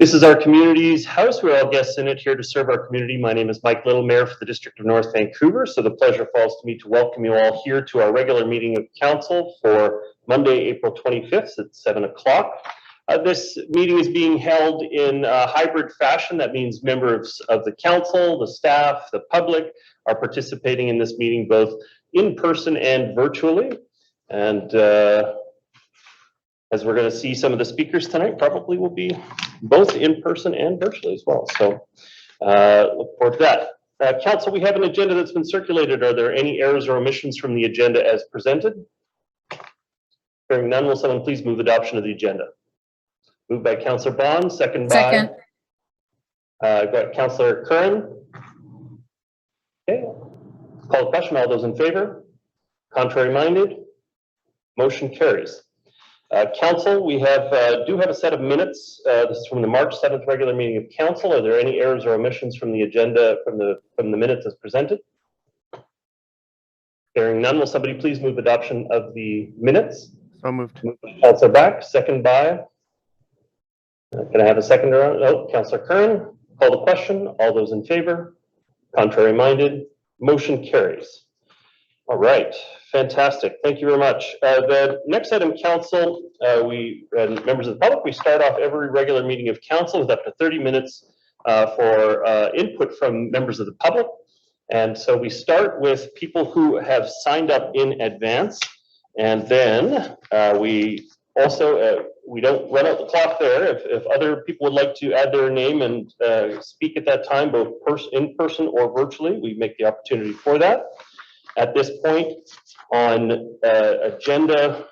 This is our community's house. We're all guests in it here to serve our community. My name is Mike Little, Mayor for the District of North Vancouver. So the pleasure falls to me to welcome you all here to our regular meeting of council for Monday, April 25th at 7 o'clock. This meeting is being held in a hybrid fashion. That means members of the council, the staff, the public are participating in this meeting both in person and virtually. And as we're going to see, some of the speakers tonight probably will be both in person and virtually as well. So look forward to that. Council, we have an agenda that's been circulated. Are there any errors or omissions from the agenda as presented? Hearing none, will someone please move adoption of the agenda? Moved by Councillor Bond, second by got Councillor Curran. Okay. Call the question. All those in favor? Contrary minded? Motion carries. Council, we do have a set of minutes. This is from the March 7th regular meeting of council. Are there any errors or omissions from the agenda from the minutes as presented? Hearing none, will somebody please move adoption of the minutes? So moved. Councillor Back, second by. Can I have a seconder? Oh, Councillor Curran. Call the question. All those in favor? Contrary minded? Motion carries. All right, fantastic. Thank you very much. The next item, council, members of the public, we start off every regular meeting of council with up to 30 minutes for input from members of the public. And so we start with people who have signed up in advance. And then we also, we don't run out the clock there. If other people would like to add their name and speak at that time, both in person or virtually, we make the opportunity for that. At this point on agenda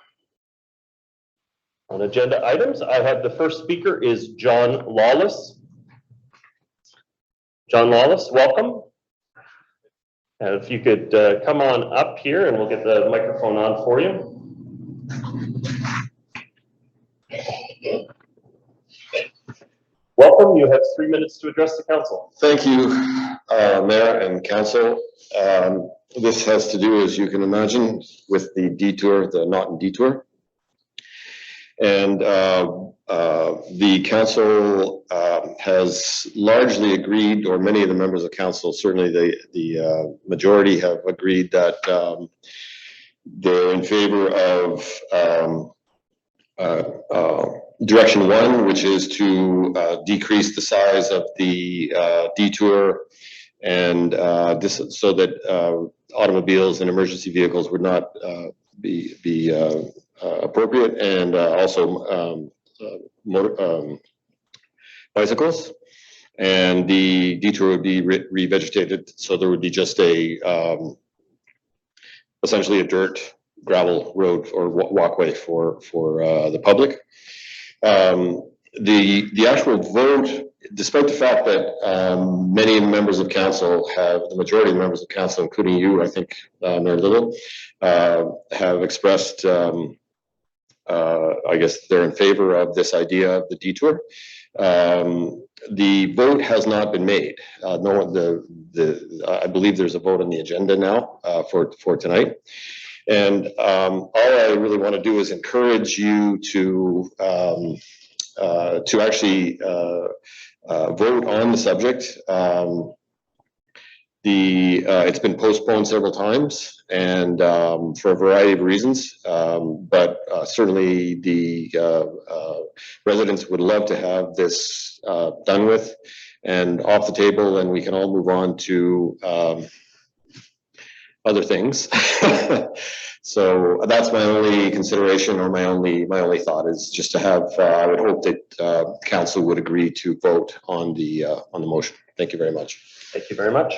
items, I have the first speaker is John Lawless. John Lawless, welcome. And if you could come on up here and we'll get the microphone on for you. Welcome, you have 3 minutes to address the council. Thank you, Mayor and Council. This has to do, as you can imagine, with the detour, the Naughton detour. And the council has largely agreed, or many of the members of council, certainly the majority have agreed that they're in favor of direction one, which is to decrease the size of the detour and so that automobiles and emergency vehicles would not be appropriate, and also bicycles. And the detour would be revegetated, so there would be just essentially a dirt gravel road or walkway for the public. The actual vote, despite the fact that many members of council the majority of members of council, including you, I think, Mayor Little, have expressed, I guess they're in favor of this idea of the detour. The vote has not been made. I believe there's a vote on the agenda now for tonight. And all I really want to do is encourage you to actually vote on the subject. It's been postponed several times, and for a variety of reasons. But certainly the residents would love to have this done with and off the table, and we can all move on to other things. So that's my only consideration, or my only thought is just to have. I would hope that council would agree to vote on the motion. Thank you very much. Thank you very much.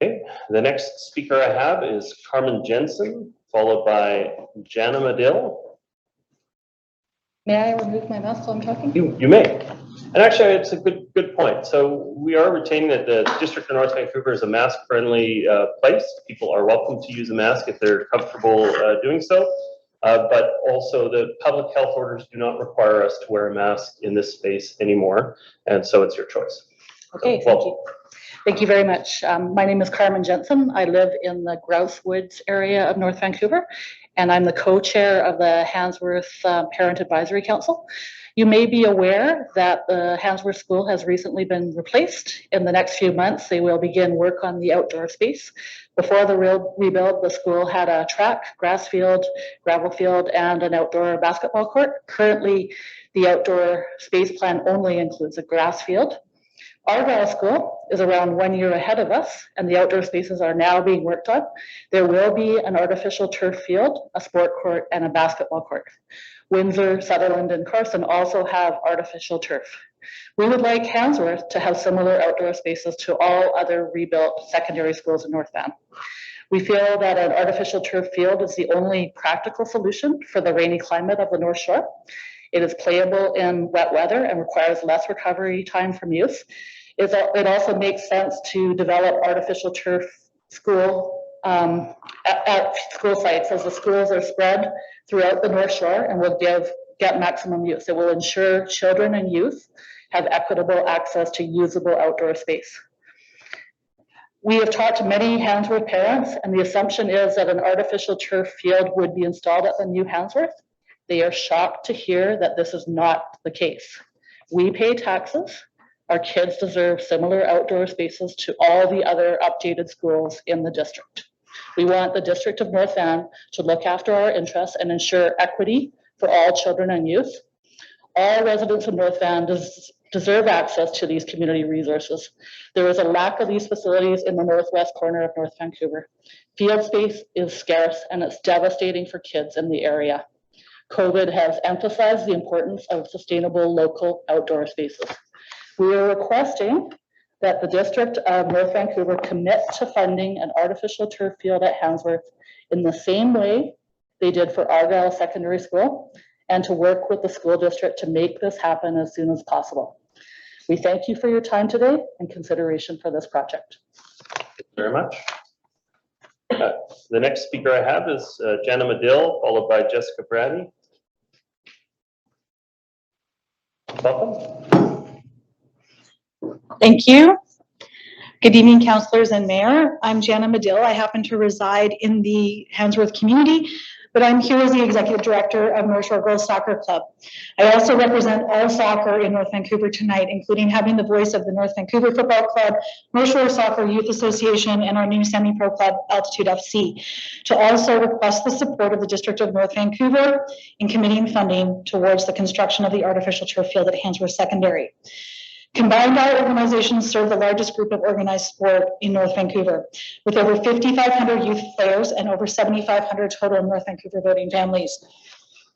Okay, the next speaker I have is Carmen Jensen, followed by Jana Medill. May I remove my mask while I'm talking? You may. And actually, it's a good point. So we are retaining that the District of North Vancouver is a mask-friendly place. People are welcome to use a mask if they're comfortable doing so. But also the public health orders do not require us to wear a mask in this space anymore. And so it's your choice. Okay, so, thank you. Thank you very much. My name is Carmen Jensen. I live in the Grouse Woods area of North Vancouver, and I'm the co-chair of the Handsworth Parent Advisory Council. You may be aware that the Handsworth School has recently been replaced. In the next few months, they will begin work on the outdoor space. Before the rebuild, the school had a track, grass field, gravel field, and an outdoor basketball court. Currently, the outdoor space plan only includes a grass field. Argyle School is around 1 year ahead of us, and the outdoor spaces are now being worked on. There will be an artificial turf field, a sport court, and a basketball court. Windsor, Sutherland, and Carson also have artificial turf. We would like Handsworth to have similar outdoor spaces to all other rebuilt secondary schools in North Van. We feel that an artificial turf field is the only practical solution for the rainy climate of the North Shore. It is playable in wet weather and requires less recovery time from use. It also makes sense to develop artificial turf at school sites, as the schools are spread throughout the North Shore and will get maximum use. It will ensure children and youth have equitable access to usable outdoor space. We have talked to many Handsworth parents, and the assumption is that an artificial turf field would be installed at the new Handsworth. They are shocked to hear that this is not the case. We pay taxes. Our kids deserve similar outdoor spaces to all the other updated schools in the district. We want the District of North Van to look after our interests and ensure equity for all children and youth. All residents of North Van deserve access to these community resources. There is a lack of these facilities in the northwest corner of North Vancouver. Field space is scarce, and it's devastating for kids in the area. COVID has emphasized the importance of sustainable local outdoor spaces. We are requesting that the District of North Vancouver commit to funding an artificial turf field at Handsworth in the same way they did for Argyle Secondary School, and to work with the school district to make this happen as soon as possible. We thank you for your time today and consideration for this project. Thank you very much. The next speaker I have is Jana Medill, followed by Jessica Brady. Welcome. Thank you. Good evening, councillors and mayor. I'm Jana Medill. I happen to reside in the Handsworth community, but I'm here as the executive director of North Shore Girls Soccer Club. I also represent all soccer in North Vancouver tonight, including having the voice of the North Vancouver Football Club, North Shore Soccer Youth Association, and our new semi-pro club, Altitude FC, to also request the support of the District of North Vancouver in committing funding towards the construction of the artificial turf field at Handsworth Secondary. Combined, our organizations serve the largest group of organized sport in North Vancouver, with over 5,500 youth players and over 7,500 total North Vancouver voting families.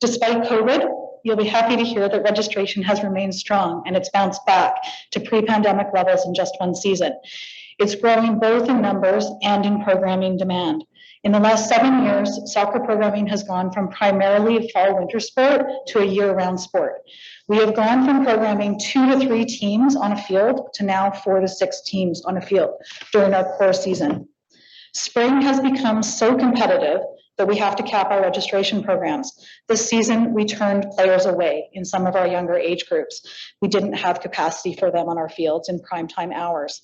Despite COVID, you'll be happy to hear that registration has remained strong, and it's bounced back to pre-pandemic levels in just one season. It's growing both in numbers and in programming demand. In the last 7 years, soccer programming has gone from primarily a fall-winter sport to a year-round sport. We have gone from programming 2 to 3 teams on a field to now 4 to 6 teams on a field during our core season. Spring has become so competitive that we have to cap our registration programs. This season, we turned players away in some of our younger age groups. We didn't have capacity for them on our fields in primetime hours.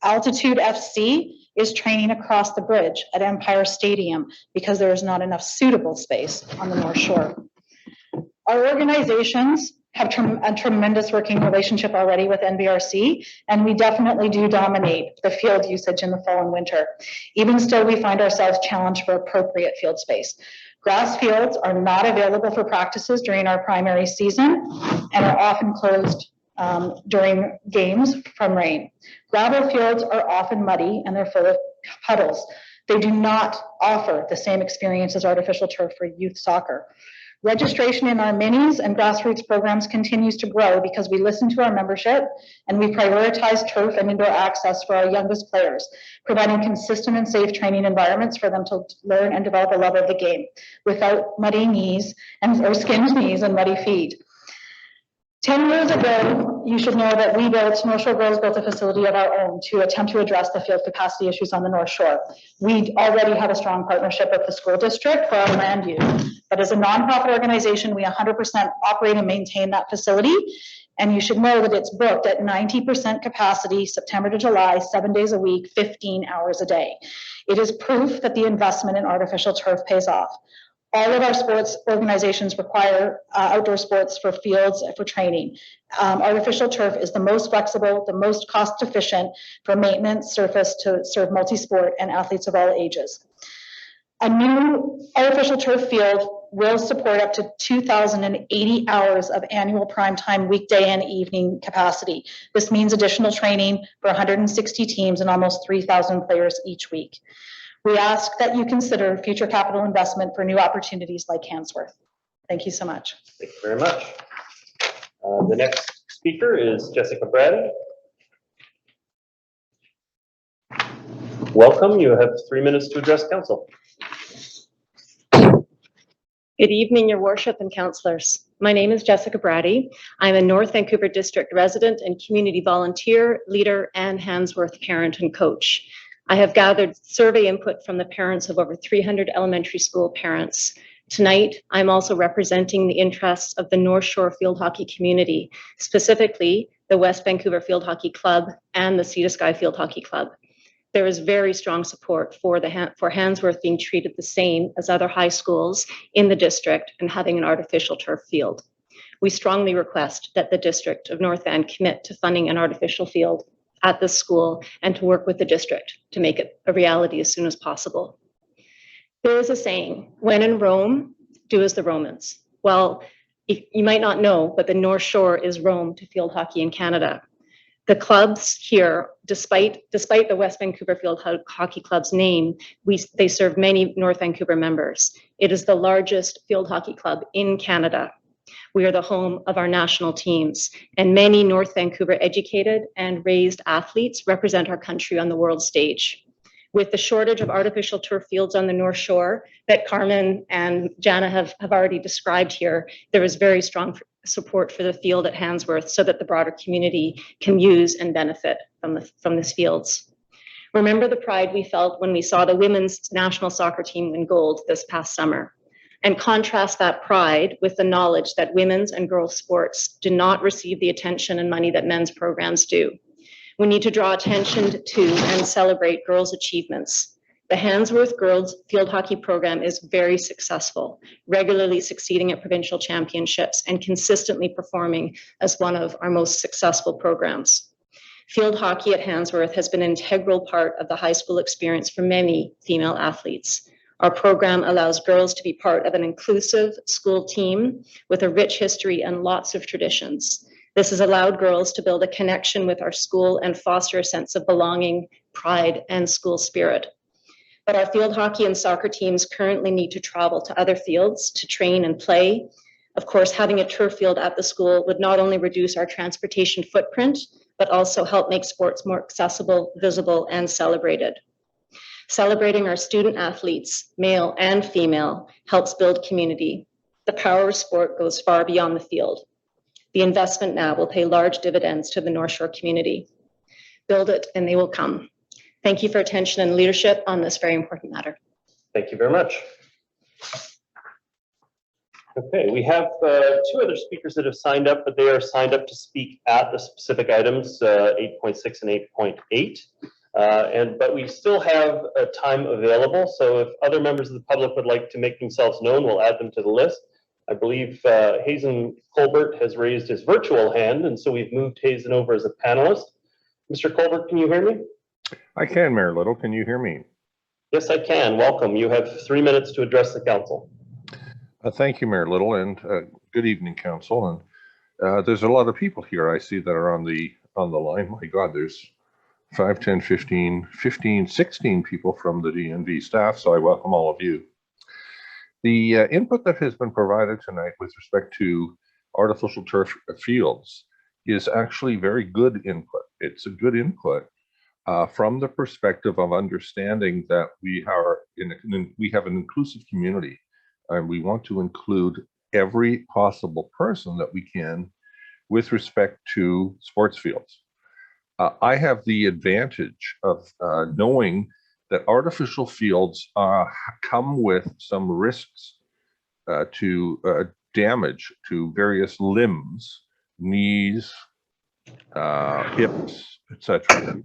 Altitude FC is training across the bridge at Empire Stadium because there is not enough suitable space on the North Shore. Our organizations have a tremendous working relationship already with NBRC, and we definitely do dominate the field usage in the fall and winter. Even still, we find ourselves challenged for appropriate field space. Grass fields are not available for practices during our primary season and are often closed during games from rain. Gravel fields are often muddy and they're full of puddles. They do not offer the same experience as artificial turf for youth soccer. Registration in our minis and grassroots programs continues to grow because we listen to our membership and we prioritize turf and indoor access for our youngest players, providing consistent and safe training environments for them to learn and develop a love of the game without muddy knees or skinned knees and muddy feet. 10 years ago, you should know that North Shore Girls built a facility of our own to attempt to address the field capacity issues on the North Shore. We already have a strong partnership with the school district for our land use, but as a nonprofit organization, we 100% operate and maintain that facility. And you should know that it's booked at 90% capacity, September to July, 7 days a week, 15 hours a day. It is proof that the investment in artificial turf pays off. All of our sports organizations require outdoor sports for fields for training. Artificial turf is the most flexible, the most cost efficient for maintenance surface to serve multi-sport and athletes of all ages. A new artificial turf field will support up to 2,080 hours of annual primetime weekday and evening capacity. This means additional training for 160 teams and almost 3,000 players each week. We ask that you consider future capital investment for new opportunities like Handsworth. Thank you so much. Thank you very much. The next speaker is Jessica Brady. Welcome. You have 3 minutes to address council. Good evening, Your Worship and councillors. My name is Jessica Brady. I'm a North Vancouver District resident and community volunteer, leader, and Handsworth parent and coach. I have gathered survey input from the parents of over 300 elementary school parents. Tonight, I'm also representing the interests of the North Shore Field Hockey community, specifically the West Vancouver Field Hockey Club and the Sea to Sky Field Hockey Club. There is very strong support for Handsworth being treated the same as other high schools in the district and having an artificial turf field. We strongly request that the District of North Van commit to funding an artificial field at this school and to work with the district to make it a reality as soon as possible. There is a saying, when in Rome, do as the Romans. Well, you might not know, but the North Shore is Rome to field hockey in Canada. The clubs here, despite the West Vancouver Field Hockey Club's name, they serve many North Vancouver members. It is the largest field hockey club in Canada. We are the home of our national teams, and many North Vancouver educated and raised athletes represent our country on the world stage. With the shortage of artificial turf fields on the North Shore that Carmen and Jana have already described here, there is very strong support for the field at Handsworth so that the broader community can use and benefit from these fields. Remember the pride we felt when we saw the women's national soccer team win gold this past summer, and contrast that pride with the knowledge that women's and girls' sports do not receive the attention and money that men's programs do. We need to draw attention to and celebrate girls' achievements. The Handsworth Girls Field Hockey Program is very successful, regularly succeeding at provincial championships and consistently performing as one of our most successful programs. Field hockey at Handsworth has been an integral part of the high school experience for many female athletes. Our program allows girls to be part of an inclusive school team with a rich history and lots of traditions. This has allowed girls to build a connection with our school and foster a sense of belonging, pride, and school spirit. But our field hockey and soccer teams currently need to travel to other fields to train and play. Of course, having a turf field at the school would not only reduce our transportation footprint, but also help make sports more accessible, visible, and celebrated. Celebrating our student athletes, male and female, helps build community. The power of sport goes far beyond the field. The investment now will pay large dividends to the North Shore community. Build it and they will come. Thank you for attention and leadership on this very important matter. Thank you very much. Okay, we have two other speakers that have signed up, but they are signed up to speak at the specific items, 8.6 and 8.8. But we still have time available, so if other members of the public would like to make themselves known, we'll add them to the list. I believe Hazen Colbert has raised his virtual hand, and so we've moved Hazen over as a panelist. Mr. Colbert, can you hear me? I can, Mayor Little. Can you hear me? Yes, I can. Welcome. You have 3 minutes to address the council. Thank you, Mayor Little, and good evening, council. And there's a lot of people here I see that are on the line. My God, there's 5, 10, 15, 16 people from the DNV staff, so I welcome all of you. The input that has been provided tonight with respect to artificial turf fields is actually very good input. It's a good input from the perspective of understanding that we have an inclusive community, and we want to include every possible person that we can with respect to sports fields. I have the advantage of knowing that artificial fields come with some risks to damage to various limbs knees, hips, etc.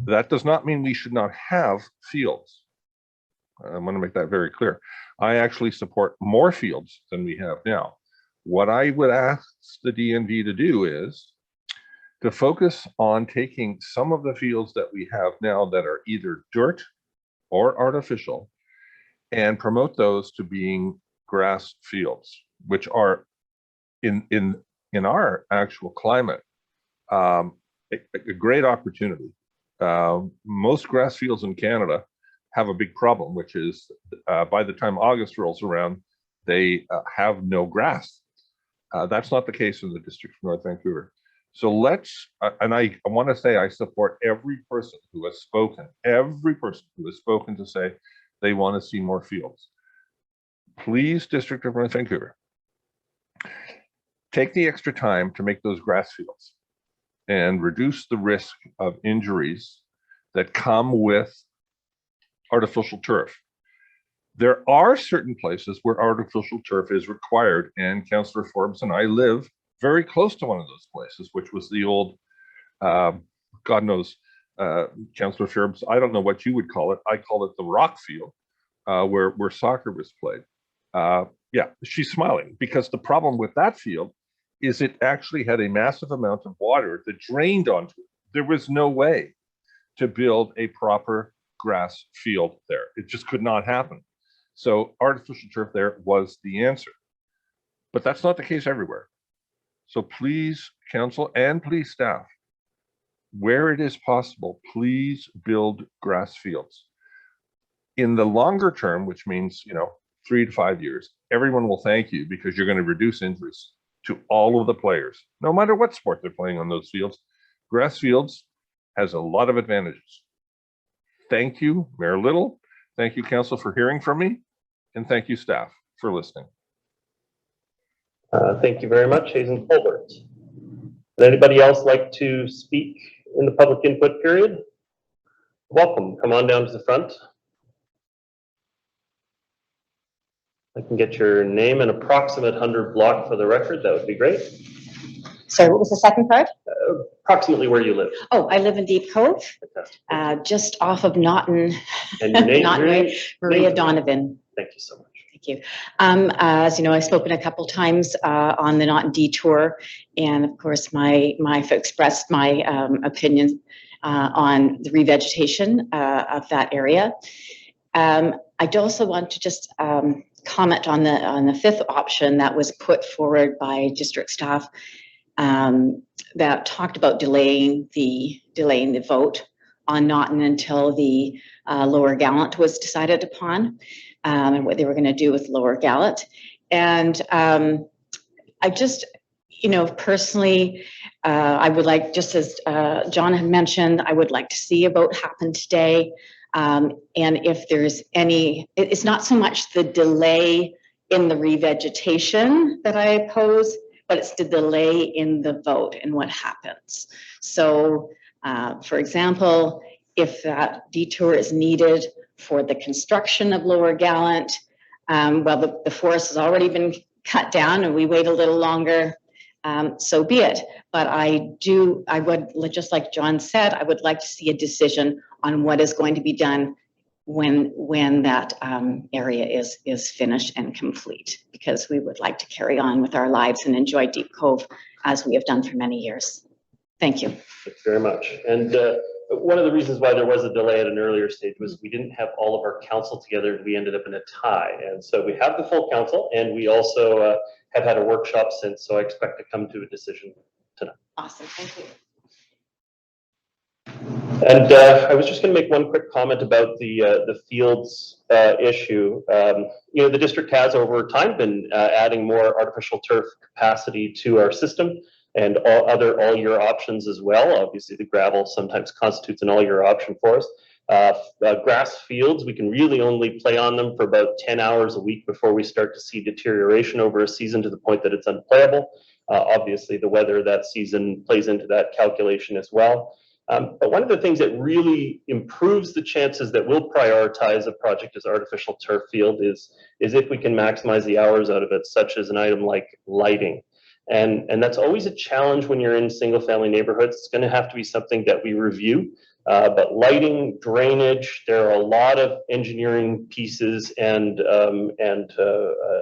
That does not mean we should not have fields. I want to make that very clear. I actually support more fields than we have now. What I would ask the DNV to do is to focus on taking some of the fields that we have now that are either dirt or artificial and promote those to being grass fields, which are in our actual climate, a great opportunity. Most grass fields in Canada have a big problem, which is by the time August rolls around, they have no grass. That's not the case in the District of North Vancouver. So let's, and I want to say I support every person who has spoken to say they want to see more fields. Please, District of North Vancouver, take the extra time to make those grass fields and reduce the risk of injuries that come with artificial turf. There are certain places where artificial turf is required, and Councillor Forbes and I live very close to one of those places, which was the old, God knows, Councillor Forbes, I don't know what you would call it. I call it the rock field, where soccer was played. Yeah, she's smiling because the problem with that field is it actually had a massive amount of water that drained onto it. There was no way to build a proper grass field there. It just could not happen. So artificial turf there was the answer. But that's not the case everywhere. So please, council, and please staff, where it is possible, please build grass fields. In the longer term, which means, 3 to 5 years, everyone will thank you because you're going to reduce injuries to all of the players, no matter what sport they're playing on those fields. Grass fields has a lot of advantages. Thank you, Mayor Little. Thank you, council, for hearing from me. And thank you, staff, for listening. Thank you very much, Hazen Colbert. Would anybody else like to speak in the public input period? Welcome. Come on down to the front. I can get your name and approximate 100 block for the record. That would be great. Sorry, what was the second part? Approximately where you live. Oh, I live in Deep Cove, Fantastic. just off of Naughton. And your name? Naughton Way, Maria Donovan. Thank you so much. Thank you. As you know, I've spoken a couple times on the Naughton Detour, and of course, I've expressed my opinion on the revegetation of that area. I'd also want to just comment on the fifth option that was put forward by district staff that talked about delaying the vote on Naughton until the Lower Gallant was decided upon, and what they were going to do with Lower Gallant. And I just, personally, I would like, just as John had mentioned, I would like to see a vote happen today. And if there's any, it's not so much the delay in the revegetation that I oppose, but it's the delay in the vote and what happens. So, for example, if that detour is needed for the construction of Lower Gallant, well, the forest has already been cut down and we wait a little longer, so be it. But I would, just like John said, I would like to see a decision on what is going to be done when that area is finished and complete, because we would like to carry on with our lives and enjoy Deep Cove as we have done for many years. Thank you. Thanks very much. And one of the reasons why there was a delay at an earlier stage was we didn't have all of our council together and we ended up in a tie. And so we have the full council, and we also have had a workshop since, so I expect to come to a decision tonight. Awesome, thank you. And I was just going to make one quick comment about the fields issue. The district has over time been adding more artificial turf capacity to our system, and all year options as well. Obviously, the gravel sometimes constitutes an all year option for us. Grass fields, we can really only play on them for about 10 hours a week before we start to see deterioration over a season to the point that it's unplayable. Obviously, the weather that season plays into that calculation as well. But one of the things that really improves the chances that we'll prioritize a project as artificial turf field is if we can maximize the hours out of it, such as an item like lighting. And that's always a challenge when you're in single family neighborhoods. It's going to have to be something that we review. But lighting, drainage, there are a lot of engineering pieces and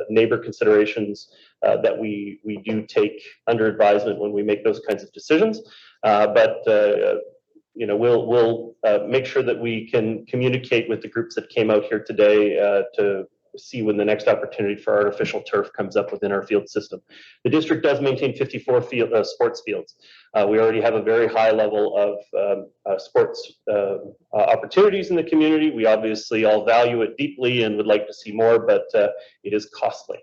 neighbor considerations that we do take under advisement when we make those kinds of decisions. We'll make sure that we can communicate with the groups that came out here today to see when the next opportunity for artificial turf comes up within our field system. The district does maintain 54 sports fields. We already have a very high level of sports opportunities in the community. We obviously all value it deeply and would like to see more, but it is costly.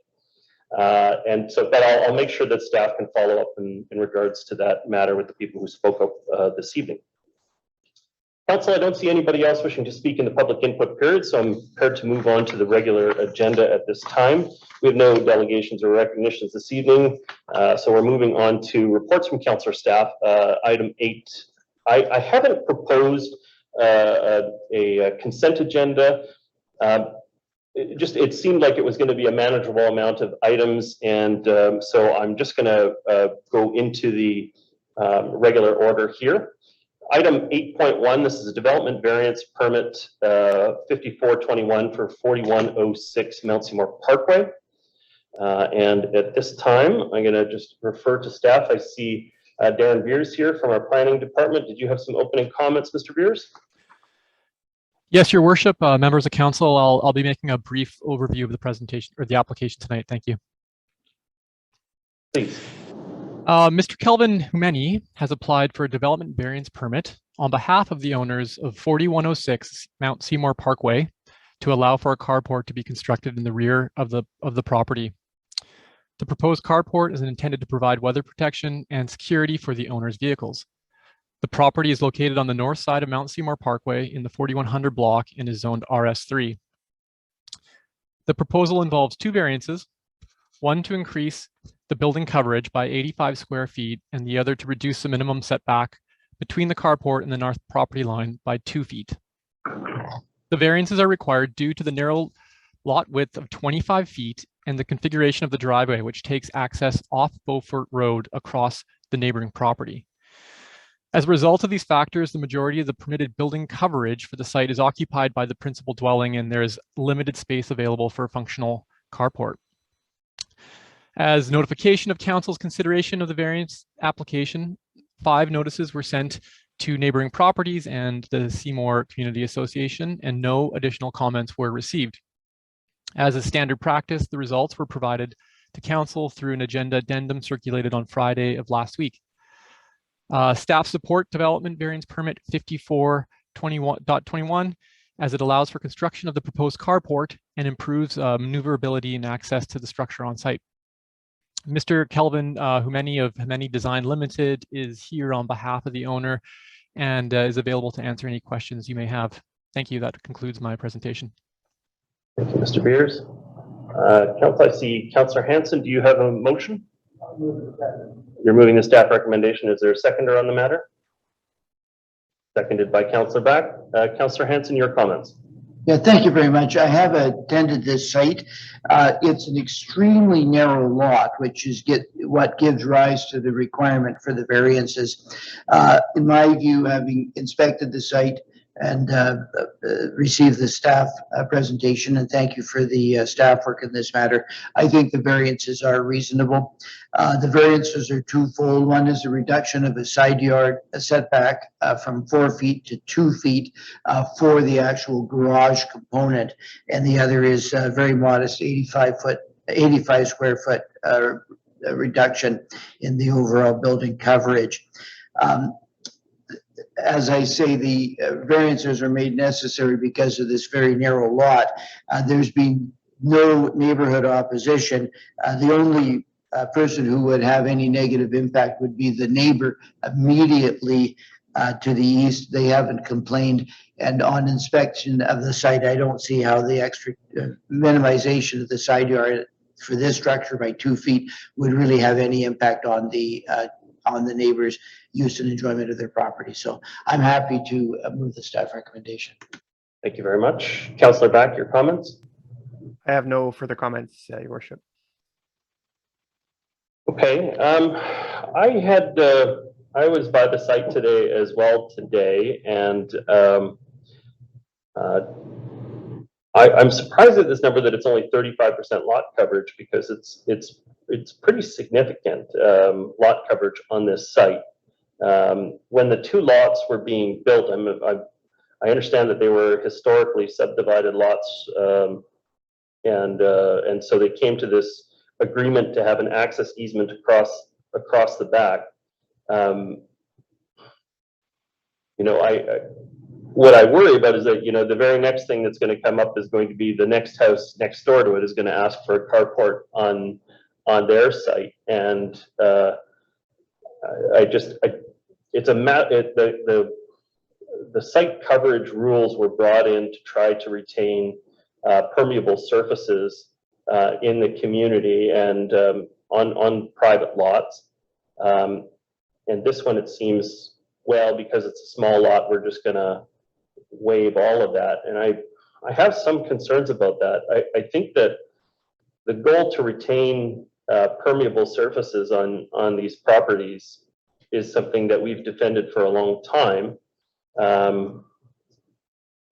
But I'll make sure that staff can follow up in regards to that matter with the people who spoke up this evening. Council, I don't see anybody else wishing to speak in the public input period, so I'm prepared to move on to the regular agenda at this time. We have no delegations or recognitions this evening, so we're moving on to reports from councillor staff. Item 8. I haven't proposed a consent agenda. It seemed like it was going to be a manageable amount of items, and so I'm just going to go into the regular order here. Item 8.1, this is a development variance permit 5421 for 4106 Mount Seymour Parkway. And at this time, I'm going to just refer to staff. I see Darren Beers here from our planning department. Did you have some opening comments, Mr. Beers? Yes, Your Worship, members of council, I'll be making a brief overview of the presentation or the application tonight. Thank you. Please. Mr. Kelvin Humeni has applied for a development variance permit on behalf of the owners of 4106 Mount Seymour Parkway to allow for a carport to be constructed in the rear of the property. The proposed carport is intended to provide weather protection and security for the owner's vehicles. The property is located on the north side of Mount Seymour Parkway in the 4100 block and is zoned RS3. The proposal involves two variances, one to increase the building coverage by 85 square feet and the other to reduce the minimum setback between the carport and the north property line by 2 feet. The variances are required due to the narrow lot width of 25 feet and the configuration of the driveway, which takes access off Beaufort Road across the neighboring property. As a result of these factors, the majority of the permitted building coverage for the site is occupied by the principal dwelling, and there is limited space available for a functional carport. As notification of council's consideration of the variance application, 5 notices were sent to neighboring properties and the Seymour Community Association, and no additional comments were received. As a standard practice, the results were provided to council through an agenda addendum circulated on Friday of last week. Staff support development variance permit 5421.21 as it allows for construction of the proposed carport and improves maneuverability and access to the structure on site. Mr. Kelvin Humeni of Humeni Design Limited is here on behalf of the owner and is available to answer any questions you may have. Thank you. That concludes my presentation. Thank you, Mr. Beers. Council, I see Councillor Hanson. Do you have a motion? You're moving the staff recommendation. Is there a seconder on the matter? Seconded by Councillor Back. Councillor Hanson, your comments. Yeah, thank you very much. I have attended this site. It's an extremely narrow lot, which is what gives rise to the requirement for the variances. In my view, having inspected the site and received the staff presentation, and thank you for the staff work in this matter, I think the variances are reasonable. The variances are twofold. One is a reduction of a side yard setback from 4 feet to 2 feet for the actual garage component, and the other is a very modest 85 square foot reduction in the overall building coverage. As I say, the variances are made necessary because of this very narrow lot. There's been no neighborhood opposition. The only person who would have any negative impact would be the neighbor immediately to the east. They haven't complained, and on inspection of the site, I don't see how the extra minimization of the side yard for this structure by 2 feet would really have any impact on the neighbors' use and enjoyment of their property. So I'm happy to move the staff recommendation. Thank you very much. Councillor Back, your comments? I have no further comments, Your Worship. Okay, I was by the site today as well today, and I'm surprised at this number that it's only 35% lot coverage, because it's pretty significant lot coverage on this site. When the two lots were being built, I understand that they were historically subdivided lots, and so they came to this agreement to have an access easement across the back. You know, what I worry about is that, you know, the very next thing that's going to come up is going to be the next house next door to it is going to ask for a carport on their site, and the site coverage rules were brought in to try to retain permeable surfaces in the community and on private lots. And this one, it seems, well, because it's a small lot, we're just going to waive all of that. And I have some concerns about that. I think that the goal to retain permeable surfaces on these properties is something that we've defended for a long time.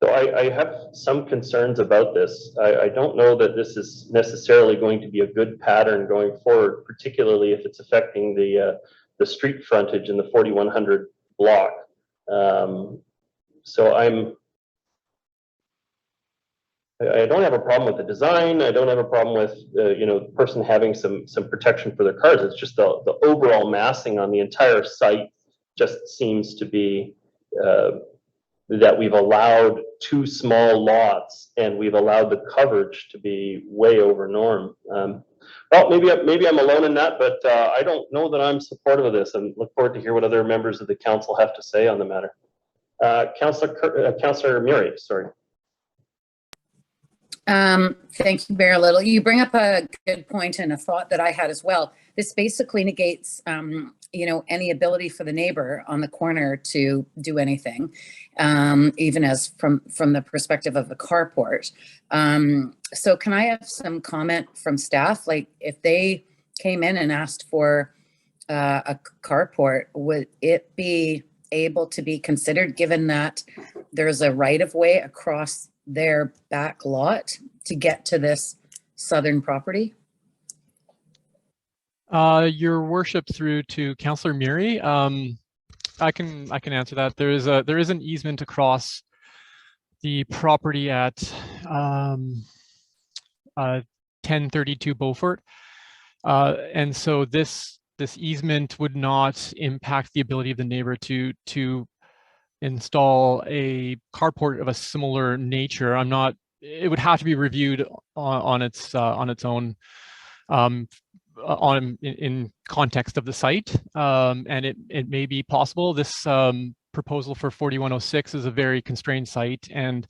So I have some concerns about this. I don't know that this is necessarily going to be a good pattern going forward, particularly if it's affecting the street frontage in the 4100 block. So I don't have a problem with the design. I don't have a problem with you know, the person having some protection for their cars. It's just the overall massing on the entire site just seems to be that we've allowed two small lots and we've allowed the coverage to be way over norm. Well, maybe I'm alone in that, but I don't know that I'm supportive of this, and look forward to hear what other members of the council have to say on the matter. Councillor Murray, sorry. Thank you, Mayor Little. You bring up a good point and a thought that I had as well. This basically negates, you know, any ability for the neighbor on the corner to do anything, even as from the perspective of the carport. So can I have some comment from staff? Like, if they came in and asked for a carport, would it be able to be considered, given that there's a right-of-way across their back lot to get to this southern property? Your worship, through to Councillor Murray, I can answer that. There is an easement across the property at 1032 Beaufort, and so this easement would not impact the ability of the neighbor to install a carport of a similar nature. It would have to be reviewed on its own, in context of the site, and it may be possible. This proposal for 4106 is a very constrained site, and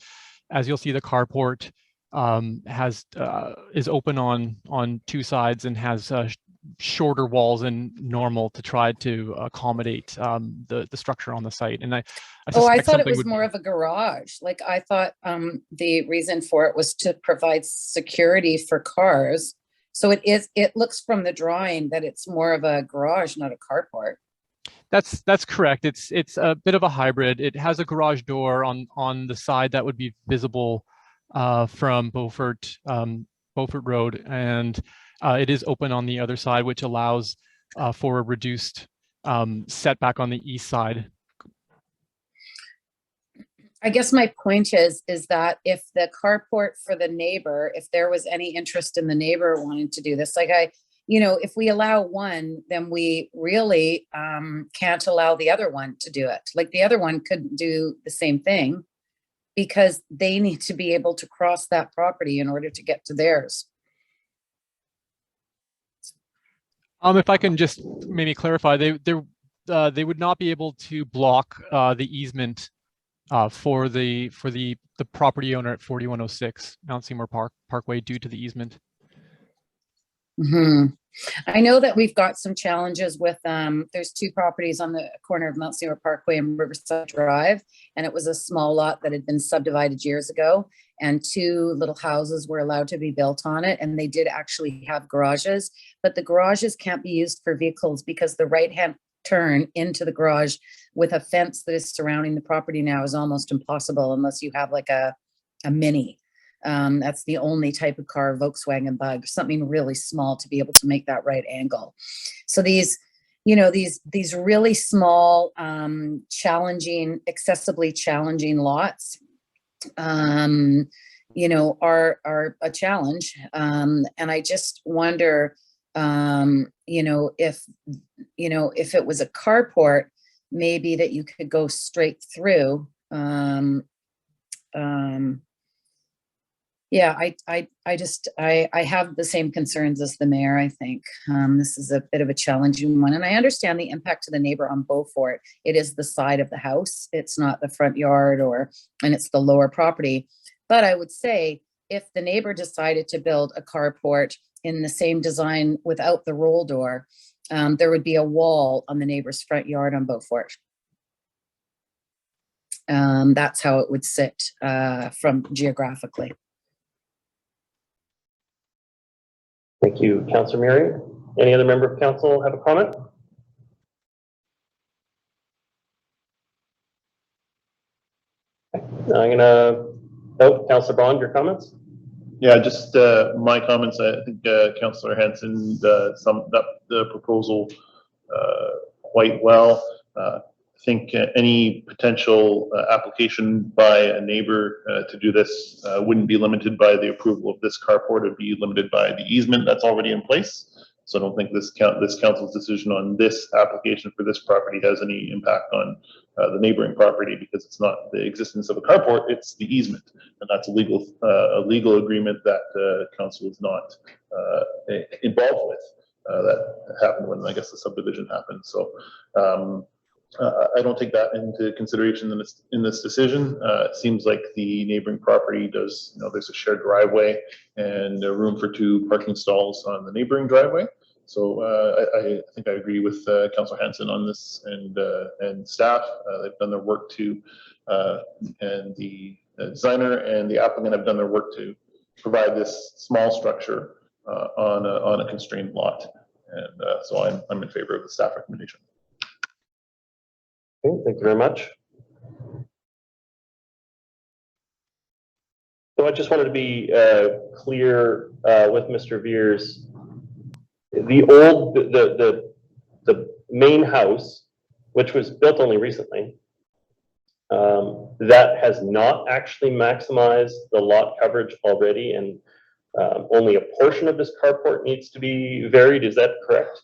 as you'll see, the carport is open on two sides and has shorter walls than normal to try to accommodate the structure on the site. And I thought it was more of a garage. Like, I thought the reason for it was to provide security for cars. So it looks from the drawing that it's more of a garage, not a carport. That's correct. It's a bit of a hybrid. It has a garage door on the side that would be visible from Beaufort Road, and it is open on the other side, which allows for a reduced setback on the east side. I guess my point is that if the carport for the neighbor, if there was any interest in the neighbor wanting to do this, like if we allow one, then we really can't allow the other one to do it. Like, the other one couldn't do the same thing because they need to be able to cross that property in order to get to theirs. If I can just maybe clarify, they would not be able to block the easement for the property owner at 4106 Mount Seymour Parkway due to the easement. Mhm. I know that we've got some challenges with, there's two properties on the corner of Mount Seymour Parkway and Riverside Drive. And it was a small lot that had been subdivided years ago. And two little houses were allowed to be built on it. And they did actually have garages, but the garages can't be used for vehicles because the right-hand turn into the garage with a fence that is surrounding the property now is almost impossible unless you have like a Mini. That's the only type of car, Volkswagen Bug, something really small to be able to make that right angle. So these, you know, these really small, challenging, accessibly challenging lots, you know, are a challenge. And I just wonder, you know, if it was a carport, maybe that you could go straight through. Yeah, I have the same concerns as the mayor, I think. This is a bit of a challenging one. And I understand the impact to the neighbor on Beaufort. It is the side of the house. It's not the front yard and it's the lower property. But I would say if the neighbor decided to build a carport in the same design without the roll door, there would be a wall on the neighbor's front yard on Beaufort. That's how it would sit from geographically. Thank you, Councillor Murray. Any other member of council have a comment? Councillor Bond, your comments? Yeah, just my comments. I think Councillor Hanson summed up the proposal quite well. I think any potential application by a neighbor to do this wouldn't be limited by the approval of this carport. It would be limited by the easement that's already in place. So I don't think this council's decision on this application for this property has any impact on the neighboring property, because it's not the existence of a carport, it's the easement. And that's a legal agreement that council is not involved with. That happened when, I guess, the subdivision happened. So I don't take that into consideration in this decision. It seems like the neighboring property does, there's a shared driveway and a room for 2 parking stalls on the neighboring driveway. So I think I agree with Councillor Hanson on this, and staff. They've done their work to, and the designer and the applicant have done their work to provide this small structure on a constrained lot. And so I'm in favor of the staff recommendation. Okay, thank you very much. So I just wanted to be clear with Mr. Veers. The main house, which was built only recently, that has not actually maximized the lot coverage already, and only a portion of this carport needs to be varied. Is that correct?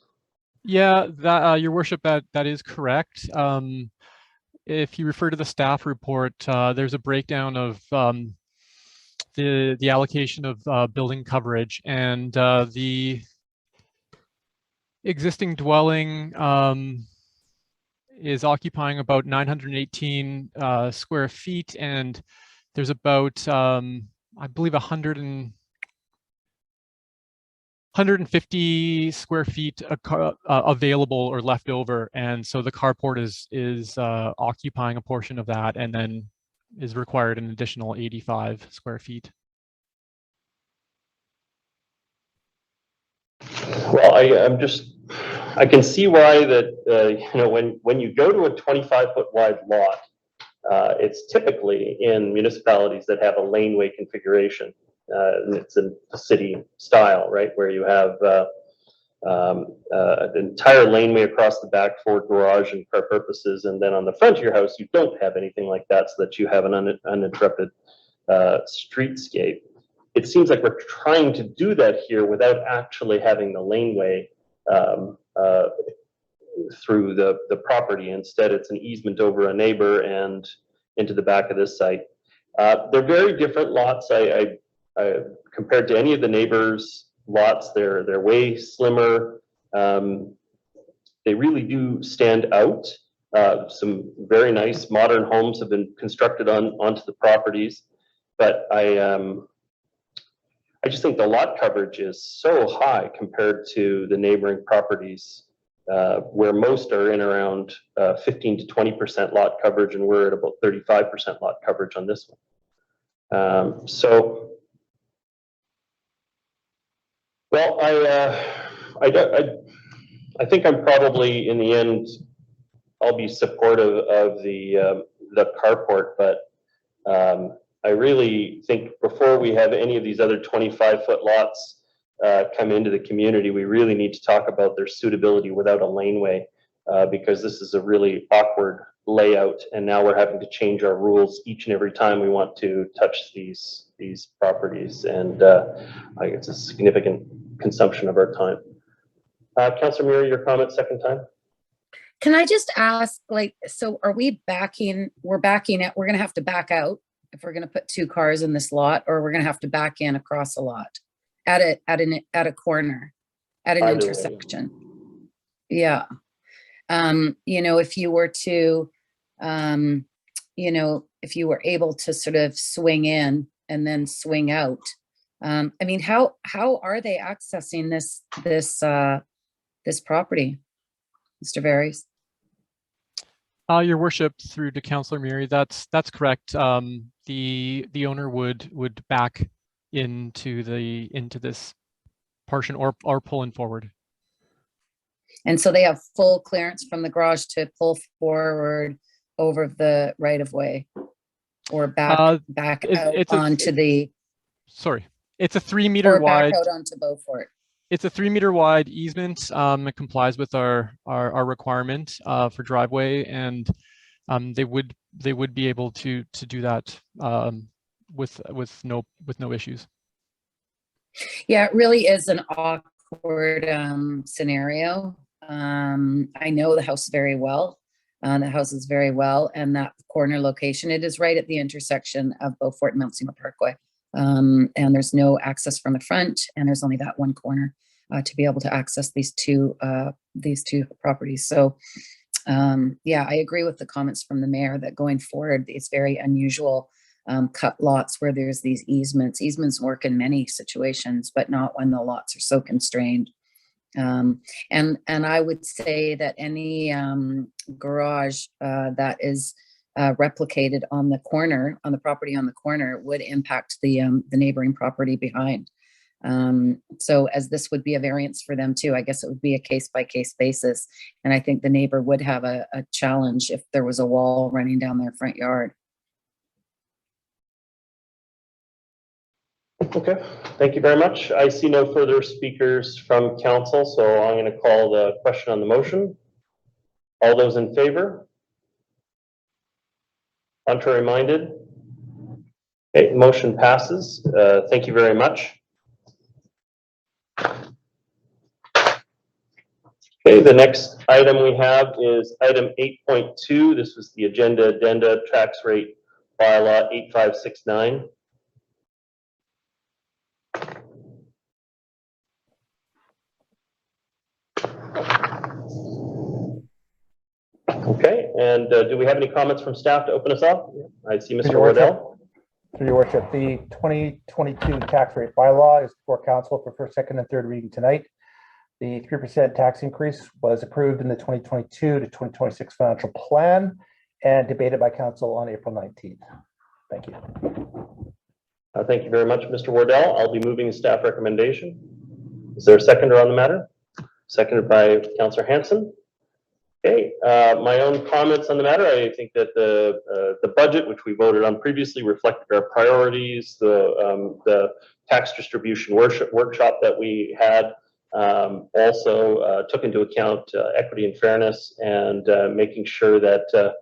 Yeah, that, Your Worship, that is correct. If you refer to the staff report, there's a breakdown of the allocation of building coverage, and the existing dwelling is occupying about 918 square feet, and there's about I believe 150 square feet available or left over, and so the carport is occupying a portion of that, and then is required an additional 85 square feet. Well, I can see why that, when you go to a 25-foot wide lot, it's typically in municipalities that have a laneway configuration. And it's a city style, right, where you have an entire laneway across the back for garage and car purposes, and then on the front of your house, you don't have anything like that, so that you have an uninterrupted streetscape. It seems like we're trying to do that here without actually having the laneway through the property. Instead, it's an easement over a neighbor and into the back of this site. They're very different lots. Compared to any of the neighbors' lots, they're way slimmer. They really do stand out. Some very nice modern homes have been constructed onto the properties, but I I just think the lot coverage is so high compared to the neighboring properties, where most are in around 15 to 20% lot coverage, and we're at about 35% lot coverage on this one. Well, I think I'm probably, in the end, I'll be supportive of the carport, but I really think before we have any of these other 25-foot lots come into the community, we really need to talk about their suitability without a laneway, because this is a really awkward layout, and now we're having to change our rules each and every time we want to touch these properties, and I think it's a significant consumption of our time. Councillor Murray, your comment second time? Can I just ask, like, so are we backing, we're backing it, we're gonna have to back out if we're gonna put 2 cars in this lot, or we're gonna have to back in across a lot at a corner, at an Either way. intersection? Yeah. You know, if you were to, you know, if you were able to sort of swing in and then swing out, I mean, how are they accessing this property, Mr. Varys? Your worship, through to Councillor Murray, that's correct. The owner would back into this portion or pull in forward. And so they have full clearance from the garage to pull forward over the right of way, or back out onto the. Sorry, it's a 3 meter wide. Back out onto Beaufort. It's a 3 meter wide easement. It complies with our requirement for driveway, and they would be able to do that with no issues. Yeah, it really is an awkward scenario. I know the house very well. The house is very well, and that corner location, it is right at the intersection of Beaufort and Mount Seymour Parkway. And there's no access from the front, and there's only that one corner to be able to access these two properties. So yeah, I agree with the comments from the mayor that going forward, it's very unusual cut lots where there's these easements. Easements work in many situations, but not when the lots are so constrained. And I would say that any garage that is replicated on the corner, on the property on the corner, would impact the neighboring property behind. So as this would be a variance for them too, I guess it would be a case-by-case basis. And I think the neighbor would have a challenge if there was a wall running down their front yard. Okay, thank you very much. I see no further speakers from council, so I'm going to call the question on the motion. All those in favor? Contrary minded? Okay, motion passes. Thank you very much. Okay, the next item we have is item 8.2. This was the agenda addenda tax rate bylaw 8569. Okay, and do we have any comments from staff to open us up? I see Mr. Wardell. Through your worship, the 2022 tax rate bylaw is before council for first, second, and third reading tonight. The 3% tax increase was approved in the 2022 to 2026 financial plan and debated by council on April 19th. Thank you. Thank you very much, Mr. Wardell. I'll be moving the staff recommendation. Is there a seconder on the matter? Seconded by Councillor Hanson. Okay, my own comments on the matter. I think that the budget, which we voted on previously, reflected our priorities. The tax distribution workshop that we had also took into account equity and fairness, and making sure that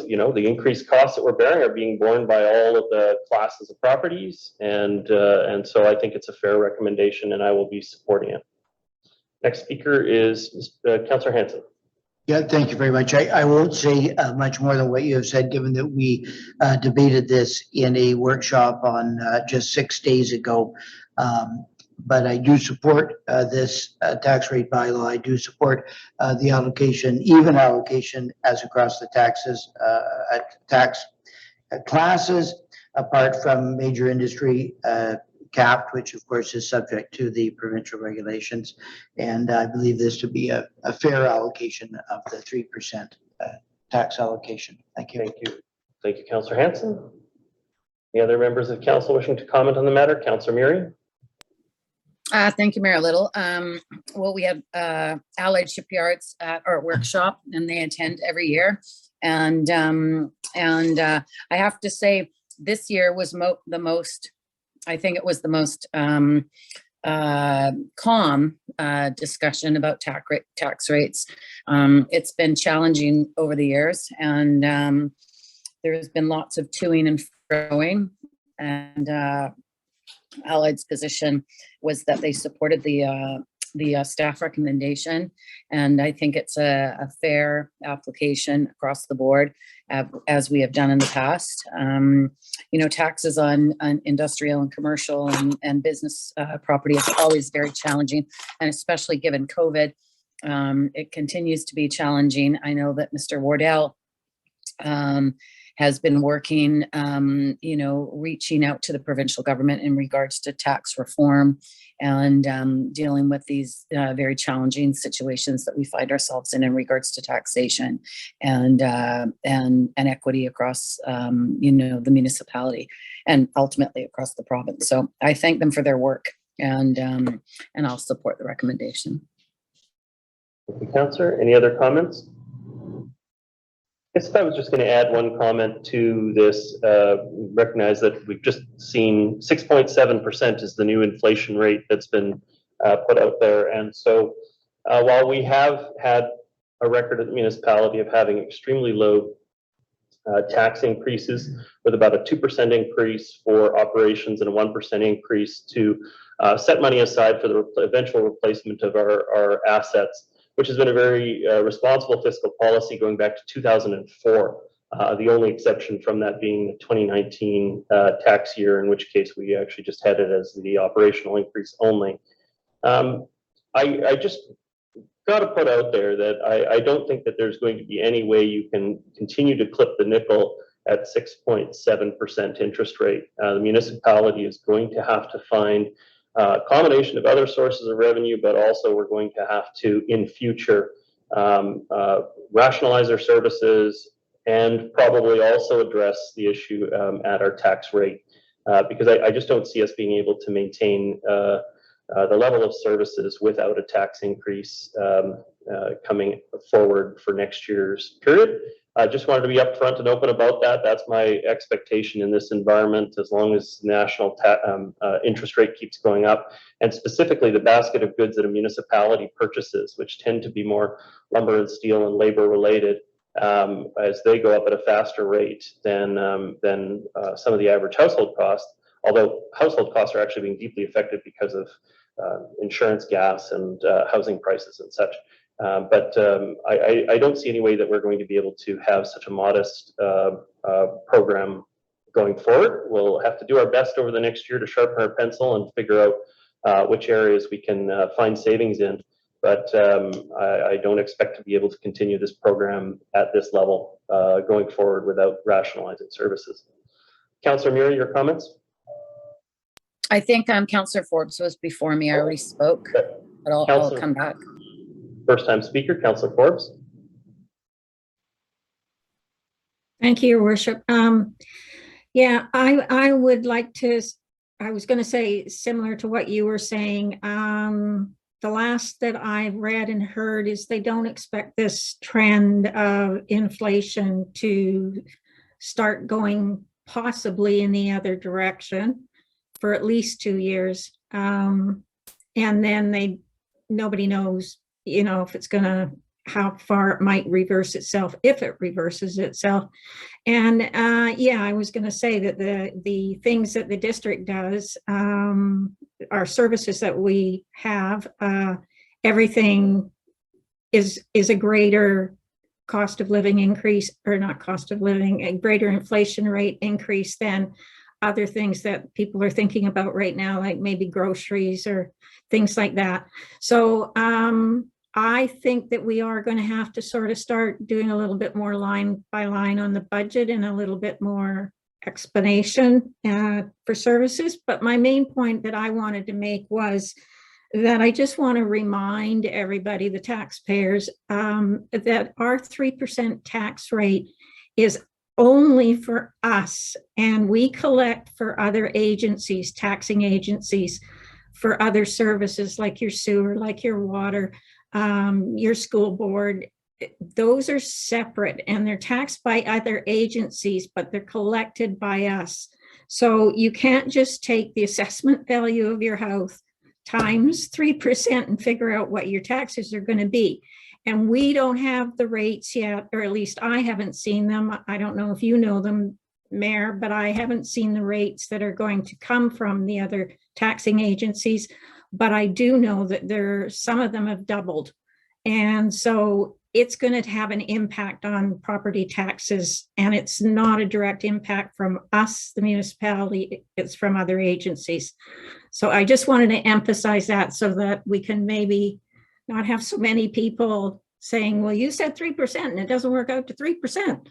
you know, the increased costs that we're bearing are being borne by all of the classes of properties, and so I think it's a fair recommendation, and I will be supporting it. Next speaker is Councillor Hanson. Yeah, thank you very much. I won't say much more than what you have said, given that we debated this in a workshop on just 6 days ago. But I do support this tax rate bylaw. I do support the allocation, even allocation as across the taxes, tax classes, apart from major industry, capped, which of course is subject to the provincial regulations. And I believe this to be a fair allocation of the 3% tax allocation. Thank you. Thank you. Thank you, Councillor Hanson. Any other members of council wishing to comment on the matter? Councillor Murray? Thank you, Mayor Little. Well, we have Allied Shipyards at our workshop, and they attend every year. And I have to say, this year was the most, I think it was the most calm discussion about tax rates. It's been challenging over the years, and there's been lots of toing and froing, and Allied's position was that they supported the staff recommendation, and I think it's a fair application across the board, as we have done in the past. You know, taxes on industrial and commercial and business property is always very challenging, and especially given COVID, it continues to be challenging. I know that Mr. Wardell has been working, you know, reaching out to the provincial government in regards to tax reform and dealing with these very challenging situations that we find ourselves in regards to taxation and equity across, you know, the municipality and ultimately across the province. So I thank them for their work, and I'll support the recommendation. Thank you, Councillor. Any other comments? I guess I was just going to add one comment to this. Recognize that we've just seen 6.7% is the new inflation rate that's been put out there. And so while we have had a record at the municipality of having extremely low tax increases, with about a 2% increase for operations and a 1% increase to set money aside for the eventual replacement of our assets, which has been a very responsible fiscal policy going back to 2004. The only exception from that being the 2019 tax year, in which case we actually just had it as the operational increase only. I just got to put out there that I don't think that there's going to be any way you can continue to clip the nickel at 6.7% interest rate. The municipality is going to have to find a combination of other sources of revenue, but also we're going to have to, in future, rationalize our services and probably also address the issue at our tax rate, because I just don't see us being able to maintain the level of services without a tax increase coming forward for next year's period. I just wanted to be upfront and open about that. That's my expectation in this environment, as long as national interest rate keeps going up, and specifically the basket of goods that a municipality purchases, which tend to be more lumber and steel and labor related, as they go up at a faster rate than some of the average household costs, although household costs are actually being deeply affected because of insurance, gas, and housing prices and such. But I don't see any way that we're going to be able to have such a modest program going forward. We'll have to do our best over the next year to sharpen our pencil and figure out which areas we can find savings in. But I don't expect to be able to continue this program at this level going forward without rationalizing services. Councillor Murray, your comments? I think Councillor Forbes was before me. I already spoke, but I'll come back. First time speaker, Councillor Forbes. Thank you, Your Worship. Yeah, I would like to, I was going to say similar to what you were saying. The last that I read and heard is they don't expect this trend of inflation to start going possibly in the other direction for at least 2 years. And then nobody knows, you know, if it's gonna, how far it might reverse itself, if it reverses itself. And yeah, I was gonna say that the things that the district does, our services that we have, everything is a greater cost of living increase, or not cost of living, a greater inflation rate increase than other things that people are thinking about right now, like maybe groceries or things like that. So I think that we are going to have to sort of start doing a little bit more line by line on the budget and a little bit more explanation for services. But my main point that I wanted to make was that I just want to remind everybody, the taxpayers, that our 3% tax rate is only for us, and we collect for other agencies, taxing agencies, for other services like your sewer, like your water, your school board. Those are separate and they're taxed by other agencies, but they're collected by us. So you can't just take the assessment value of your house times 3% and figure out what your taxes are going to be. And we don't have the rates yet, or at least I haven't seen them. I don't know if you know them, Mayor, but I haven't seen the rates that are going to come from the other taxing agencies. But I do know that some of them have doubled. And so it's going to have an impact on property taxes, and it's not a direct impact from us, the municipality, it's from other agencies. So I just wanted to emphasize that so that we can maybe not have so many people saying, well, you said 3% and it doesn't work out to 3%.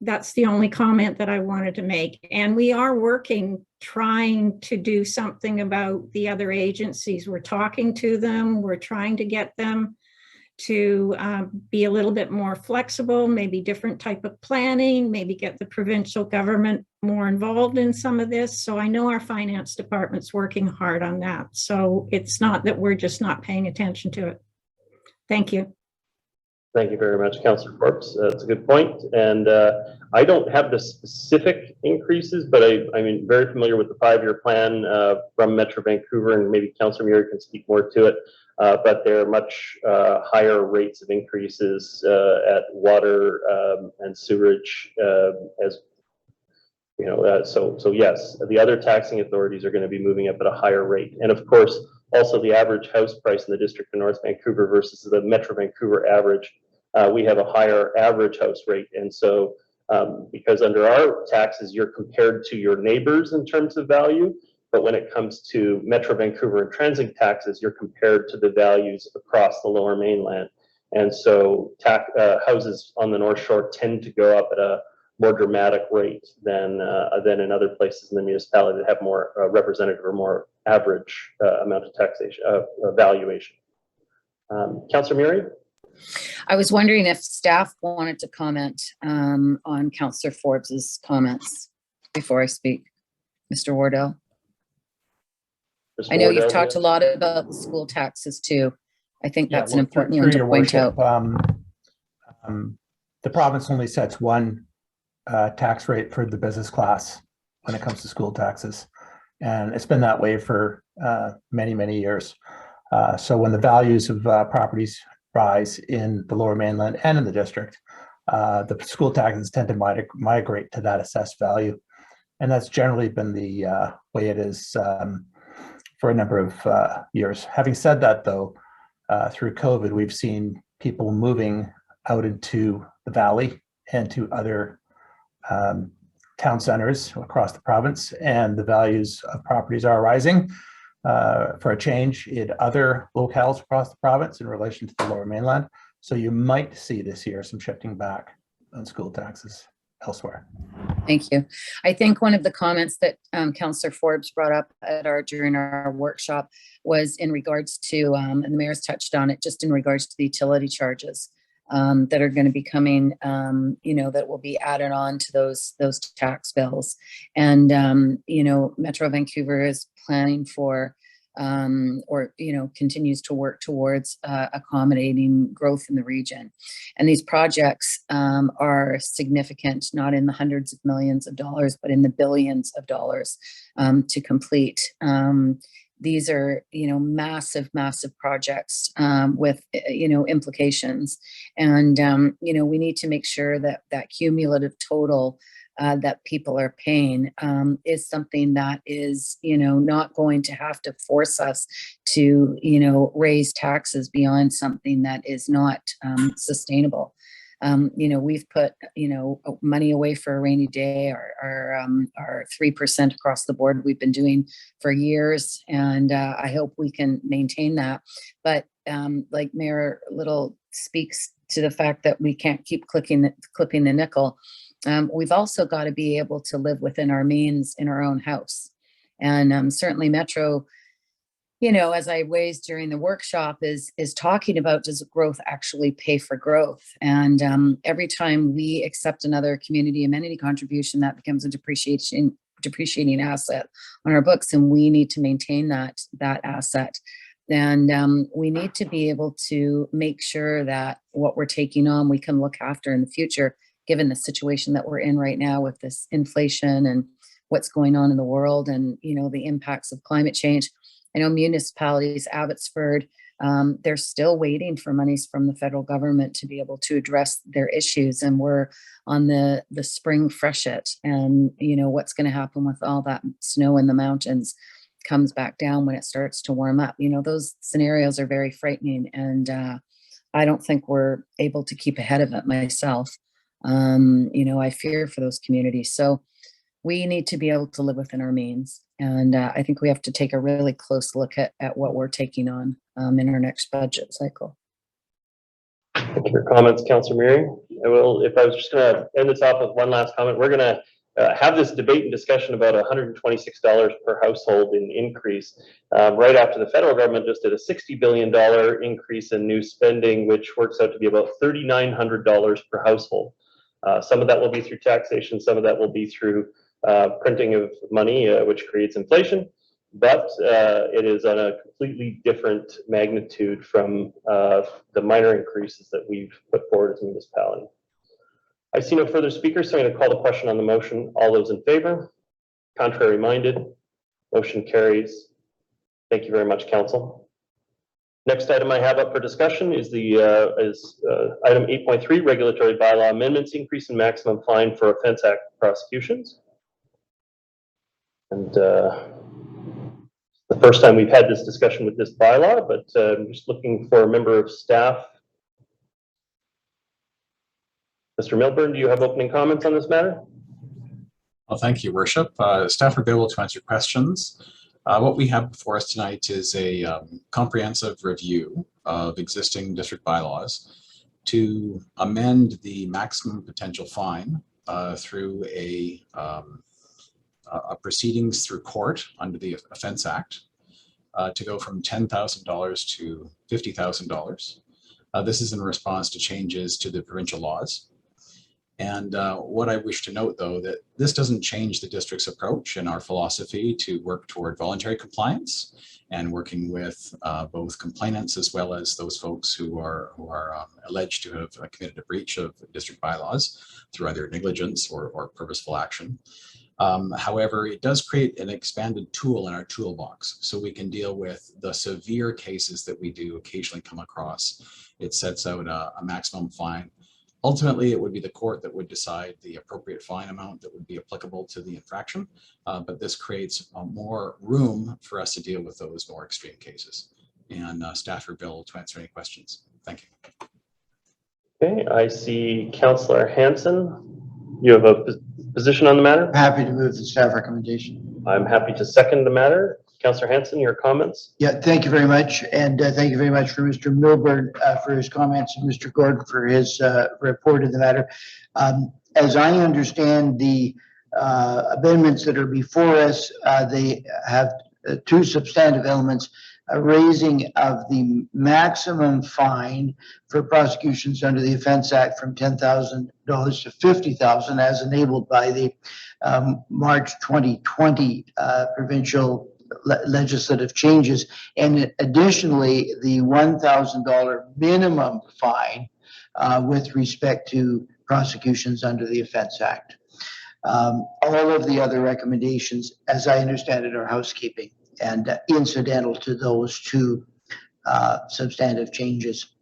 That's the only comment that I wanted to make. And we are working, trying to do something about the other agencies. We're talking to them. We're trying to get them to be a little bit more flexible, maybe different type of planning, maybe get the provincial government more involved in some of this. So I know our finance department's working hard on that. So it's not that we're just not paying attention to it. Thank you. Thank you very much, Councillor Forbes. That's a good point. And I don't have the specific increases, but I'm very familiar with the 5-year plan from Metro Vancouver, and maybe Councillor Muir can speak more to it. But there are much higher rates of increases at water and sewerage, as you know. So yes, the other taxing authorities are going to be moving up at a higher rate, and of course, also the average house price in the District of North Vancouver versus the Metro Vancouver average. We have a higher average house rate, and so because under our taxes, you're compared to your neighbors in terms of value. But when it comes to Metro Vancouver and transit taxes, you're compared to the values across the Lower Mainland. And so houses on the North Shore tend to go up at a more dramatic rate than in other places in the municipality that have more representative or more average amount of taxation valuation. Councillor Murray? I was wondering if staff wanted to comment on Councillor Forbes's comments before I speak. Mr. Wardell? I know you've talked a lot about the school taxes too. I think that's an important one to point out. The province only sets one tax rate for the business class when it comes to school taxes. And it's been that way for many, many years. So when the values of properties rise in the Lower Mainland and in the district, the school taxes tend to migrate to that assessed value. And that's generally been the way it is for a number of years. Having said that, though, through COVID, we've seen people moving out into the valley and to other town centers across the province, and the values of properties are rising for a change in other locales across the province in relation to the Lower Mainland. So you might see this year some shifting back on school taxes elsewhere. Thank you. I think one of the comments that Councillor Forbes brought up during our workshop was in regards to, and the mayor's touched on it, just in regards to the utility charges that are going to be coming, that will be added on to those tax bills. And, Metro Vancouver is planning for continues to work towards accommodating growth in the region. And these projects are significant, not in the hundreds of millions of dollars, but in the billions of dollars to complete. These are, massive projects with, implications. And, we need to make sure that that cumulative total that people are paying is something that is, not going to have to force us to, raise taxes beyond something that is not sustainable. We've put, money away for a rainy day, our 3% across the board we've been doing for years. And I hope we can maintain that. But like Mayor Little speaks to the fact that we can't keep clipping the nickel. we've also got to be able to live within our means in our own house. And certainly Metro, you know, as I raised during the workshop, is talking about, does growth actually pay for growth? And every time we accept another community amenity contribution, that becomes a depreciating asset on our books, and we need to maintain that asset. And we need to be able to make sure that what we're taking on, we can look after in the future, given the situation that we're in right now with this inflation and what's going on in the world, and, you know, the impacts of climate change. I know municipalities, Abbotsford, they're still waiting for monies from the federal government to be able to address their issues. And we're on the spring freshet, and, you know, what's going to happen with all that snow in the mountains comes back down when it starts to warm up. You know, those scenarios are very frightening, and I don't think we're able to keep ahead of it myself. You know, I fear for those communities. So we need to be able to live within our means. And I think we have to take a really close look at what we're taking on in our next budget cycle. Thank you for your comments, Councillor Miri. If I was just going to end this off with one last comment, we're going to have this debate and discussion about $126 per household in increase right after the federal government just did a $60 billion increase in new spending, which works out to be about $3,900 per household. Some of that will be through taxation, some of that will be through printing of money, which creates inflation, but it is on a completely different magnitude from the minor increases that we've put forward as a municipality. I see no further speakers, so I'm going to call the question on the motion. All those in favor? Contrary minded? Motion carries. Thank you very much, Council. Next item I have up for discussion is item 8.3, regulatory bylaw amendments, increase in maximum fine for Offence Act prosecutions. And the first time we've had this discussion with this bylaw, but I'm just looking for a member of staff. Mr. Milburn, do you have opening comments on this matter? Well, thank you, Worship. Staff are available to answer questions. What we have before us tonight is a comprehensive review of existing district bylaws to amend the maximum potential fine through a proceedings through court under the Offence Act to go from $10,000 to $50,000. This is in response to changes to the provincial laws. And what I wish to note, though, that this doesn't change the district's approach and our philosophy to work toward voluntary compliance and working with both complainants as well as those folks who are alleged to have committed a breach of district bylaws through either negligence or purposeful action. However, it does create an expanded tool in our toolbox so we can deal with the severe cases that we do occasionally come across. It sets out a maximum fine. Ultimately, it would be the court that would decide the appropriate fine amount that would be applicable to the infraction, but this creates more room for us to deal with those more extreme cases. And staff are available to answer any questions. Thank you. Okay, I see Councillor Hanson. You have a position on the matter? Happy to move the staff recommendation. I'm happy to second the matter. Councillor Hanson, your comments? Yeah, thank you very much. And thank you very much for Mr. Milburn for his comments and Mr. Gordon for his report of the matter. As I understand the amendments that are before us, they have two substantive elements. A raising of the maximum fine for prosecutions under the Offence Act from $10,000 to $50,000 as enabled by the March 2020 provincial legislative changes, and additionally the $1,000 minimum fine with respect to prosecutions under the Offence Act. All of the other recommendations, as I understand it, are housekeeping and incidental to those two substantive changes.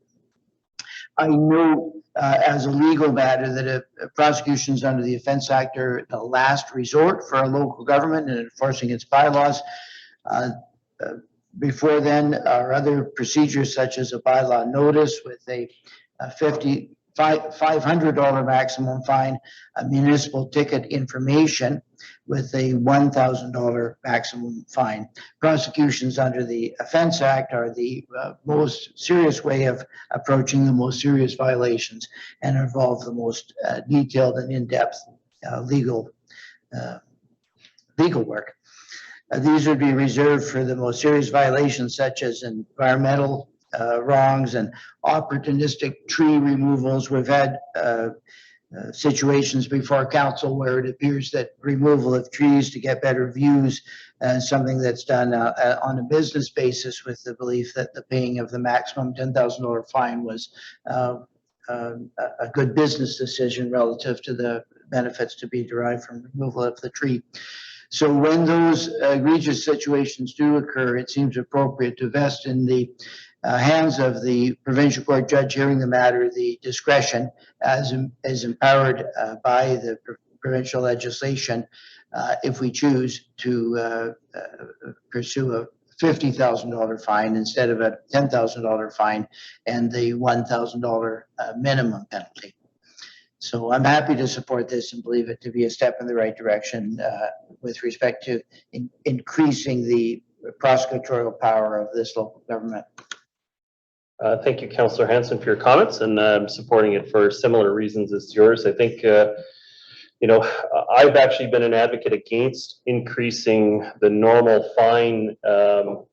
I know as a legal matter that prosecutions under the Offence Act are the last resort for a local government in enforcing its bylaws. Before then, are other procedures such as a bylaw notice with a $50,000 $500 maximum fine, a municipal ticket information with a $1,000 maximum fine. Prosecutions under the Offense Act are the most serious way of approaching the most serious violations and involve the most detailed and in-depth legal work. These would be reserved for the most serious violations such as environmental wrongs and opportunistic tree removals. We've had situations before council where it appears that removal of trees to get better views something that's done on a business basis with the belief that the paying of the maximum $10,000 fine was a good business decision relative to the benefits to be derived from removal of the tree. So when those egregious situations do occur, it seems appropriate to vest in the hands of the provincial court judge hearing the matter the discretion as empowered by the provincial legislation if we choose to pursue a $50,000 fine instead of a $10,000 fine and the $1,000 minimum penalty. So I'm happy to support this and believe it to be a step in the right direction with respect to increasing the prosecutorial power of this local government. Thank you, Councillor Hanson, for your comments, and I'm supporting it for similar reasons as yours. I think, you know, I've actually been an advocate against increasing the normal fine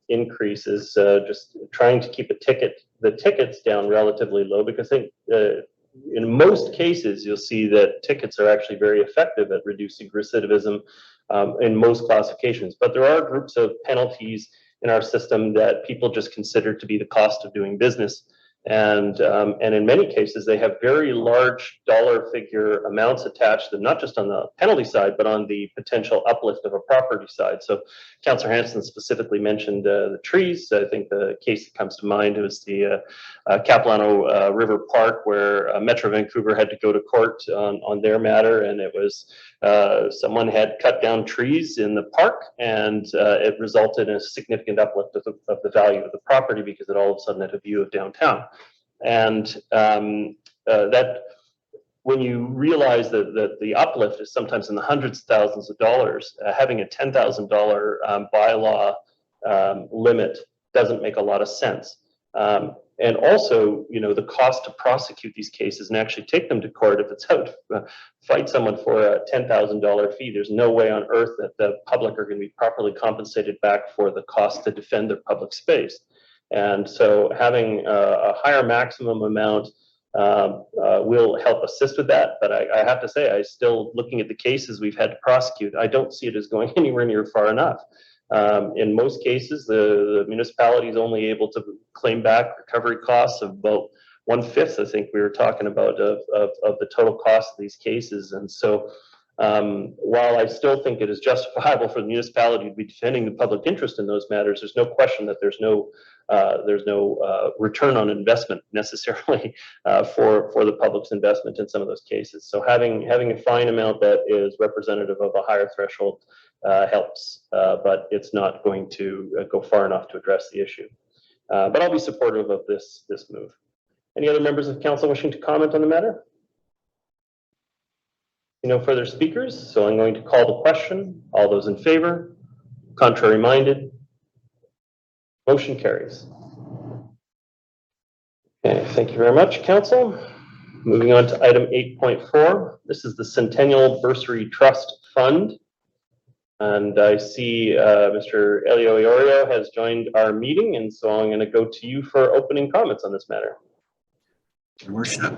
increases, just trying to keep the tickets down relatively low, because I think in most cases, you'll see that tickets are actually very effective at reducing recidivism in most classifications. But there are groups of penalties in our system that people just consider to be the cost of doing business. And in many cases, they have very large dollar figure amounts attached to them, not just on the penalty side, but on the potential uplift of a property side. So Councillor Hanson specifically mentioned the trees. I think the case that comes to mind was the Capilano River Park, where Metro Vancouver had to go to court on their matter, and it was someone had cut down trees in the park, and it resulted in a significant uplift of the value of the property because it all of a sudden had a view of downtown. And that, when you realize that the uplift is sometimes in the hundreds of thousands of dollars, having a $10,000 bylaw limit doesn't make a lot of sense. And also, you know, the cost to prosecute these cases and actually take them to court, if it's out, fight someone for a $10,000 fee, there's no way on earth that the public are going to be properly compensated back for the cost to defend their public space. And so having a higher maximum amount will help assist with that. But I have to say, looking at the cases we've had to prosecute, I don't see it as going anywhere near far enough. In most cases, the municipality is only able to claim back recovery costs of about 1/5, I think we were talking about, of the total cost of these cases. And so while I still think it is justifiable for the municipality to be defending the public interest in those matters, there's no question that there's no return on investment necessarily for the public's investment in some of those cases. So having a fine amount that is representative of a higher threshold helps, but it's not going to go far enough to address the issue. But I'll be supportive of this move. Any other members of council wishing to comment on the matter? No further speakers, so I'm going to call the question. All those in favor? Contrary minded? Motion carries. Okay, thank you very much, council. Moving on to item 8.4. This is the Centennial Bursary Trust Fund. And I see Mr. Elio Iorio has joined our meeting, and so I'm going to go to you for opening comments on this matter. Your Worship,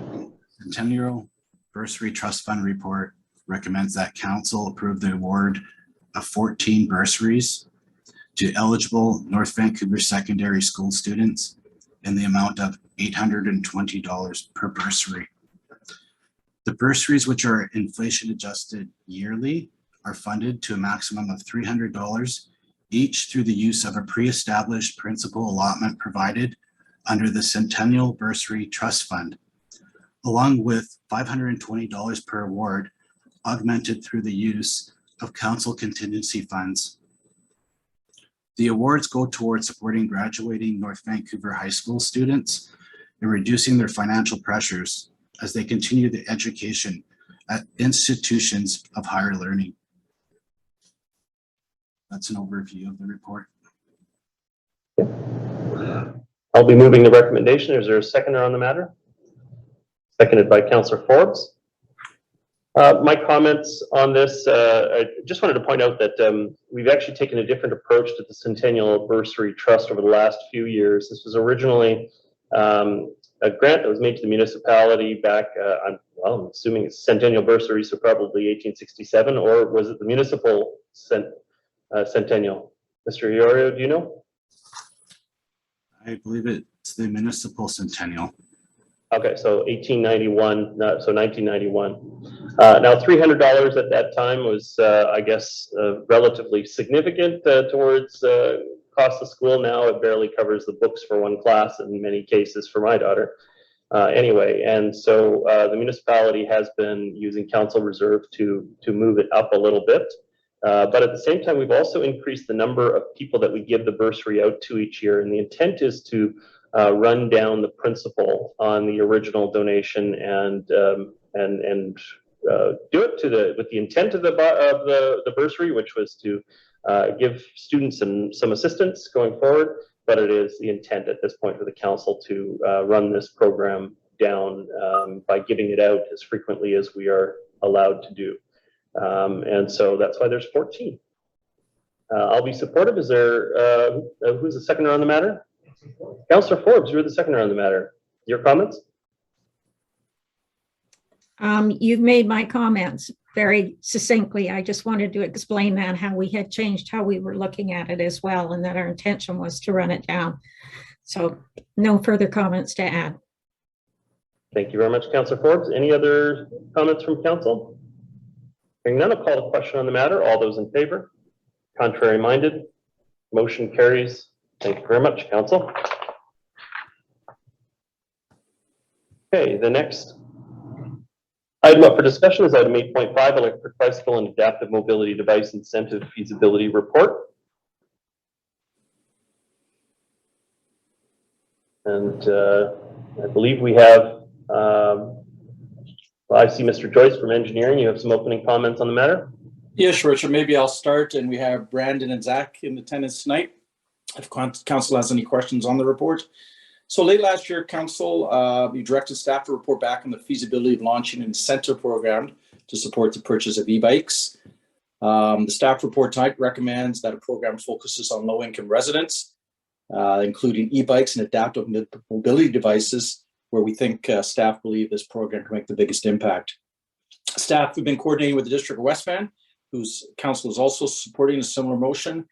Centennial Bursary Trust Fund report recommends that council approve the award of 14 bursaries to eligible North Vancouver secondary school students in the amount of $820 per bursary. The bursaries, which are inflation adjusted yearly, are funded to a maximum of $300 each through the use of a pre-established principal allotment provided under the Centennial Bursary Trust Fund, along with $520 per award, augmented through the use of council contingency funds. The awards go towards supporting graduating North Vancouver high school students and reducing their financial pressures as they continue their education at institutions of higher learning. That's an overview of the report. I'll be moving the recommendation. Is there a seconder on the matter? Seconded by Councillor Forbes. My comments on this, I just wanted to point out that we've actually taken a different approach to the Centennial Bursary Trust over the last few years. This was originally a grant that was made to the municipality back, I'm assuming it's Centennial Bursary, so probably 1867, or was it the municipal centennial? Mr. Iorio, do you know? I believe it's the municipal centennial. Okay, so 1891, so 1991. Now, $300 at that time was, I guess, relatively significant towards cost of school. Now it barely covers the books for one class in many cases for my daughter. Anyway, and so the municipality has been using council reserve to move it up a little bit. But at the same time, we've also increased the number of people that we give the bursary out to each year. And the intent is to run down the principal on the original donation and do it with the intent of the bursary, which was to give students some assistance going forward. But it is the intent at this point for the council to run this program down by giving it out as frequently as we are allowed to do. And so that's why there's 14. I'll be supportive. Is there, who's the seconder on the matter? Councillor Forbes, you're the seconder on the matter. Your comments? You've made my comments very succinctly. I just wanted to explain that, how we had changed how we were looking at it as well, and that our intention was to run it down. So no further comments to add. Thank you very much, Councillor Forbes. Any other comments from council? Hearing none, I'll call the question on the matter. All those in favor? Contrary minded? Motion carries. Thank you very much, council. Okay, the next item up for discussion is item 8.5, electric bicycle and adaptive mobility device incentive feasibility report. And I believe we have, I see Mr. Joyce from engineering. You have some opening comments on the matter? Yes, Richard, maybe I'll start, and we have Brandon and Zach in attendance tonight. If council has any questions on the report. So late last year, council, we directed staff to report back on the feasibility of launching an incentive program to support the purchase of e-bikes. The staff report tonight recommends that a program focuses on low-income residents, including e-bikes and adaptive mobility devices, where we think staff believe this program can make the biggest impact. Staff have been coordinating with the District of West Van, whose council is also supporting a similar motion.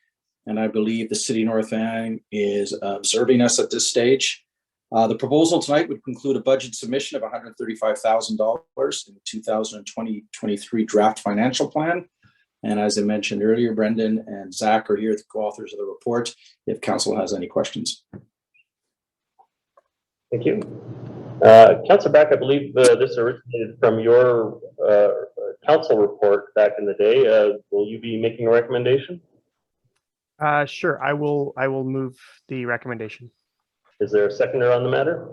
And I believe the City of North Van is observing us at this stage. The proposal tonight would conclude a budget submission of $135,000 in the 2020-23 draft financial plan. And as I mentioned earlier, Brendan and Zach are here, the co-authors of the report, if council has any questions. Thank you. Councillor Back, I believe this originated from your council report back in the day. Will you be making a recommendation? Sure, I will move the recommendation. Is there a seconder on the matter?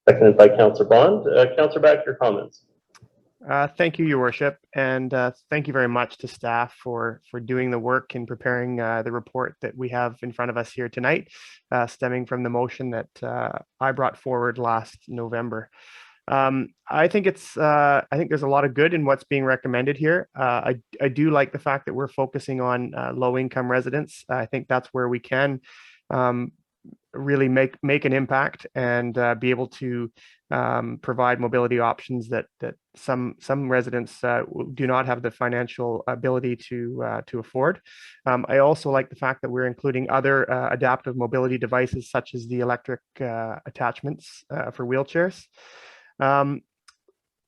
Seconded by Councillor Bond. Councillor Back, your comments. Thank you, Your Worship, and thank you very much to staff for doing the work in preparing the report that we have in front of us here tonight, stemming from the motion that I brought forward last November. I think there's a lot of good in what's being recommended here. I do like the fact that we're focusing on low-income residents. I think that's where we can really make an impact and be able to provide mobility options that some residents do not have the financial ability to afford. I also like the fact that we're including other adaptive mobility devices such as the electric attachments for wheelchairs.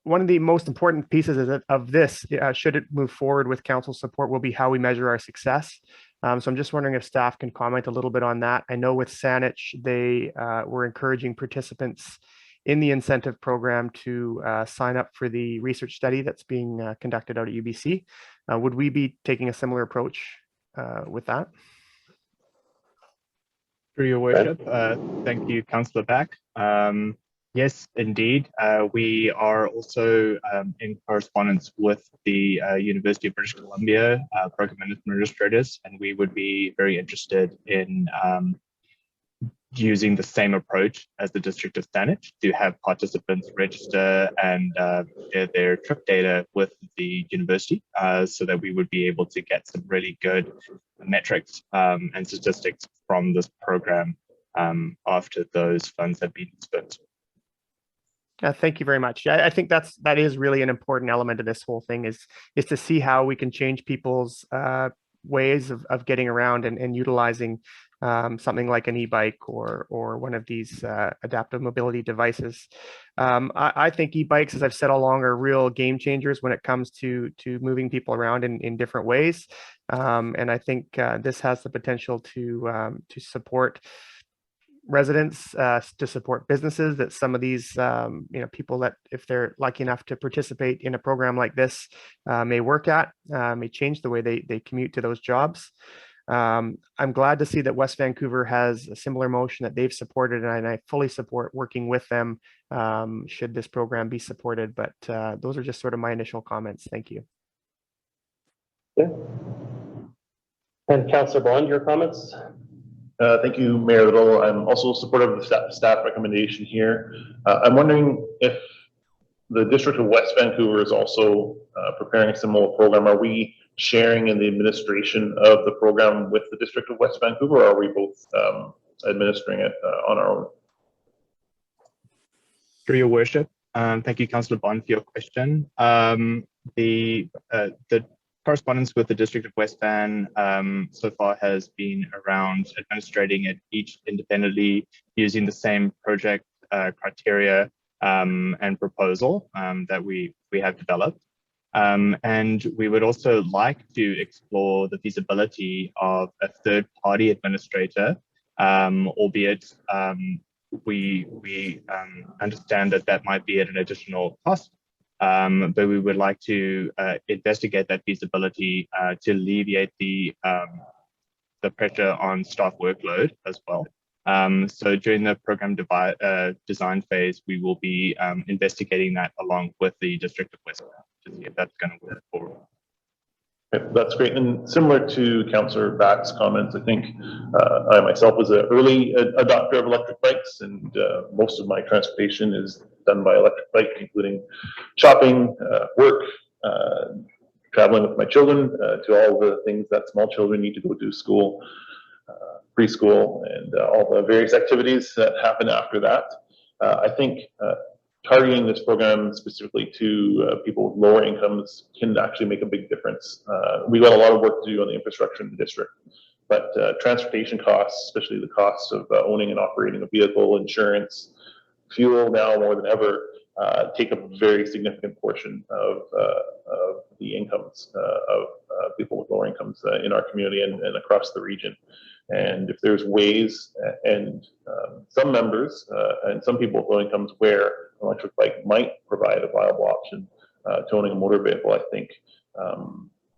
One of the most important pieces of this, should it move forward with council support, will be how we measure our success. So I'm just wondering if staff can comment a little bit on that. I know with Saanich, they were encouraging participants in the incentive program to sign up for the research study that's being conducted out at UBC. Would we be taking a similar approach with that? Through your worship, thank you, Councillor Back. Yes, indeed. We are also in correspondence with the University of British Columbia program administrators, and we would be very interested in using the same approach as the District of Saanich to have participants register and share their trip data with the university so that we would be able to get some really good metrics and statistics from this program after those funds have been spent. Thank you very much. I think that is really an important element of this whole thing is to see how we can change people's ways of getting around and utilizing something like an e-bike or one of these adaptive mobility devices. I think e-bikes, as I've said all along, are real game changers when it comes to moving people around in different ways. And I think this has the potential to support residents, to support businesses, that some of these people that, if they're lucky enough to participate in a program like this, may work at, may change the way they commute to those jobs. I'm glad to see that West Vancouver has a similar motion that they've supported, and I fully support working with them should this program be supported. But those are just sort of my initial comments. Thank you. Yeah. And Councillor Bond, your comments? Thank you, Mayor Little. I'm also supportive of the staff recommendation here. I'm wondering if the District of West Vancouver is also preparing a similar program. Are we sharing in the administration of the program with the District of West Vancouver, or are we both administering it on our own? Through your worship, thank you, Councillor Bond, for your question. The correspondence with the District of West Van so far has been around administrating it each independently using the same project criteria and proposal that we have developed. And we would also like to explore the feasibility of a third-party administrator, albeit we understand that might be at an additional cost. But we would like to investigate that feasibility to alleviate the pressure on staff workload as well. So during the program design phase, we will be investigating that along with the District of West to see if that's going to work forward. Okay, that's great. And similar to Councillor Back's comments, I think I myself was an early adopter of electric bikes, and most of my transportation is done by electric bike, including shopping, work, traveling with my children to all the things that small children need to go to school, preschool, and all the various activities that happen after that. I think targeting this program specifically to people with lower incomes can actually make a big difference. We've got a lot of work to do on the infrastructure in the district, but transportation costs, especially the cost of owning and operating a vehicle, insurance, fuel now more than ever, take a very significant portion of the incomes of people with lower incomes in our community and across the region. And if there's ways, and some members and some people with low incomes where an electric bike might provide a viable option to owning a motor vehicle, I think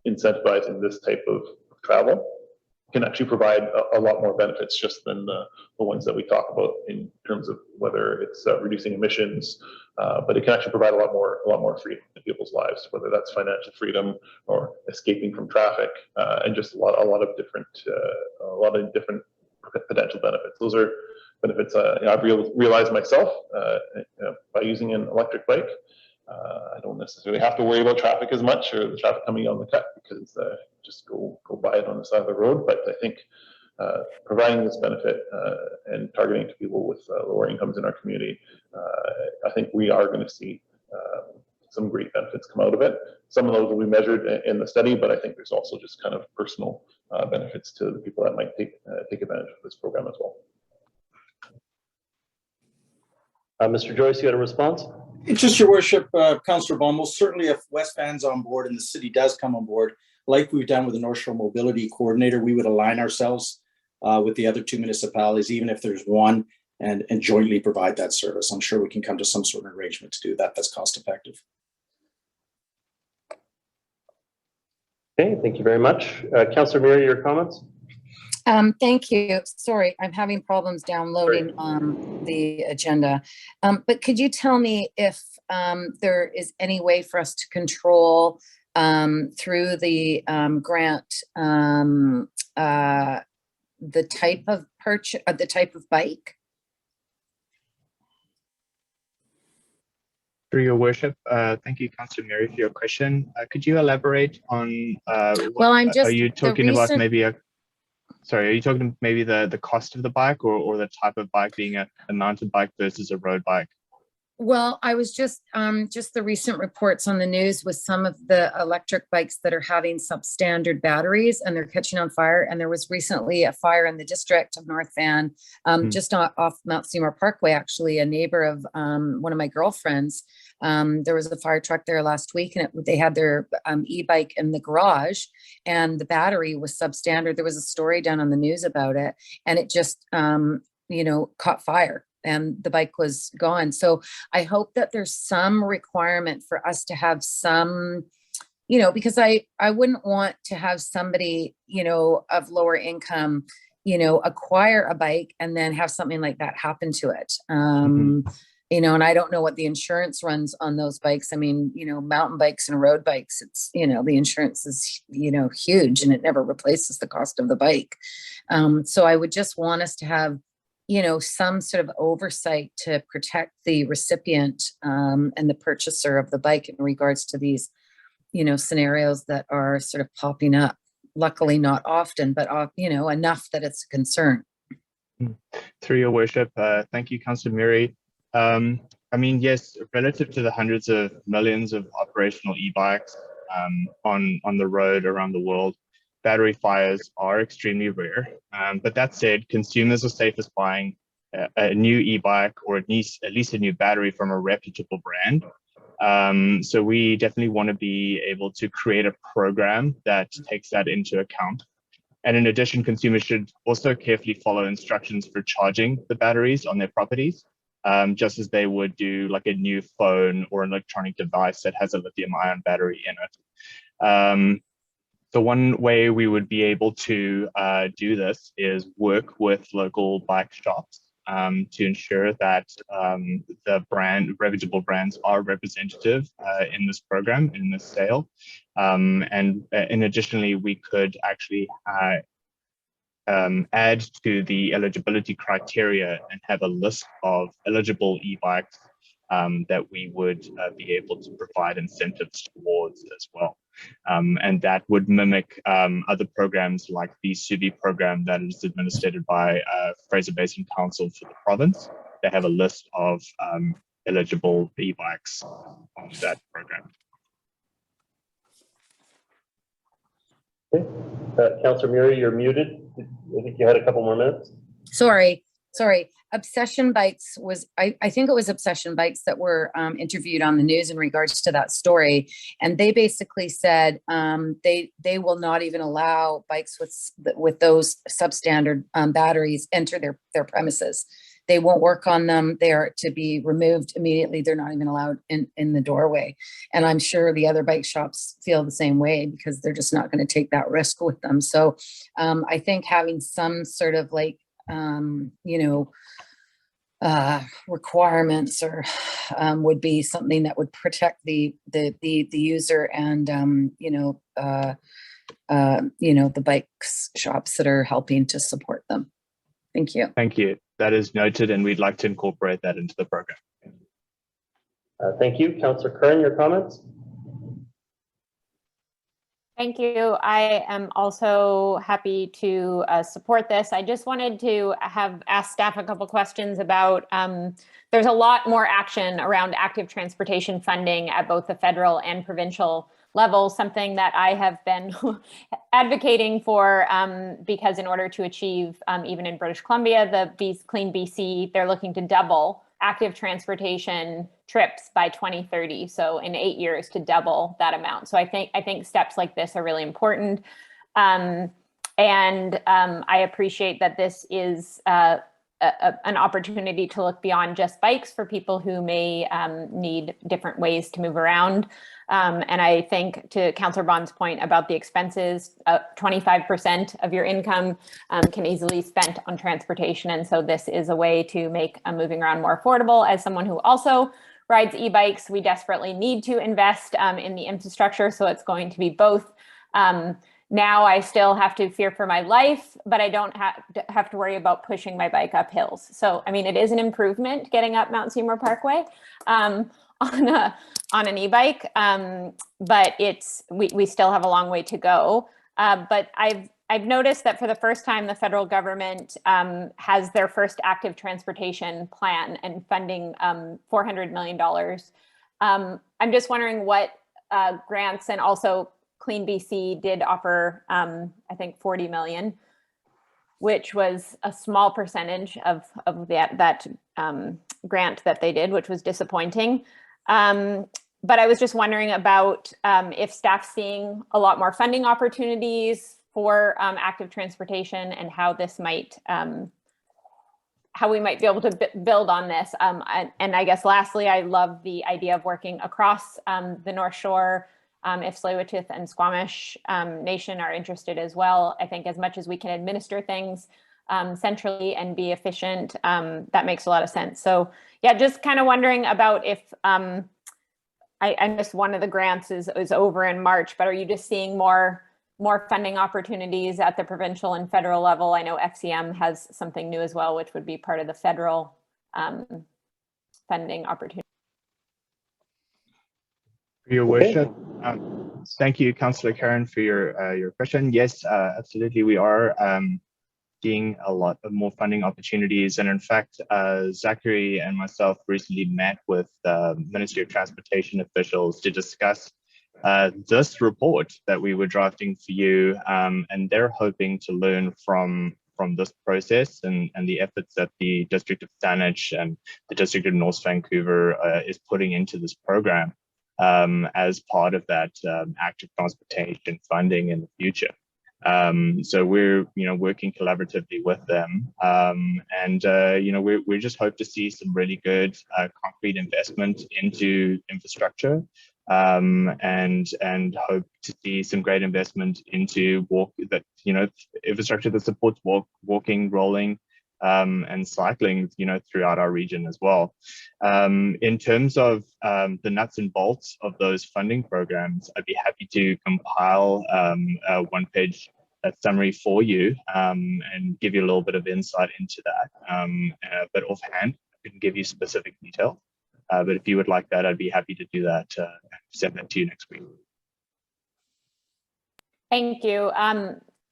incentivizing this type of travel can actually provide a lot more benefits just than the ones that we talk about in terms of whether it's reducing emissions, but it can actually provide a lot more freedom in people's lives, whether that's financial freedom or escaping from traffic, and just a lot of different potential benefits. Those are benefits I've realized myself by using an electric bike. I don't necessarily have to worry about traffic as much, or the traffic coming on the cut, because just go buy it on the side of the road. But I think providing this benefit and targeting to people with lower incomes in our community, I think we are going to see some great benefits come out of it. Some of those will be measured in the study, but I think there's also just kind of personal benefits to the people that might take advantage of this program as well. Mr. Joyce, you had a response? It's just, your worship, Councillor Bond, most certainly if West Van's on board and the city does come on board, like we've done with the North Shore Mobility Coordinator, we would align ourselves with the other two municipalities, even if there's one, and jointly provide that service. I'm sure we can come to some sort of arrangement to do that that's cost effective. Okay, thank you very much. Councillor Murray, your comments? Thank you. Sorry, I'm having problems downloading the agenda. But could you tell me if there is any way for us to control through the grant the type of purchase, the type of bike? Through your worship, thank you, Councillor Mary, for your question. Could you elaborate on Well, I'm just are you talking about recent- maybe a sorry, are you talking maybe the cost of the bike or the type of bike being a mountain bike versus a road bike? Well, I was just the recent reports on the news with some of the electric bikes that are having substandard batteries and they're catching on fire. And there was recently a fire in the district of North Van, just off Mount Seymour Parkway, actually, a neighbor of one of my girlfriends. There was a fire truck there last week and they had their e-bike in the garage and the battery was substandard. There was a story done on the news about it and it just, caught fire. And the bike was gone. So I hope that there's some requirement for us to have some, because I wouldn't want to have somebody, of lower income, acquire a bike and then have something like that happen to it. And I don't know what the insurance runs on those bikes. I mean, mountain bikes and road bikes, it's, the insurance is, huge and it never replaces the cost of the bike. So I would just want us to have some sort of oversight to protect the recipient and the purchaser of the bike in regards to these, scenarios that are sort of popping up. Luckily, not often, but, enough that it's a concern. Through your worship, thank you, Councillor Mary. I mean, yes, relative to the hundreds of millions of operational e-bikes on the road around the world, battery fires are extremely rare. But that said, consumers are safest buying a new e-bike or at least a new battery from a reputable brand. So we definitely want to be able to create a program that takes that into account. And in addition, consumers should also carefully follow instructions for charging the batteries on their properties, just as they would do like a new phone or an electronic device that has a lithium-ion battery in it. So one way we would be able to do this is work with local bike shops to ensure that the reputable brands are representative in this program, in this sale. And additionally, we could actually add to the eligibility criteria and have a list of eligible e-bikes that we would be able to provide incentives towards as well. And that would mimic other programs like the SUVI program that is administered by Fraser Basin Council for the province. They have a list of eligible e-bikes on that program. Okay. Councillor Murray, you're muted. I think you had a couple more minutes. Sorry. Obsession Bikes was, I think it was Obsession Bikes that were interviewed on the news in regards to that story. And they basically said they will not even allow bikes with those substandard batteries enter their premises. They won't work on them. They are to be removed immediately. They're not even allowed in the doorway. And I'm sure the other bike shops feel the same way because they're just not going to take that risk with them. So I think having some sort of like, requirements or would be something that would protect the user and the bikes shops that are helping to support them. Thank you. Thank you. That is noted, and we'd like to incorporate that into the program. Thank you. Councillor Kern, your comments? Thank you. I am also happy to support this. I just wanted to ask staff a couple questions about, there's a lot more action around active transportation funding at both the federal and provincial level, something that I have been advocating for because in order to achieve, even in British Columbia, the Clean BC, they're looking to double active transportation trips by 2030. So in 8 years to double that amount. So I think steps like this are really important. And I appreciate that this is an opportunity to look beyond just bikes for people who may need different ways to move around. And I think to Councillor Bond's point about the expenses, 25% of your income can easily be spent on transportation. And so this is a way to make moving around more affordable. As someone who also rides e-bikes, we desperately need to invest in the infrastructure. So it's going to be both. Now I still have to fear for my life, but I don't have to worry about pushing my bike up hills. So, I mean, it is an improvement getting up Mount Seymour Parkway on an e-bike, but we still have a long way to go. But I've noticed that for the first time, the federal government has their first active transportation plan and funding $400 million. I'm just wondering what grants, and also Clean BC did offer, I think 40 million, which was a small percentage of that grant that they did, which was disappointing. But I was just wondering about if staff's seeing a lot more funding opportunities for active transportation, and how this might, how we might be able to build on this. And I guess lastly, I love the idea of working across the North Shore. If Tsleil-Waututh and Squamish Nation are interested as well, I think as much as we can administer things centrally and be efficient, that makes a lot of sense. So yeah, just kind of wondering about if, I missed one of the grants is over in March, but are you just seeing more funding opportunities at the provincial and federal level? I know FCM has something new as well, which would be part of the federal funding opportunity. Your worship, thank you, Councillor Karen, for your question. Yes, absolutely, we are seeing a lot of more funding opportunities, and in fact, Zachary and myself recently met with Ministry of Transportation officials to discuss this report that we were drafting for you, and they're hoping to learn from this process and the efforts that the District of Saanich and the District of North Vancouver is putting into this program. As part of that active transportation funding in the future. So we're, working collaboratively with them, and we just hope to see some really good concrete investment into infrastructure, and hope to see some great investment into infrastructure that supports walking, rolling, and cycling, throughout our region as well. In terms of the nuts and bolts of those funding programs, I'd be happy to compile a one-page summary for you and give you a little bit of insight into that. But offhand, I couldn't give you specific detail. But if you would like that, I'd be happy to do that, send that to you next week. Thank you.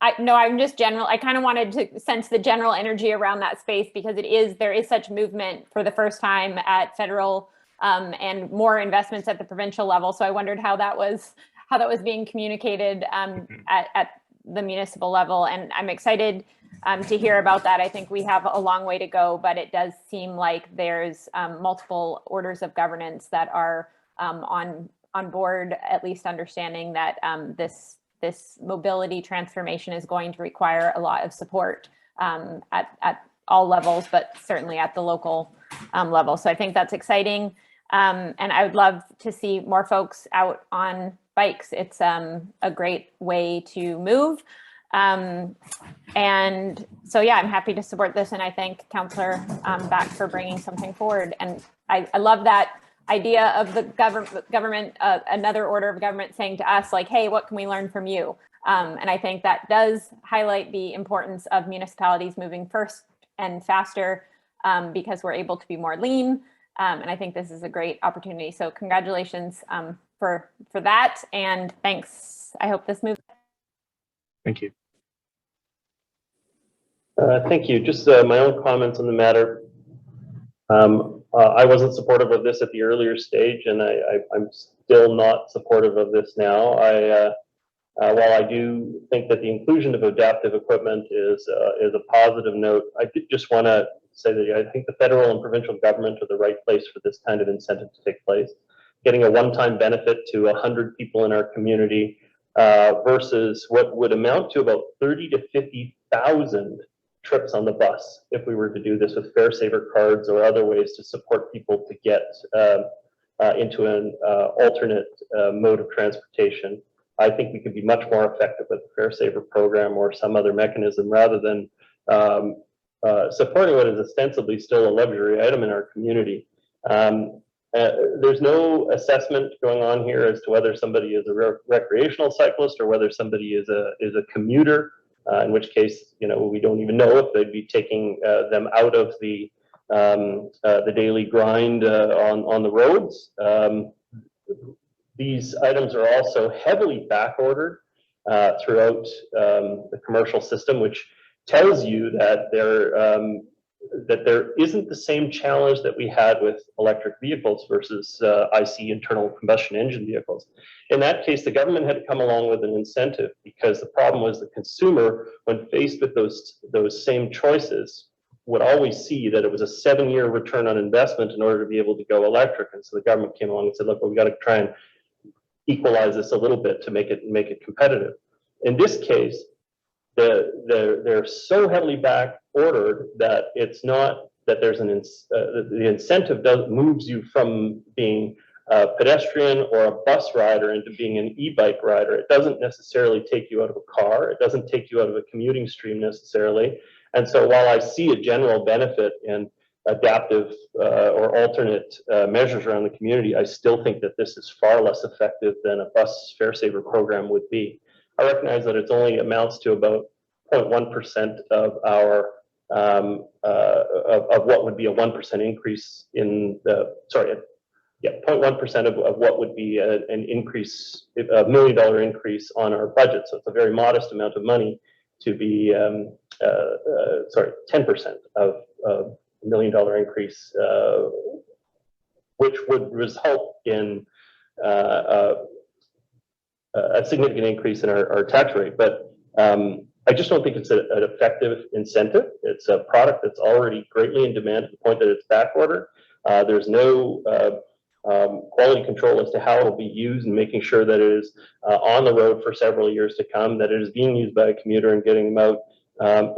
I'm just general. I kind of wanted to sense the general energy around that space, because there is such movement for the first time at federal and more investments at the provincial level. So I wondered how that was being communicated at the municipal level, and I'm excited to hear about that. I think we have a long way to go, but it does seem like there's multiple orders of governance that are on board, at least understanding that this mobility transformation is going to require a lot of support at all levels, but certainly at the local level. So I think that's exciting. And I would love to see more folks out on bikes. It's a great way to move. And so, yeah, I'm happy to support this. And I thank Councillor Back for bringing something forward. And I love that idea of the government, another order of government saying to us, like, hey, what can we learn from you? And I think that does highlight the importance of municipalities moving first and faster, because we're able to be more lean. And I think this is a great opportunity. So congratulations for that, and thanks. I hope this moves. Thank you. Thank you. Just my own comments on the matter. I wasn't supportive of this at the earlier stage, and I'm still not supportive of this now. While I do think that the inclusion of adaptive equipment is a positive note, I did just want to say that I think the federal and provincial government are the right place for this kind of incentive to take place. Getting a one-time benefit to 100 people in our community versus what would amount to about 30 to 50,000 trips on the bus if we were to do this with fare saver cards or other ways to support people to get into an alternate mode of transportation. I think we could be much more effective with the fare saver program or some other mechanism rather than supporting what is ostensibly still a luxury item in our community. There's no assessment going on here as to whether somebody is a recreational cyclist or whether somebody is a commuter. In which case, we don't even know if they'd be taking them out of the daily grind on the roads. These items are also heavily back ordered throughout the commercial system, which tells you that there isn't the same challenge that we had with electric vehicles versus IC internal combustion engine vehicles. In that case, the government had to come along with an incentive because the problem was the consumer, when faced with those same choices, would always see that it was a 7-year return on investment in order to be able to go electric. And so the government came along and said, look, well, we got to try and equalize this a little bit to make it competitive. In this case, they're so heavily back ordered that it's not that there's the incentive moves you from being a pedestrian or a bus rider into being an e-bike rider. It doesn't necessarily take you out of a car. It doesn't take you out of a commuting stream necessarily. And so while I see a general benefit in adaptive or alternate measures around the community, I still think that this is far less effective than a bus fare saver program would be. I recognize that it only amounts to about 0.1% of our of what would be a 1% increase in the 0.1% of what would be an increase, $1 million increase on our budget. So it's a very modest amount of money to be 10% of $1 million increase, which would result in a significant increase in our tax rate. But I just don't think it's an effective incentive. It's a product that's already greatly in demand to the point that it's back order. There's no quality control as to how it'll be used and making sure that it is on the road for several years to come, that it is being used by a commuter and getting them out,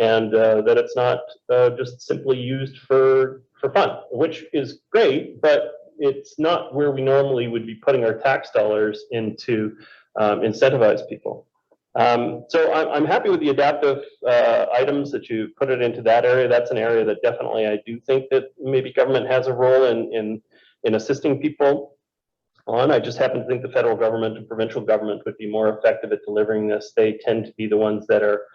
and that it's not just simply used for fun, which is great, but it's not where we normally would be putting our tax dollars into incentivize people. So I'm happy with the adaptive items that you put it into that area. That's an area that definitely I do think that maybe government has a role in assisting people on. I just happen to think the federal government and provincial government would be more effective at delivering this. They tend to be the ones that are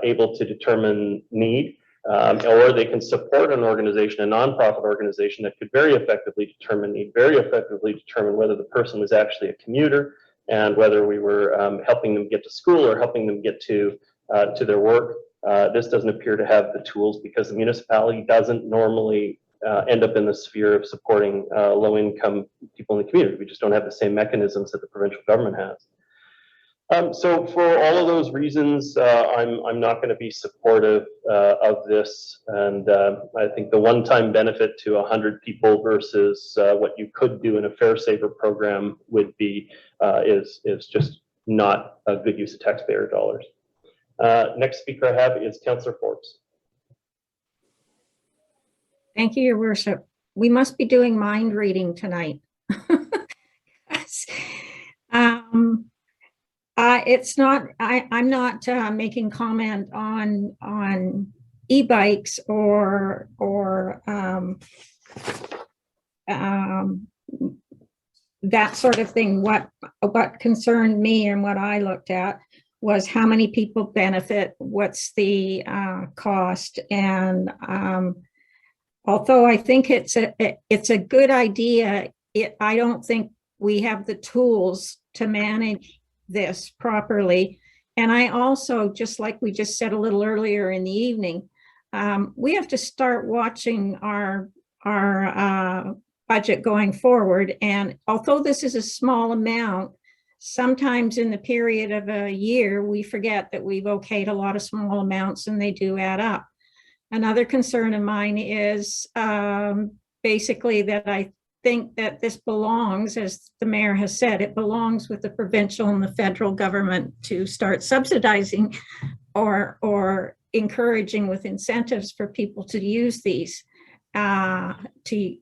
able to determine need, or they can support an organization, a nonprofit organization that could very effectively determine need, very effectively determine whether the person was actually a commuter and whether we were helping them get to school or helping them get to their work. This doesn't appear to have the tools because the municipality doesn't normally end up in the sphere of supporting low-income people in the community. We just don't have the same mechanisms that the provincial government has. So for all of those reasons, I'm not going to be supportive of this. And I think the one-time benefit to 100 people versus what you could do in a fare saver program would be is just not a good use of taxpayer dollars. Next speaker I have is Councillor Forbes. Thank you, Your Worship. We must be doing mind reading tonight. It's not. I'm not making comment on e-bikes or that sort of thing. What concerned me and what I looked at was how many people benefit, what's the cost, and although I think it's a good idea, I don't think we have the tools to manage this properly. And I also, just like we just said a little earlier in the evening, we have to start watching our budget going forward. And although this is a small amount, sometimes in the period of a year, we forget that we've okayed a lot of small amounts and they do add up. Another concern of mine is basically that I think that this belongs, as the mayor has said, it belongs with the provincial and the federal government to start subsidizing or encouraging with incentives for people to use these, to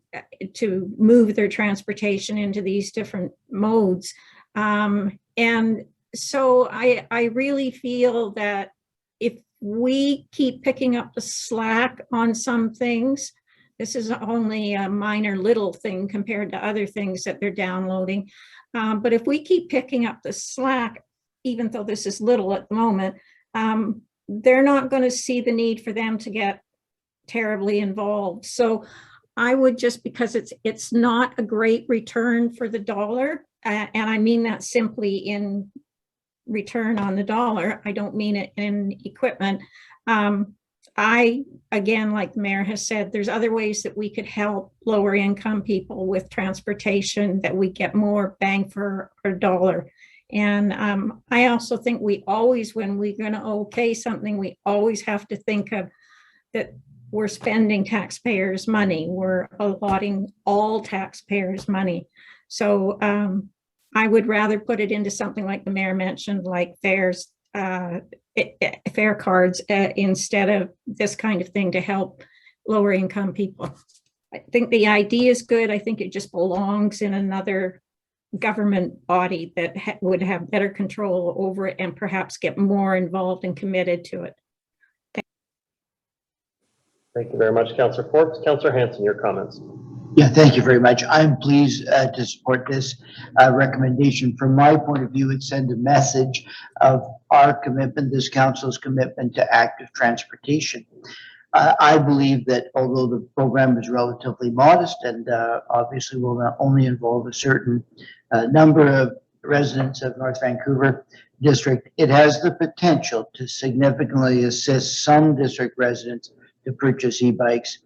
move their transportation into these different modes. And so I really feel that if we keep picking up the slack on some things, this is only a minor little thing compared to other things that they're downloading. But if we keep picking up the slack, even though this is little at the moment, they're not going to see the need for them to get terribly involved. So I would just, because it's not a great return for the dollar, and I mean that simply in return on the dollar. I don't mean it in equipment. I, again, like the mayor has said, there's other ways that we could help lower income people with transportation, that we get more bang for our dollar. And I also think we always, when we're going to okay something, we always have to think of that we're spending taxpayers' money. We're allotting all taxpayers' money. So I would rather put it into something like the mayor mentioned, like fares, fare cards, instead of this kind of thing to help lower income people. I think the idea is good. I think it just belongs in another government body that would have better control over it and perhaps get more involved and committed to it. Thank you very much, Councillor Forbes. Councillor Hanson, your comments. Yeah, thank you very much. I'm pleased to support this recommendation. From my point of view, it sends a message of our commitment, this council's commitment to active transportation. I believe that although the program is relatively modest and obviously will not only involve a certain number of residents of North Vancouver District, it has the potential to significantly assist some district residents to purchase e-bikes.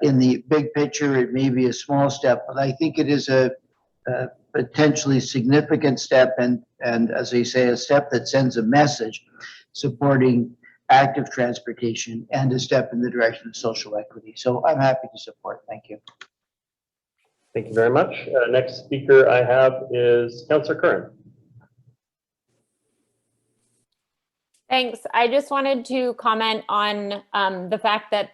In the big picture, it may be a small step, but I think it is a potentially significant step, and as I say, a step that sends a message supporting active transportation and a step in the direction of social equity. So I'm happy to support. Thank you. Thank you very much. Next speaker I have is Councillor Curran. Thanks. I just wanted to comment on the fact that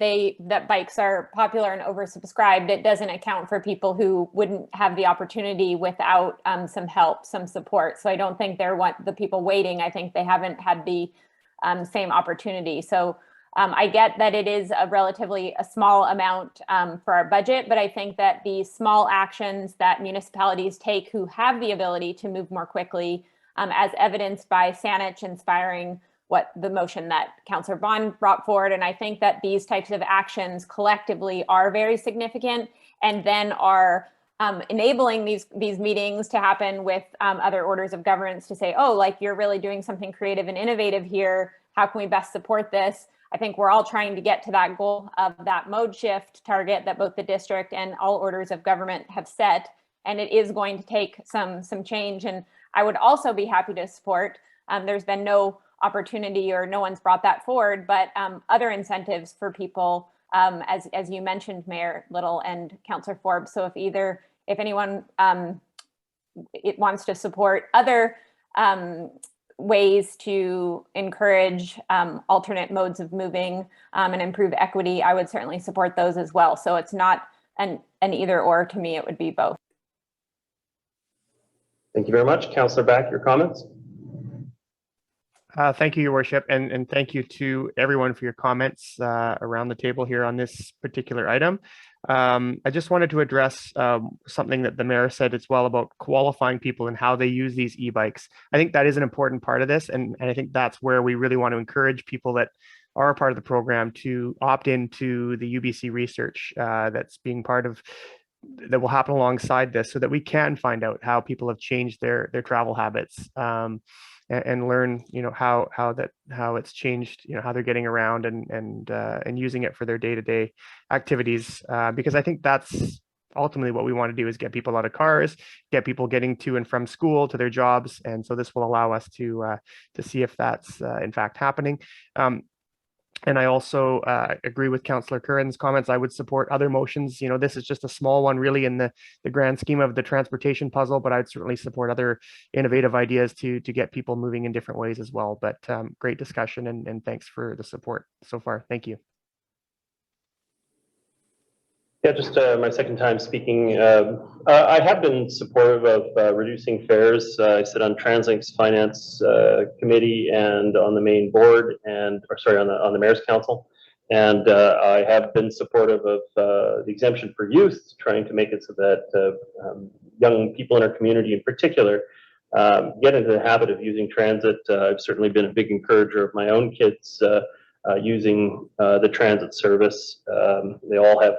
bikes are popular and oversubscribed. It doesn't account for people who wouldn't have the opportunity without some help, some support. So I don't think they're the people waiting. I think they haven't had the same opportunity. So I get that it is a small amount for our budget, but I think that the small actions that municipalities take who have the ability to move more quickly, as evidenced by Saanich inspiring what the motion that Councillor Bond brought forward. And I think that these types of actions collectively are very significant, and then are enabling these meetings to happen with other orders of governance to say, oh, like, you're really doing something creative and innovative here. How can we best support this? I think we're all trying to get to that goal of that mode shift target that both the district and all orders of government have set. And it is going to take some change. And I would also be happy to support, there's been no opportunity or no one's brought that forward, but other incentives for people, as you mentioned, Mayor Little and Councillor Forbes. So if anyone wants to support other ways to encourage alternate modes of moving and improve equity, I would certainly support those as well. So it's not an either or. To me, it would be both. Thank you very much. Councillor Back, your comments. Thank you, Your Worship, and thank you to everyone for your comments around the table here on this particular item. I just wanted to address something that the mayor said as well about qualifying people and how they use these e-bikes. I think that is an important part of this, and I think that's where we really want to encourage people that are a part of the program to opt into the UBC research that's being part of, that will happen alongside this, so that we can find out how people have changed their travel habits. And learn, how it's changed, how they're getting around and using it for their day-to-day activities. Because I think that's ultimately what we want to do, is get people out of cars, get people getting to and from school, to their jobs. And so this will allow us to see if that's in fact happening. And I also agree with Councillor Curran's comments. I would support other motions. You know, this is just a small one really in the grand scheme of the transportation puzzle, but I'd certainly support other innovative ideas to get people moving in different ways as well. But great discussion and thanks for the support so far. Thank you. Yeah, just my second time speaking. I have been supportive of reducing fares. I sit on TransLink's finance committee and on the main board, on the mayor's council, and I have been supportive of the exemption for youth, trying to make it so that young people in our community, in particular, get into the habit of using transit. I've certainly been a big encourager of my own kids using the transit service. They all have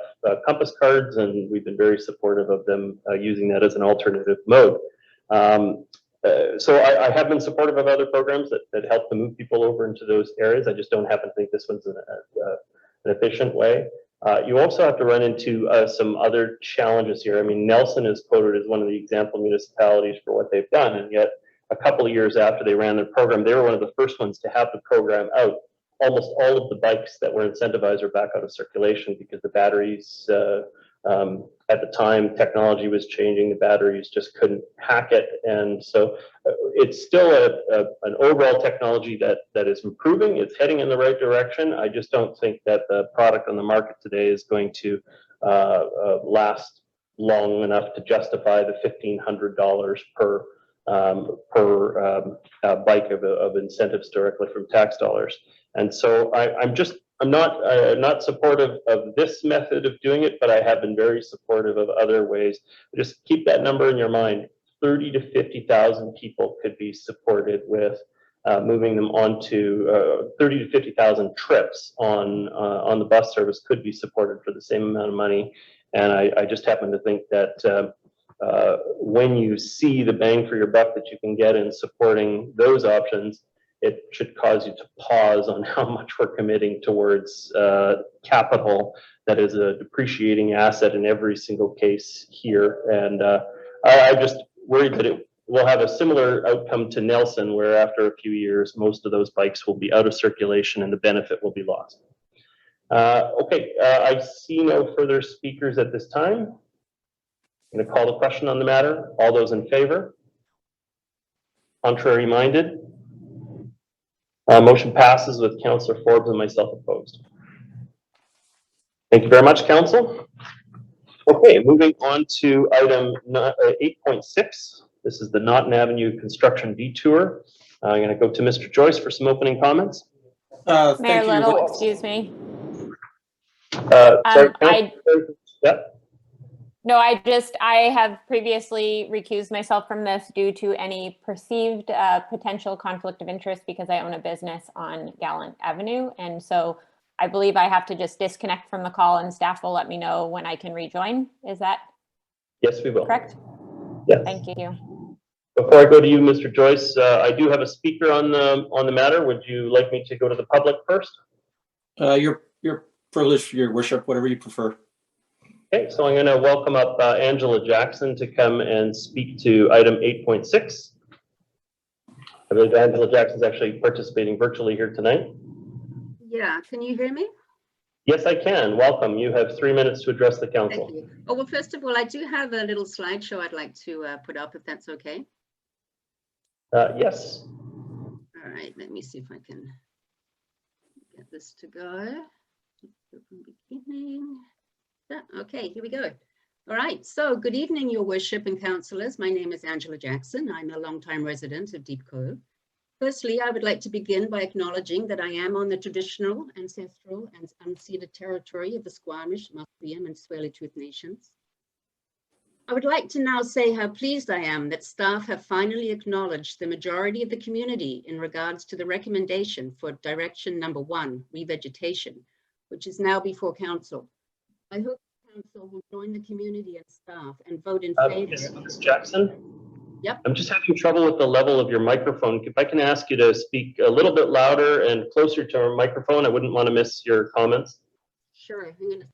Compass cards, and we've been very supportive of them using that as an alternative mode. So I have been supportive of other programs that help to move people over into those areas. I just don't happen to think this one's an efficient way. You also have to run into some other challenges here. I mean, Nelson is quoted as one of the example municipalities for what they've done, and yet a couple of years after they ran their program, they were one of the first ones to have the program out. Almost all of the bikes that were incentivized are back out of circulation because the batteries, at the time, technology was changing. The batteries just couldn't hack it. And so it's still an overall technology that is improving. It's heading in the right direction. I just don't think that the product on the market today is going to last long enough to justify the $1,500 per bike of incentives directly from tax dollars. And so I'm not supportive of this method of doing it, but I have been very supportive of other ways. Just keep that number in your mind. 30 to 50,000 people could be supported with moving them onto 30 to 50,000 trips on the bus service could be supported for the same amount of money. And I just happen to think that when you see the bang for your buck that you can get in supporting those options, it should cause you to pause on how much we're committing towards capital that is a depreciating asset in every single case here. And I'm just worried that it will have a similar outcome to Nelson, where after a few years, most of those bikes will be out of circulation and the benefit will be lost. Okay, I see no further speakers at this time. I'm going to call the question on the matter. All those in favor? Contrary minded? Motion passes with Councillor Forbes and myself opposed. Thank you very much, Council. Okay, moving on to item 8.6. This is the Naughton Avenue construction detour. I'm going to go to Mr. Joyce for some opening comments. Mayor Little, excuse me. Sorry, yeah. No, I have previously recused myself from this due to any perceived potential conflict of interest because I own a business on Gallant Avenue. And so I believe I have to just disconnect from the call and staff will let me know when I can rejoin. Is that Yes, we will. correct? Yes. Thank you. Before I go to you, Mr. Joyce, I do have a speaker on the matter. Would you like me to go to the public first? Your privilege, your worship, whatever you prefer. Okay, so I'm going to welcome up Angela Jackson to come and speak to item 8.6. I believe Angela Jackson is actually participating virtually here tonight. Yeah, can you hear me? Yes, I can. Welcome. You have 3 minutes to address the council. Thank you. Oh, well, first of all, I do have a little slideshow I'd like to put up, if that's okay. Yes. All right, let me see if I can get this to go. From beginning. Okay, here we go. All right, so good evening, your worship and councillors. My name is Angela Jackson. I'm a longtime resident of Deep Cove. Firstly, I would like to begin by acknowledging that I am on the traditional, ancestral, and unceded territory of the Squamish, Musqueam, and Tsleil-Waututh nations. I would like to now say how pleased I am that staff have finally acknowledged the majority of the community in regards to the recommendation for direction number 1, revegetation, which is now before council. I hope council will join the community and staff and vote in favor. Ms. Jackson? Yep. I'm just having trouble with the level of your microphone. If I can ask you to speak a little bit louder and closer to our microphone, I wouldn't want to miss your comments. Sure. I'm gonna...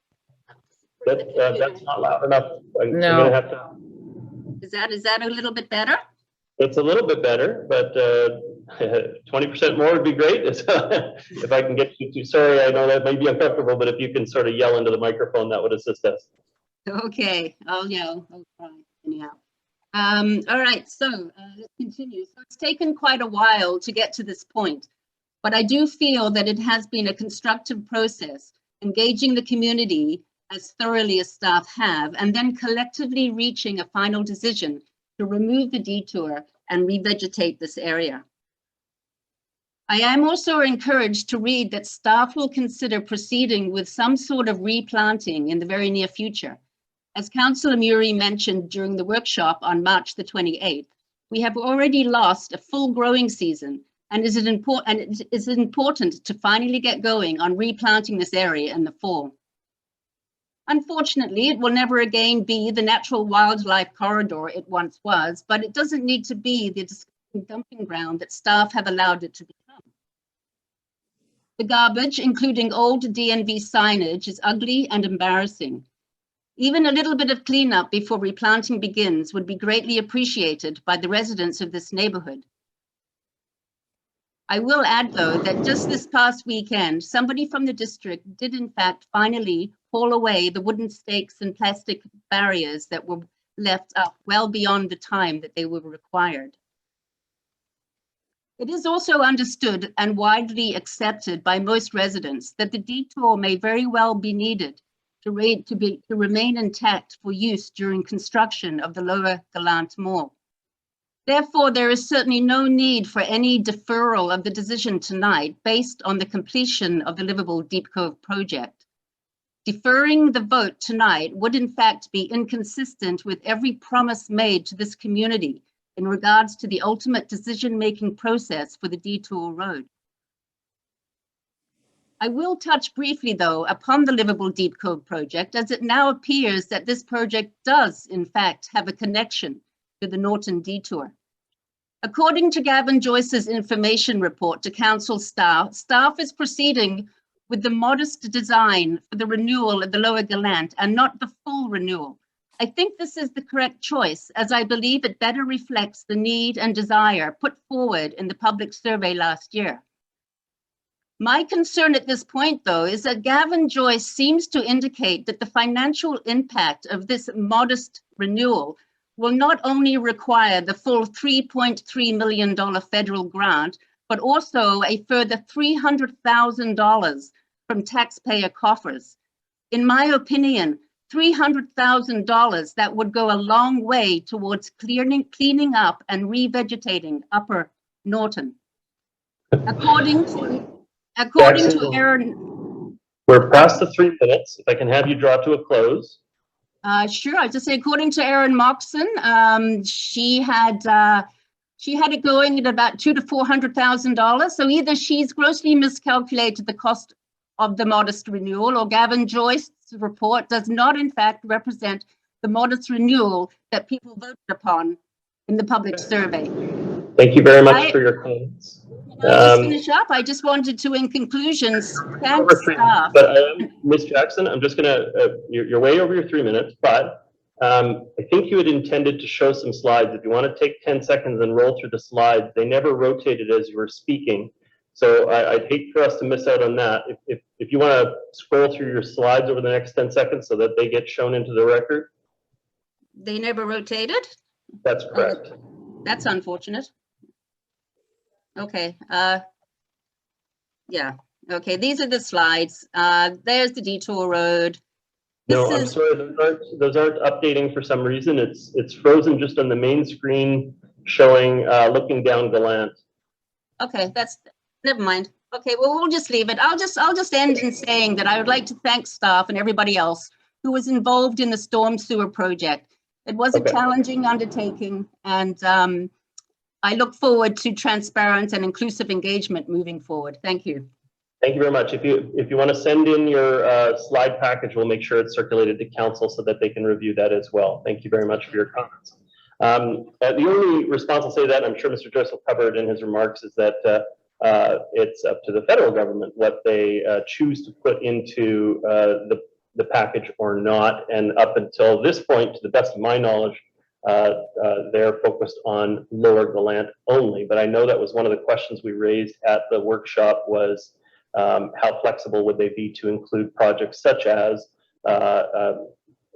That's not loud enough. I'm gonna have to... Is that a little bit better? It's a little bit better, but 20% more would be great. If I can get you to, sorry, I know that may be uncomfortable, but if you can sort of yell into the microphone, that would assist us. Okay, I'll yell. I'll try anyhow. All right, so let's continue. So it's taken quite a while to get to this point, but I do feel that it has been a constructive process, engaging the community as thoroughly as staff have, and then collectively reaching a final decision to remove the detour and revegetate this area. I am also encouraged to read that staff will consider proceeding with some sort of replanting in the very near future. As Councillor Muri mentioned during the workshop on March the 28th, we have already lost a full growing season, and it is important to finally get going on replanting this area in the fall. Unfortunately, it will never again be the natural wildlife corridor it once was, but it doesn't need to be the disgusting dumping ground that staff have allowed it to become. The garbage, including old DNV signage, is ugly and embarrassing. Even a little bit of cleanup before replanting begins would be greatly appreciated by the residents of this neighborhood. I will add, though, that just this past weekend, somebody from the district did in fact finally haul away the wooden stakes and plastic barriers that were left up well beyond the time that they were required. It is also understood and widely accepted by most residents that the detour may very well be needed to remain intact for use during construction of the Lower Gallant Mall. Therefore, there is certainly no need for any deferral of the decision tonight based on the completion of the Livable Deep Cove project. Deferring the vote tonight would in fact be inconsistent with every promise made to this community in regards to the ultimate decision-making process for the detour road. I will touch briefly, though, upon the Livable Deep Cove project, as it now appears that this project does, in fact, have a connection to the Norton detour. According to Gavin Joyce's information report to council staff is proceeding with the modest design for the renewal of the Lower Gallant and not the full renewal. I think this is the correct choice, as I believe it better reflects the need and desire put forward in the public survey last year. My concern at this point, though, is that Gavin Joyce seems to indicate that the financial impact of this modest renewal will not only require the full $3.3 million federal grant, but also a further $300,000 from taxpayer coffers. In my opinion, $300,000 that would go a long way towards cleaning up and revegetating Upper Norton. According to Aaron. We're past the 3 minutes. If I can have you draw to a close. Sure, I'll just say, according to Erin Moxon, she had it going at about $200,000 to $400,000. So either she's grossly miscalculated the cost of the modest renewal, or Gavin Joyce's report does not in fact represent the modest renewal that people voted upon in the public survey. Thank you very much for your comments. Can I just finish up? I just wanted to, in conclusions, thank staff. But Ms. Jackson, I'm just gonna, you're way over your 3 minutes, but I think you had intended to show some slides. If you want to take 10 seconds and roll through the slides, they never rotated as you were speaking. So I'd hate for us to miss out on that. If you want to scroll through your slides over the next 10 seconds so that they get shown into the record. They never rotated? That's correct. That's unfortunate. Okay, yeah, okay, these are the slides. There's the detour road. No, I'm sorry, those aren't updating for some reason. It's frozen just on the main screen showing looking down Gallant. Okay, never mind. Okay, well, we'll just leave it. I'll just end in saying that I would like to thank staff and everybody else who was involved in the storm sewer project. It was a challenging undertaking, and I look forward to transparent and inclusive engagement moving forward. Thank you. Thank you very much. If you want to send in your slide package, we'll make sure it's circulated to council so that they can review that as well. Thank you very much for your comments. The only response I'll say that, I'm sure Mr. Joyce will cover it in his remarks, is that it's up to the federal government what they choose to put into the package or not. And up until this point, to the best of my knowledge, they're focused on Lower Gallant only. But I know that was one of the questions we raised at the workshop was how flexible would they be to include projects such as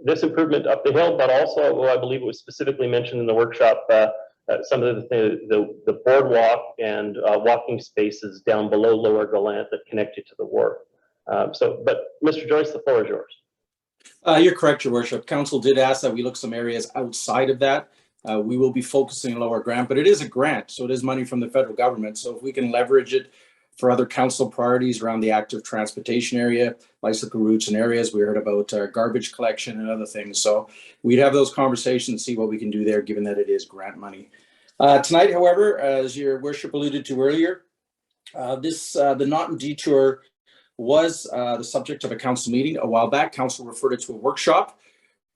this improvement up the hill, but also, I believe it was specifically mentioned in the workshop, some of the boardwalk and walking spaces down below Lower Gallant that connected to the wharf. But Mr. Joyce, the floor is yours. You're correct, Your Worship. Council did ask that we look some areas outside of that. We will be focusing on Lower Grant, but it is a grant, so it is money from the federal government. So if we can leverage it for other council priorities around the active transportation area, bicycle routes and areas, we heard about garbage collection and other things. So we'd have those conversations, see what we can do there, given that it is grant money. Tonight, however, as Your Worship alluded to earlier, the Naughton Detour was the subject of a council meeting a while back. Council referred it to a workshop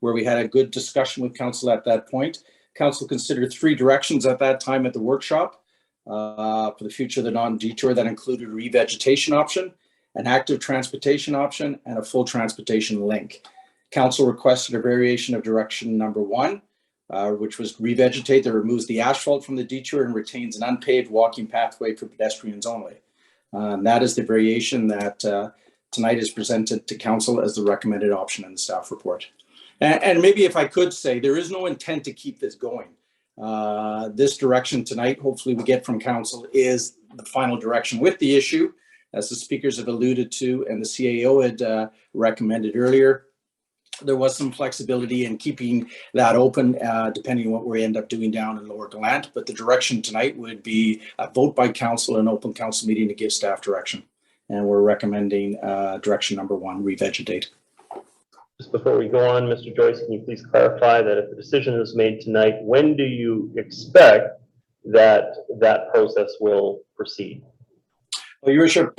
where we had a good discussion with council at that point. Council considered 3 directions at that time at the workshop for the future of the Naughton Detour. That included a revegetation option, an active transportation option, and a full transportation link. Council requested a variation of direction number 1, which was revegetate that removes the asphalt from the detour and retains an unpaved walking pathway for pedestrians only. That is the variation that tonight is presented to council as the recommended option in the staff report. And maybe if I could say, there is no intent to keep this going. This direction tonight, hopefully we get from council, is the final direction with the issue, as the speakers have alluded to and the CAO had recommended earlier. There was some flexibility in keeping that open, depending on what we end up doing down in Lower Gallant. But the direction tonight would be a vote by council, an open council meeting to give staff direction. And we're recommending direction number 1, revegetate. Just before we go on, Mr. Joyce, can you please clarify that if the decision is made tonight, when do you expect that that process will proceed? Well, Your Worship,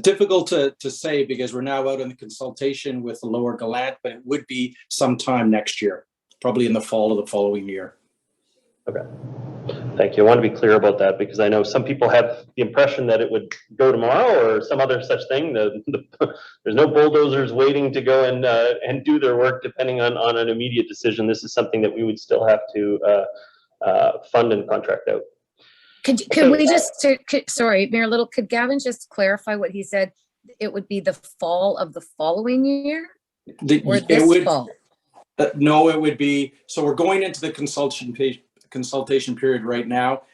difficult to say because we're now out in the consultation with the Lower Gallant, but it would be sometime next year, probably in the fall of the following year. Okay, thank you. I want to be clear about that because I know some people have the impression that it would go tomorrow or some other such thing. There's no bulldozers waiting to go and do their work depending on an immediate decision. This is something that we would still have to fund and contract out. Could we just, sorry, Mayor Little, could Gavin just clarify what he said? It would be the fall of the following year? Or this fall? No, it would be, so we're going into the consultation period right now.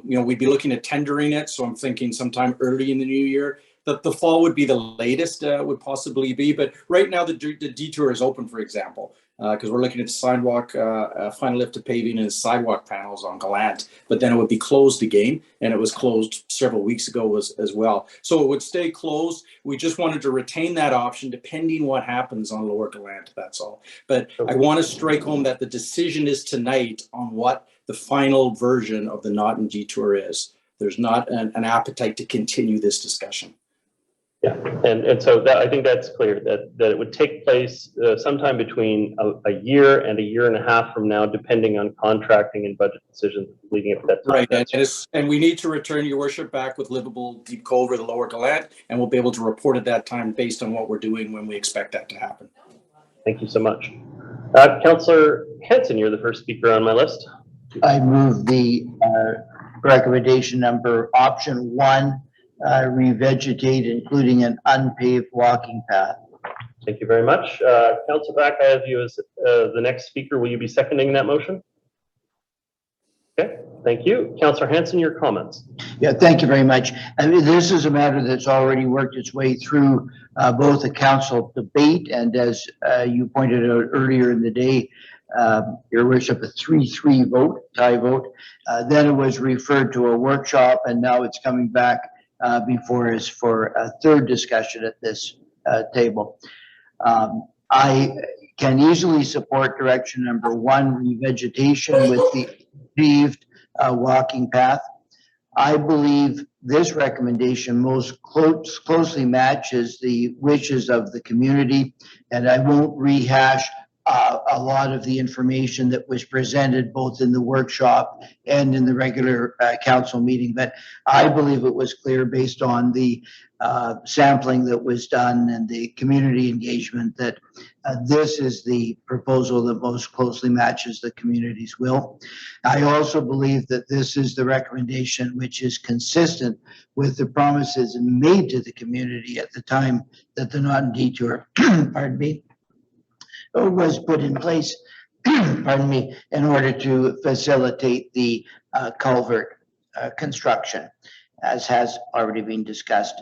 We'd be looking at tendering it. So I'm thinking sometime early in the new year. The fall would be the latest would possibly be, but right now the detour is open, for example, because we're looking at the sidewalk, final lift of paving and sidewalk panels on Gallant, but then it would be closed again, and it was closed several weeks ago as well. So it would stay closed. We just wanted to retain that option depending what happens on Lower Gallant, that's all. But I want to strike home that the decision is tonight on what the final version of the Naughton Detour is. There's not an appetite to continue this discussion. Yeah, and so I think that's clear that it would take place sometime between a year and a year and a half from now, depending on contracting and budget decisions leading up to that time. Right, and we need to return, Your Worship, back with livable Deep Cove or the Lower Gallant, and we'll be able to report at that time based on what we're doing when we expect that to happen. Thank you so much. Councillor Hanson, you're the first speaker on my list. I move the recommendation number option 1, revegetate, including an unpaved walking path. Thank you very much. Councillor Back, I have you as the next speaker. Will you be seconding that motion? Okay, thank you. Councillor Hanson, your comments. Yeah, thank you very much. I mean, this is a matter that's already worked its way through both the council debate and, as you pointed out earlier in the day, Your Worship, a 3-3 vote, tie vote. Then it was referred to a workshop, and now it's coming back before us for a third discussion at this table. I can easily support direction number 1, revegetation with the paved walking path. I believe this recommendation most closely matches the wishes of the community, and I won't rehash a lot of the information that was presented both in the workshop and in the regular council meeting. But I believe it was clear based on the sampling that was done and the community engagement that this is the proposal that most closely matches the community's will. I also believe that this is the recommendation which is consistent with the promises made to the community at the time that the Naughton Detour, pardon me, was put in place, pardon me, in order to facilitate the culvert construction, as has already been discussed.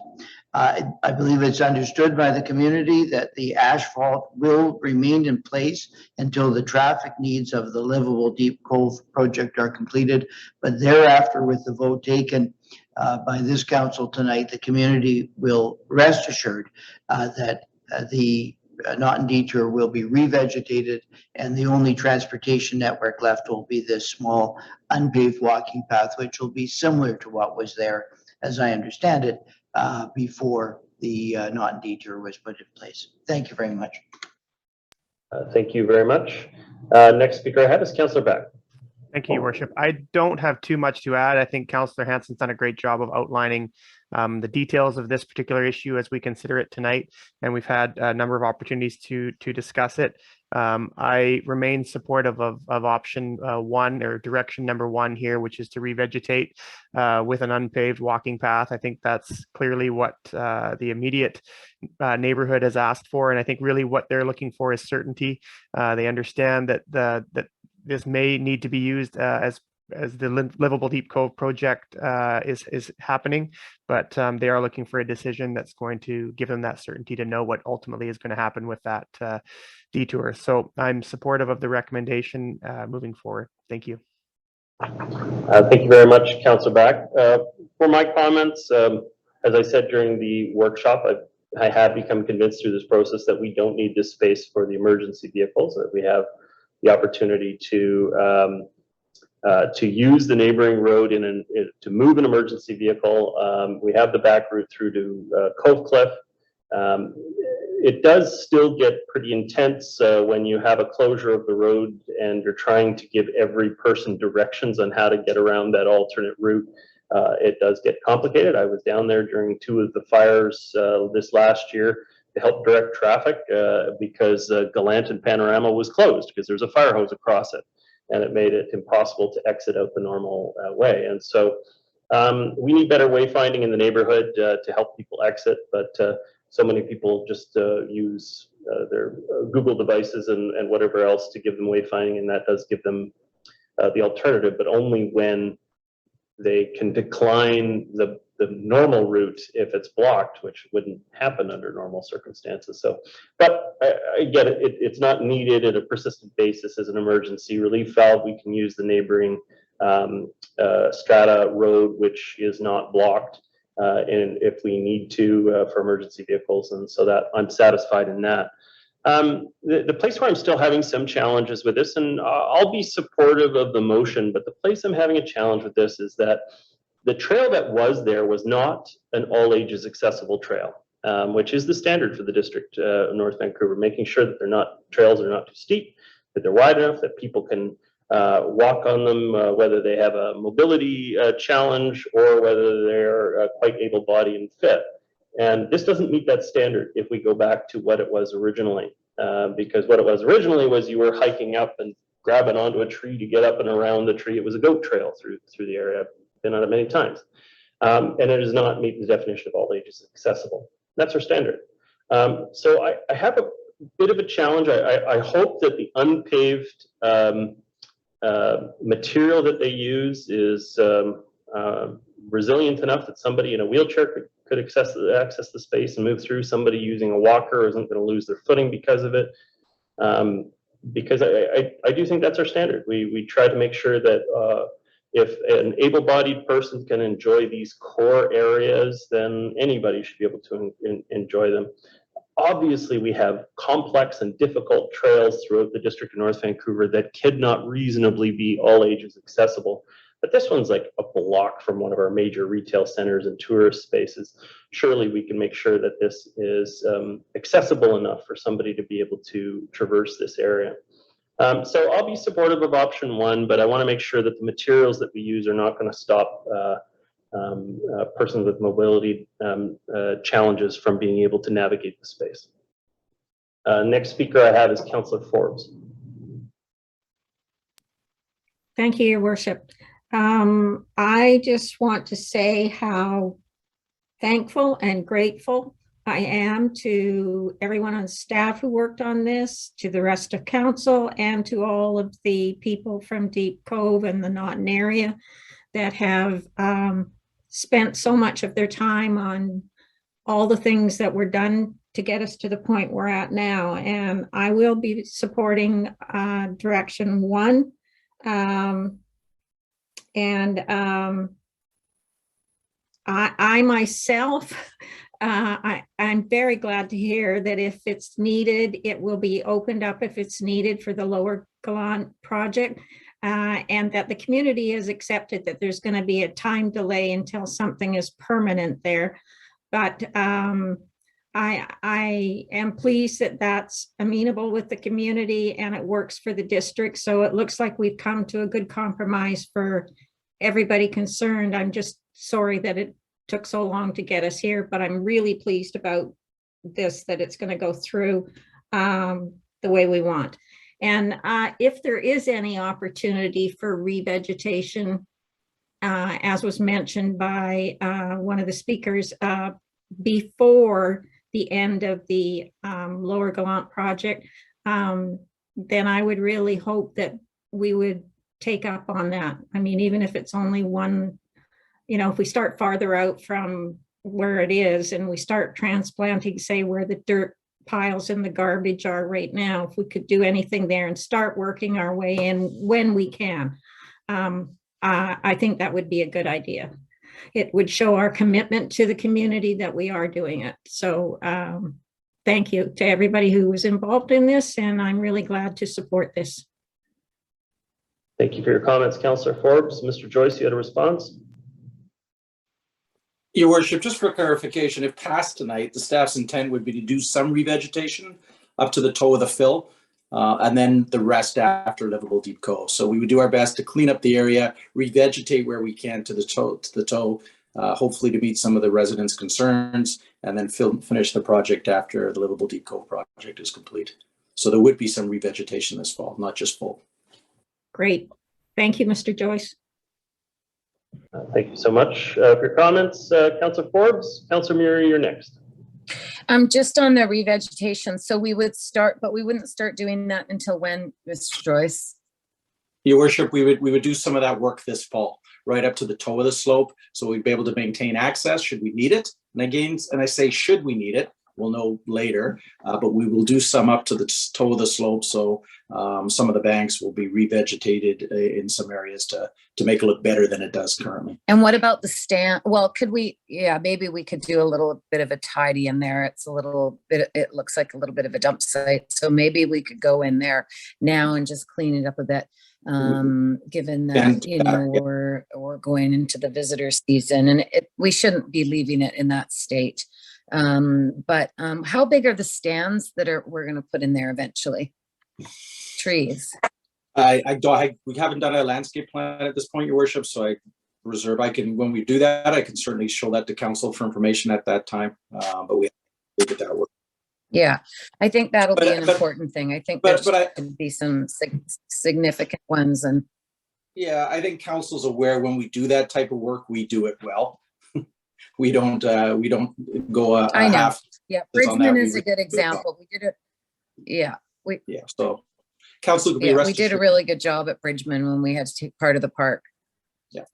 I believe it's understood by the community that the asphalt will remain in place until the traffic needs of the Livable Deep Cove project are completed. But thereafter, with the vote taken by this council tonight, the community will rest assured that the Naughton Detour will be revegetated, and the only transportation network left will be this small unpaved walking path, which will be similar to what was there, as I understand it, before the Naughton Detour was put in place. Thank you very much. Thank you very much. Next speaker I have is Councillor Beck. Thank you, Your Worship. I don't have too much to add. I think Councillor Hansen's done a great job of outlining the details of this particular issue as we consider it tonight, and we've had a number of opportunities to discuss it. I remain supportive of option one, or direction number one here, which is to revegetate with an unpaved walking path. I think that's clearly what the immediate neighborhood has asked for, and I think really what they're looking for is certainty. They understand that that this may need to be used as the Livable Deep Cove project is happening, but they are looking for a decision that's going to give them that certainty to know what ultimately is going to happen with that detour. So I'm supportive of the recommendation moving forward. Thank you. Thank you very much, Councillor Beck. For my comments, as I said during the workshop, I have become convinced through this process that we don't need this space for the emergency vehicles, that we have the opportunity to use the neighboring road to move an emergency vehicle. We have the back route through to Cove Cliff. It does still get pretty intense when you have a closure of the road and you're trying to give every person directions on how to get around that alternate route. It does get complicated. I was down there during two of the fires this last year to help direct traffic because Gallant and Panorama was closed because there's a fire hose across it, and it made it impossible to exit out the normal way. And so we need better wayfinding in the neighborhood to help people exit, but so many people just use their Google devices and whatever else to give them wayfinding, and that does give them the alternative, but only when they can decline the normal route if it's blocked, which wouldn't happen under normal circumstances. So, but I get it. It's not needed at a persistent basis as an emergency relief valve. We can use the neighboring Strata Road, which is not blocked, and if we need to for emergency vehicles, and so that I'm satisfied in that. The place where I'm still having some challenges with this, and I'll be supportive of the motion, but the place I'm having a challenge with this is that the trail that was there was not an all ages accessible trail, which is the standard for the district of North Vancouver, making sure that trails are not too steep, that they're wide enough, that people can walk on them, whether they have a mobility challenge or whether they're quite able-bodied and fit. And this doesn't meet that standard if we go back to what it was originally, because what it was originally was you were hiking up and grabbing onto a tree to get up and around the tree. It was a goat trail through the area. I've been on it many times. And it does not meet the definition of all ages accessible. That's our standard. So I have a bit of a challenge. I hope that the unpaved material that they use is resilient enough that somebody in a wheelchair could access the space and move through. Somebody using a walker isn't going to lose their footing because of it. Because I do think that's our standard. We try to make sure that if an able-bodied person can enjoy these core areas, then anybody should be able to enjoy them. Obviously, we have complex and difficult trails throughout the District of North Vancouver that could not reasonably be all ages accessible. but this one's like a block from one of our major retail centers and tourist spaces. Surely we can make sure that this is accessible enough for somebody to be able to traverse this area. So I'll be supportive of option one, but I want to make sure that the materials that we use are not going to stop persons with mobility challenges from being able to navigate the space. Next speaker I have is Councillor Forbes. Thank you, Your Worship. I just want to say how thankful and grateful I am to everyone on staff who worked on this, to the rest of council, and to all of the people from Deep Cove and the Naughton area that have spent so much of their time on all the things that were done to get us to the point we're at now. And I will be supporting direction one. I myself, I'm very glad to hear that if it's needed, it will be opened up if it's needed for the Lower Gallant project, and that the community has accepted that there's going to be a time delay until something is permanent there. But I am pleased that that's amenable with the community and it works for the district. So it looks like we've come to a good compromise for everybody concerned. I'm just sorry that it took so long to get us here, but I'm really pleased about this, that it's going to go through the way we want. And if there is any opportunity for revegetation, as was mentioned by one of the speakers, before the end of the Lower Gallant project, then I would really hope that we would take up on that. I mean, even if it's only one, you know, if we start farther out from where it is and we start transplanting, say, where the dirt piles and the garbage are right now, if we could do anything there and start working our way in when we can, I think that would be a good idea. It would show our commitment to the community that we are doing it. So thank you to everybody who was involved in this, and I'm really glad to support this. Thank you for your comments, Councillor Forbes. Mr. Joyce, you had a response? Your Worship, just for clarification, if passed tonight, the staff's intent would be to do some revegetation up to the toe of the fill, and then the rest after Livable Deep Cove. So we would do our best to clean up the area, revegetate where we can to the toe, hopefully to meet some of the residents' concerns, and then finish the project after the Livable Deep Cove project is complete. So there would be some revegetation this fall, not just full. Great. Thank you, Mr. Joyce. Thank you so much for your comments, Councillor Forbes. Councillor Murray, you're next. Just on the revegetation, so we would start, but we wouldn't start doing that until when, Mr. Joyce? Your Worship, we would do some of that work this fall, right up to the toe of the slope, so we'd be able to maintain access should we need it. And again, and I say should we need it, we'll know later, but we will do some up to the toe of the slope, so some of the banks will be revegetated in some areas to make it look better than it does currently. And what about the stand? Well, could we, yeah, maybe we could do a little bit of a tidy in there. It's a little bit, it looks like a little bit of a dump site. So maybe we could go in there now and just clean it up a bit, given that, you know, we're going into the visitor season, and we shouldn't be leaving it in that state. But how big are the stands that we're going to put in there eventually? Trees. We haven't done a landscape plan at this point, Your Worship, so I reserve. When we do that, I can certainly show that to council for information at that time. But we have to get that work. Yeah, I think that'll be an important thing. I think there could be some significant ones, and yeah, I think council's aware when we do that type of work, we do it well. We don't go a I know. half. Yeah, Bridgman is a good example. We did it. Yeah, so council could be we did a really good job at Bridgman when we had to take part of the park. Yeah.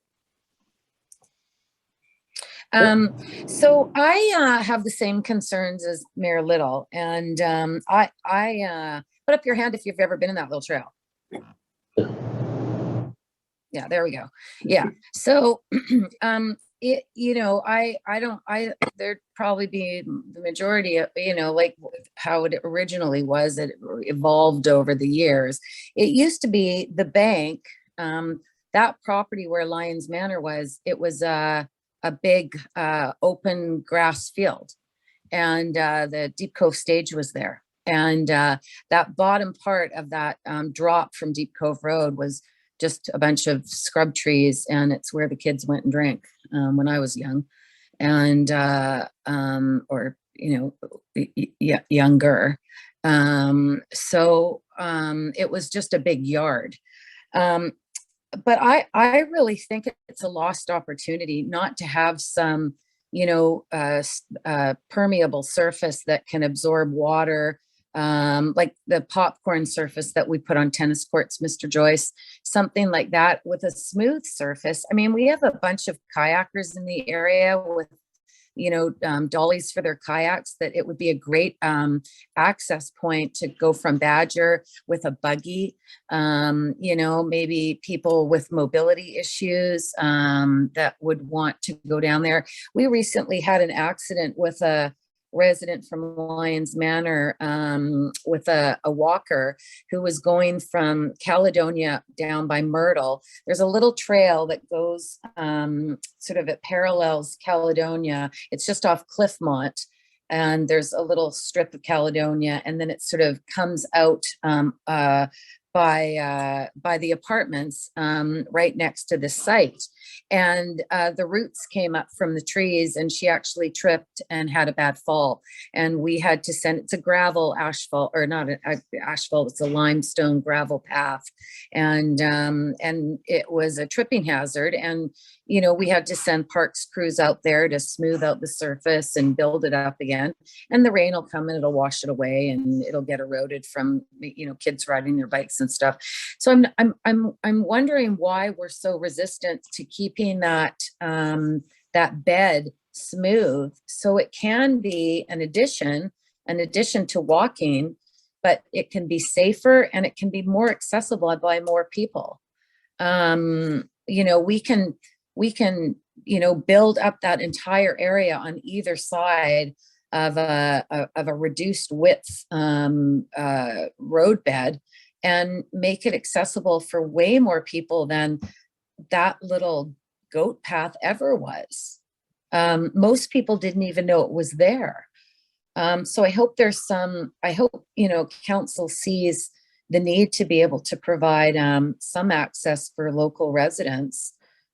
So I have the same concerns as Mayor Little, and I put up your hand if you've ever been in that little trail. Yeah, there we go. Yeah. So there'd probably be the majority of, like how it originally was, it evolved over the years. It used to be the bank that property where Lions Manor was, it was a big open grass field. And the Deep Cove stage was there. And that bottom part of that drop from Deep Cove Road was just a bunch of scrub trees. And it's where the kids went and drank when I was young. And, or, you know, younger. So it was just a big yard. But I really think it's a lost opportunity not to have some, you know, permeable surface that can absorb water, like the popcorn surface that we put on tennis courts, Mr. Joyce, something like that with a smooth surface. I mean, we have a bunch of kayakers in the area with, you know, dollies for their kayaks, that it would be a great access point to go from Badger with a buggy. You know, maybe people with mobility issues that would want to go down there. We recently had an accident with a resident from Lions Manor with a walker who was going from Caledonia down by Myrtle. There's a little trail that goes sort of, it parallels Caledonia. It's just off Cliffmont, and there's a little strip of Caledonia, and then it sort of comes out by the apartments right next to the site. And the roots came up from the trees, and she actually tripped and had a bad fall. And we had to send, it's a gravel asphalt, or not an asphalt, it's a limestone gravel path. And it was a tripping hazard. And, you know, we had to send parks crews out there to smooth out the surface and build it up again. And the rain will come and it'll wash it away, and it'll get eroded from, you know, kids riding their bikes and stuff. So I'm wondering why we're so resistant to keeping that that bed smooth, so it can be an addition to walking, but it can be safer and it can be more accessible by more people. You know, we can, you know, build up that entire area on either side of a reduced width roadbed, and make it accessible for way more people than that little goat path ever was. Most people didn't even know it was there. So I hope you know, council sees the need to be able to provide some access for local residents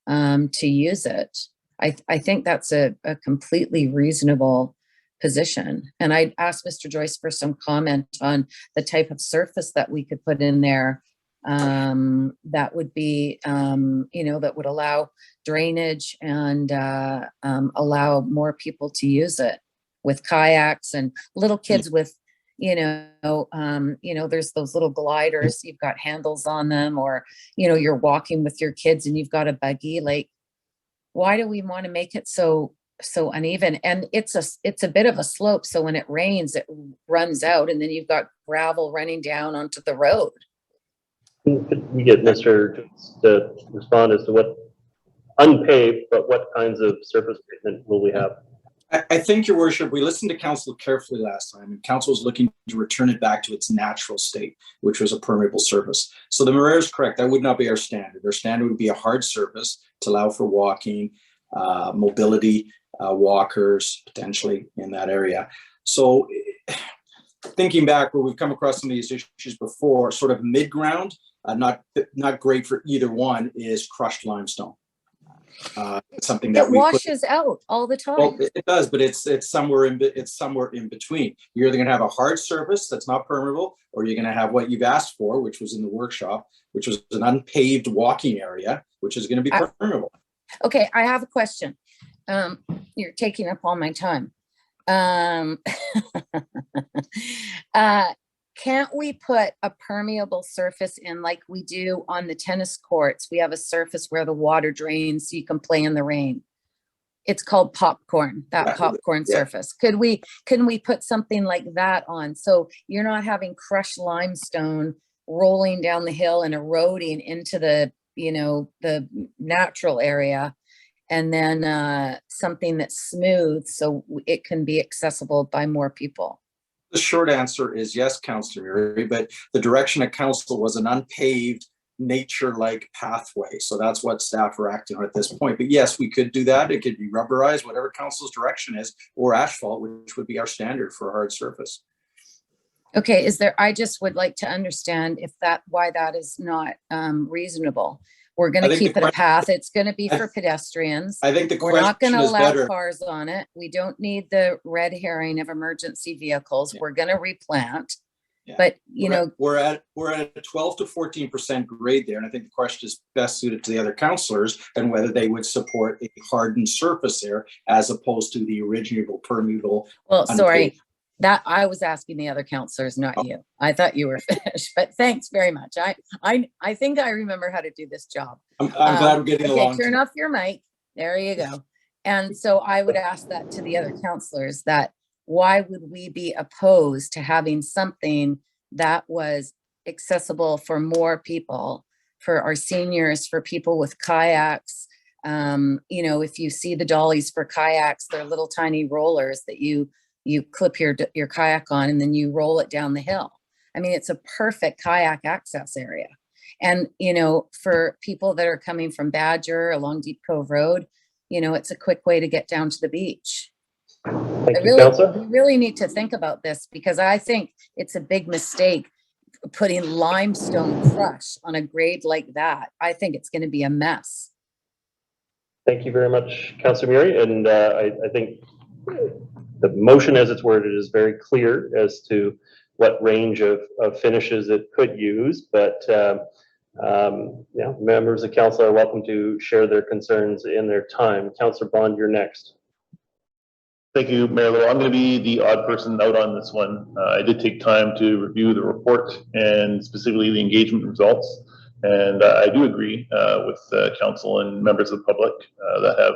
to use it. I think that's a completely reasonable position. And I'd ask Mr. Joyce for some comment on the type of surface that we could put in there that would be, you know, that would allow drainage and allow more people to use it with kayaks and little kids with, you know, there's those little gliders, you've got handles on them, or, you know, you're walking with your kids and you've got a buggy. Like, why do we want to make it so uneven? And it's a bit of a slope, so when it rains it runs out, and then you've got gravel running down onto the road. Could we get Mr. Joyce to respond as to what unpaved, but what kinds of surface treatment will we have? I think, Your Worship, we listened to council carefully last time, and council was looking to return it back to its natural state, which was a permeable surface. So the mayor is correct. That would not be our standard. Our standard would be a hard surface to allow for walking, mobility, walkers potentially in that area. So thinking back where we've come across some of these issues before, sort of mid-ground, not great for either one, is crushed limestone. It's something that it washes out all the time. Well, it does, but it's somewhere in between. You're either going to have a hard surface that's not permeable, or you're going to have what you've asked for, which was in the workshop, which was an unpaved walking area, which is going to be permeable. Okay, I have a question. You're taking up all my time. Can't we put a permeable surface in like we do on the tennis courts? We have a surface where the water drains so you can play in the rain. It's called popcorn, popcorn surface. Can we put something like that on, so you're not having crushed limestone rolling down the hill and eroding into the, you know, the natural area, and then something that's smooth so it can be accessible by more people? The short answer is yes, Councillor Murray, but the direction of council was an unpaved, nature-like pathway. So that's what staff are acting on at this point. But yes, we could do that. It could be rubberized, whatever council's direction is, or asphalt, which would be our standard for a hard surface. Okay, I just would like to understand why that is not reasonable. We're going to keep it a path. It's going to be for pedestrians. I think we're not going to allow better. Cars on it. We don't need the red herring of emergency vehicles. Yeah. We're going to replant. Yeah. But we're at a 12 to 14% grade there, and I think the question is best suited to the other councillors and whether they would support a hardened surface there as opposed to the original permeable. Well, sorry, that I was asking the other councillors, not you. I thought you were finished, but thanks very much. I think I remember how to do this job. I'm glad we're getting along. Turn off your mic. There you go. And so I would ask that to the other councillors, that why would we be opposed to having something that was accessible for more people, for our seniors, for people with kayaks? If you see the dollies for kayaks, they're little tiny rollers that you clip your kayak on and then you roll it down the hill. I mean, it's a perfect kayak access area. And, for people that are coming from Badger along Deep Cove Road, it's a quick way to get down to the beach. Thank you, Councillor. We really need to think about this, because I think it's a big mistake putting limestone crush on a grade like that. I think it's going to be a mess. Thank you very much, Councillor Murray. And I think the motion as it's worded is very clear as to what range of finishes it could use, but members of council are welcome to share their concerns in their time. Councillor Bond, you're next. Thank you, Mayor Little. I'm going to be the odd person out on this one. I did take time to review the report and specifically the engagement results. And I do agree with council and members of the public that have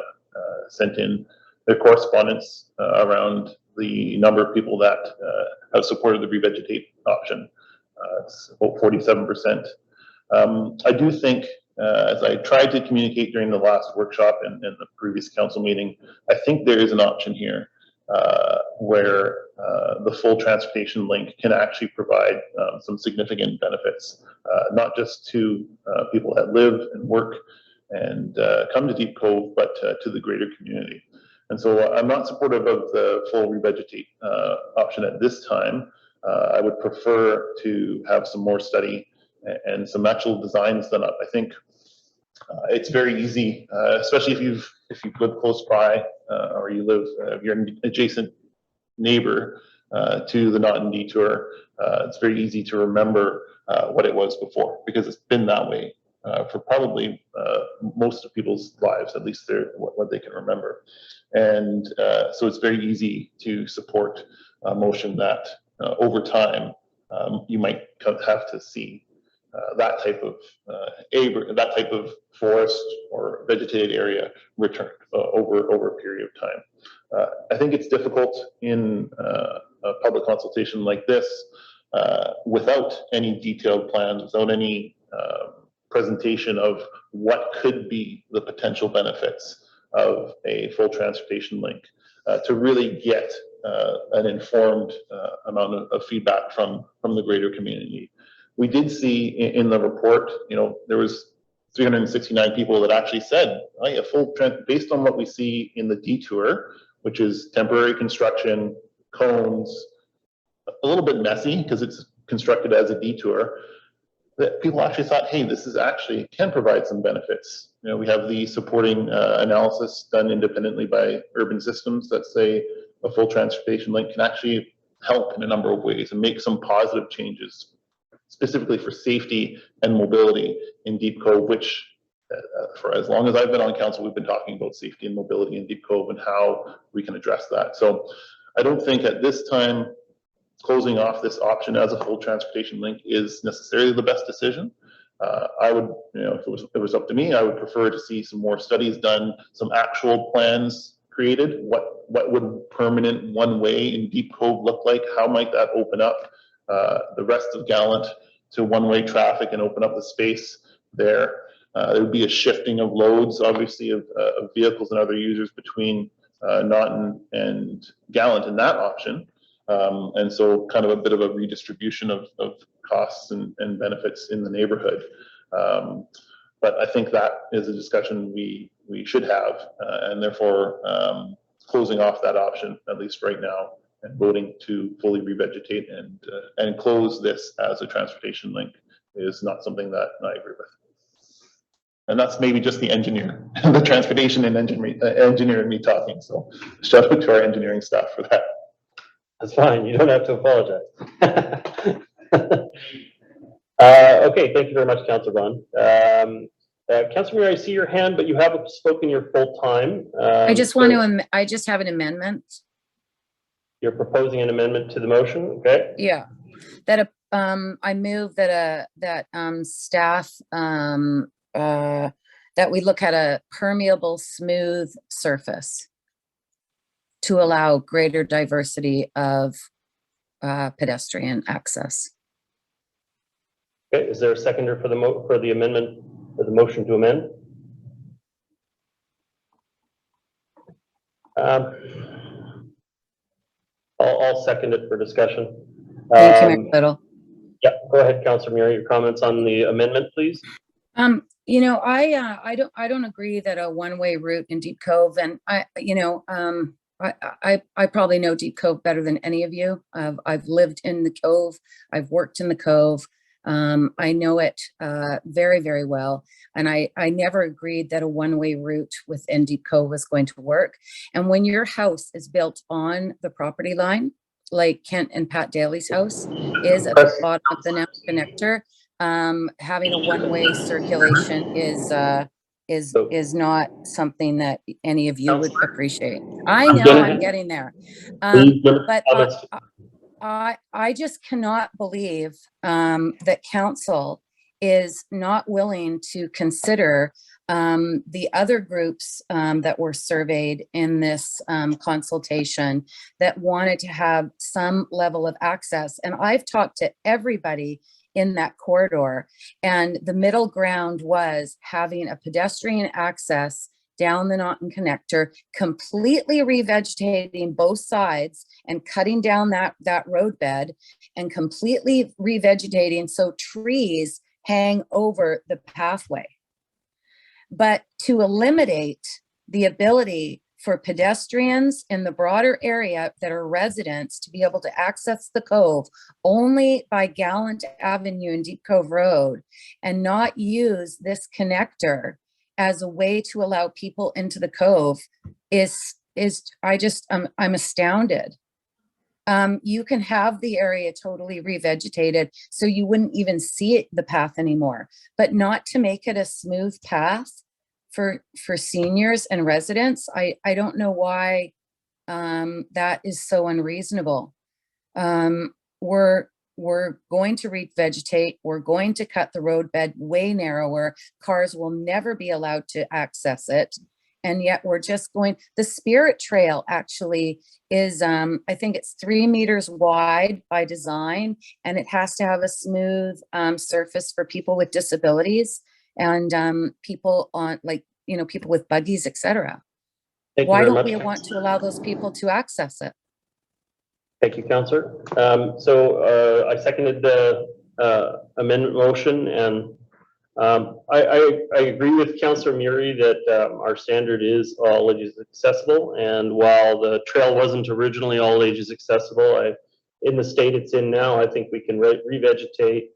sent in their correspondence around the number of people that have supported the revegetate option. It's about 47%. I do think, as I tried to communicate during the last workshop and the previous council meeting, I think there is an option here where the full transportation link can actually provide some significant benefits, not just to people that live and work and come to Deep Cove, but to the greater community. And so I'm not supportive of the full revegetate option at this time. I would prefer to have some more study and some actual designs done up. I think it's very easy, especially if you live close by or you're an adjacent neighbor to the Naughton Detour. It's very easy to remember what it was before, because it's been that way for probably most of people's lives, at least what they can remember. And so it's very easy to support a motion that over time you might have to see that type of forest or vegetated area returned over a period of time. I think it's difficult in a public consultation like this without any detailed plans, without any presentation of what could be the potential benefits of a full transportation link, to really get an informed amount of feedback from the greater community. We did see in the report, there was 369 people that actually said, a full based on what we see in the detour, which is temporary construction, cones, a little bit messy because it's constructed as a detour, that people actually thought, hey, this is actually can provide some benefits. We have the supporting analysis done independently by Urban Systems that say a full transportation link can actually help in a number of ways and make some positive changes, specifically for safety and mobility in Deep Cove, which for as long as I've been on council, we've been talking about safety and mobility in Deep Cove and how we can address that. So I don't think at this time closing off this option as a full transportation link is necessarily the best decision. I would, if it was up to me, I would prefer to see some more studies done, some actual plans created. What would permanent one way in Deep Cove look like? How might that open up the rest of Gallant to one-way traffic and open up the space there? There would be a shifting of loads, obviously, of vehicles and other users between Naughton and Gallant in that option. And so kind of a bit of a redistribution of costs and benefits in the neighborhood. But I think that is a discussion we should have, and therefore closing off that option, at least right now, and voting to fully revegetate and close this as a transportation link is not something that I agree with. And that's maybe just the engineer, the transportation and engineer and me talking. So shout out to our engineering staff for that. That's fine. You don't have to apologize. Okay, thank you very much, Councillor Vaughn. Councillor Muir, I see your hand, but you haven't spoken your full time. I just want to, I just have an amendment. You're proposing an amendment to the motion, okay? Yeah, that I move that staff that we look at a permeable smooth surface to allow greater diversity of pedestrian access. Okay, is there a seconder for the amendment, for the motion to amend? I'll second it for discussion. Thank you, Mayor Little. Yeah, go ahead, Councillor Muir, your comments on the amendment, please. You know, I don't agree that a one-way route in Deep Cove, and I probably know Deep Cove better than any of you. I've lived in the Cove, I've worked in the Cove. I know it very, very well. And I never agreed that a one-way route within Deep Cove was going to work. And when your house is built on the property line, like Kent and Pat Daly's house is at the bottom of the connector, having a one-way circulation is not something that any of you would appreciate. I know I'm getting there. But I just cannot believe that council is not willing to consider the other groups that were surveyed in this consultation that wanted to have some level of access. And I've talked to everybody in that corridor, and the middle ground was having a pedestrian access down the Naughton connector, completely revegetating both sides and cutting down that roadbed and completely revegetating so trees hang over the pathway. But to eliminate the ability for pedestrians in the broader area that are residents to be able to access the Cove only by Gallant Avenue and Deep Cove Road, and not use this connector as a way to allow people into the Cove I'm astounded. You can have the area totally revegetated so you wouldn't even see the path anymore, but not to make it a smooth path for seniors and residents. I don't know why that is so unreasonable. We're going to revegetate. We're going to cut the roadbed way narrower. Cars will never be allowed to access it. And yet we're just going, the Spirit Trail actually is, I think it's 3 meters wide by design, and it has to have a smooth surface for people with disabilities and people on, like, you know, people with buggies, etc. Why don't we want to allow those people to access it? Thank you, Councillor. So I seconded the amendment motion, and I agree with Councillor Muri that our standard is all ages accessible. And while the trail wasn't originally all ages accessible, in the state it's in now, I think we can revegetate,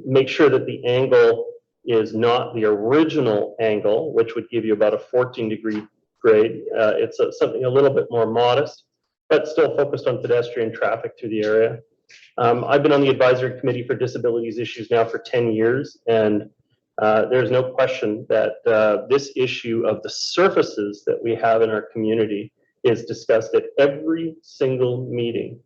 make sure that the angle is not the original angle, which would give you about a 14-degree grade. It's something a little bit more modest, but still focused on pedestrian traffic through the area. I've been on the advisory committee for disabilities issues now for 10 years, and there's no question that this issue of the surfaces that we have in our community is discussed at every single meeting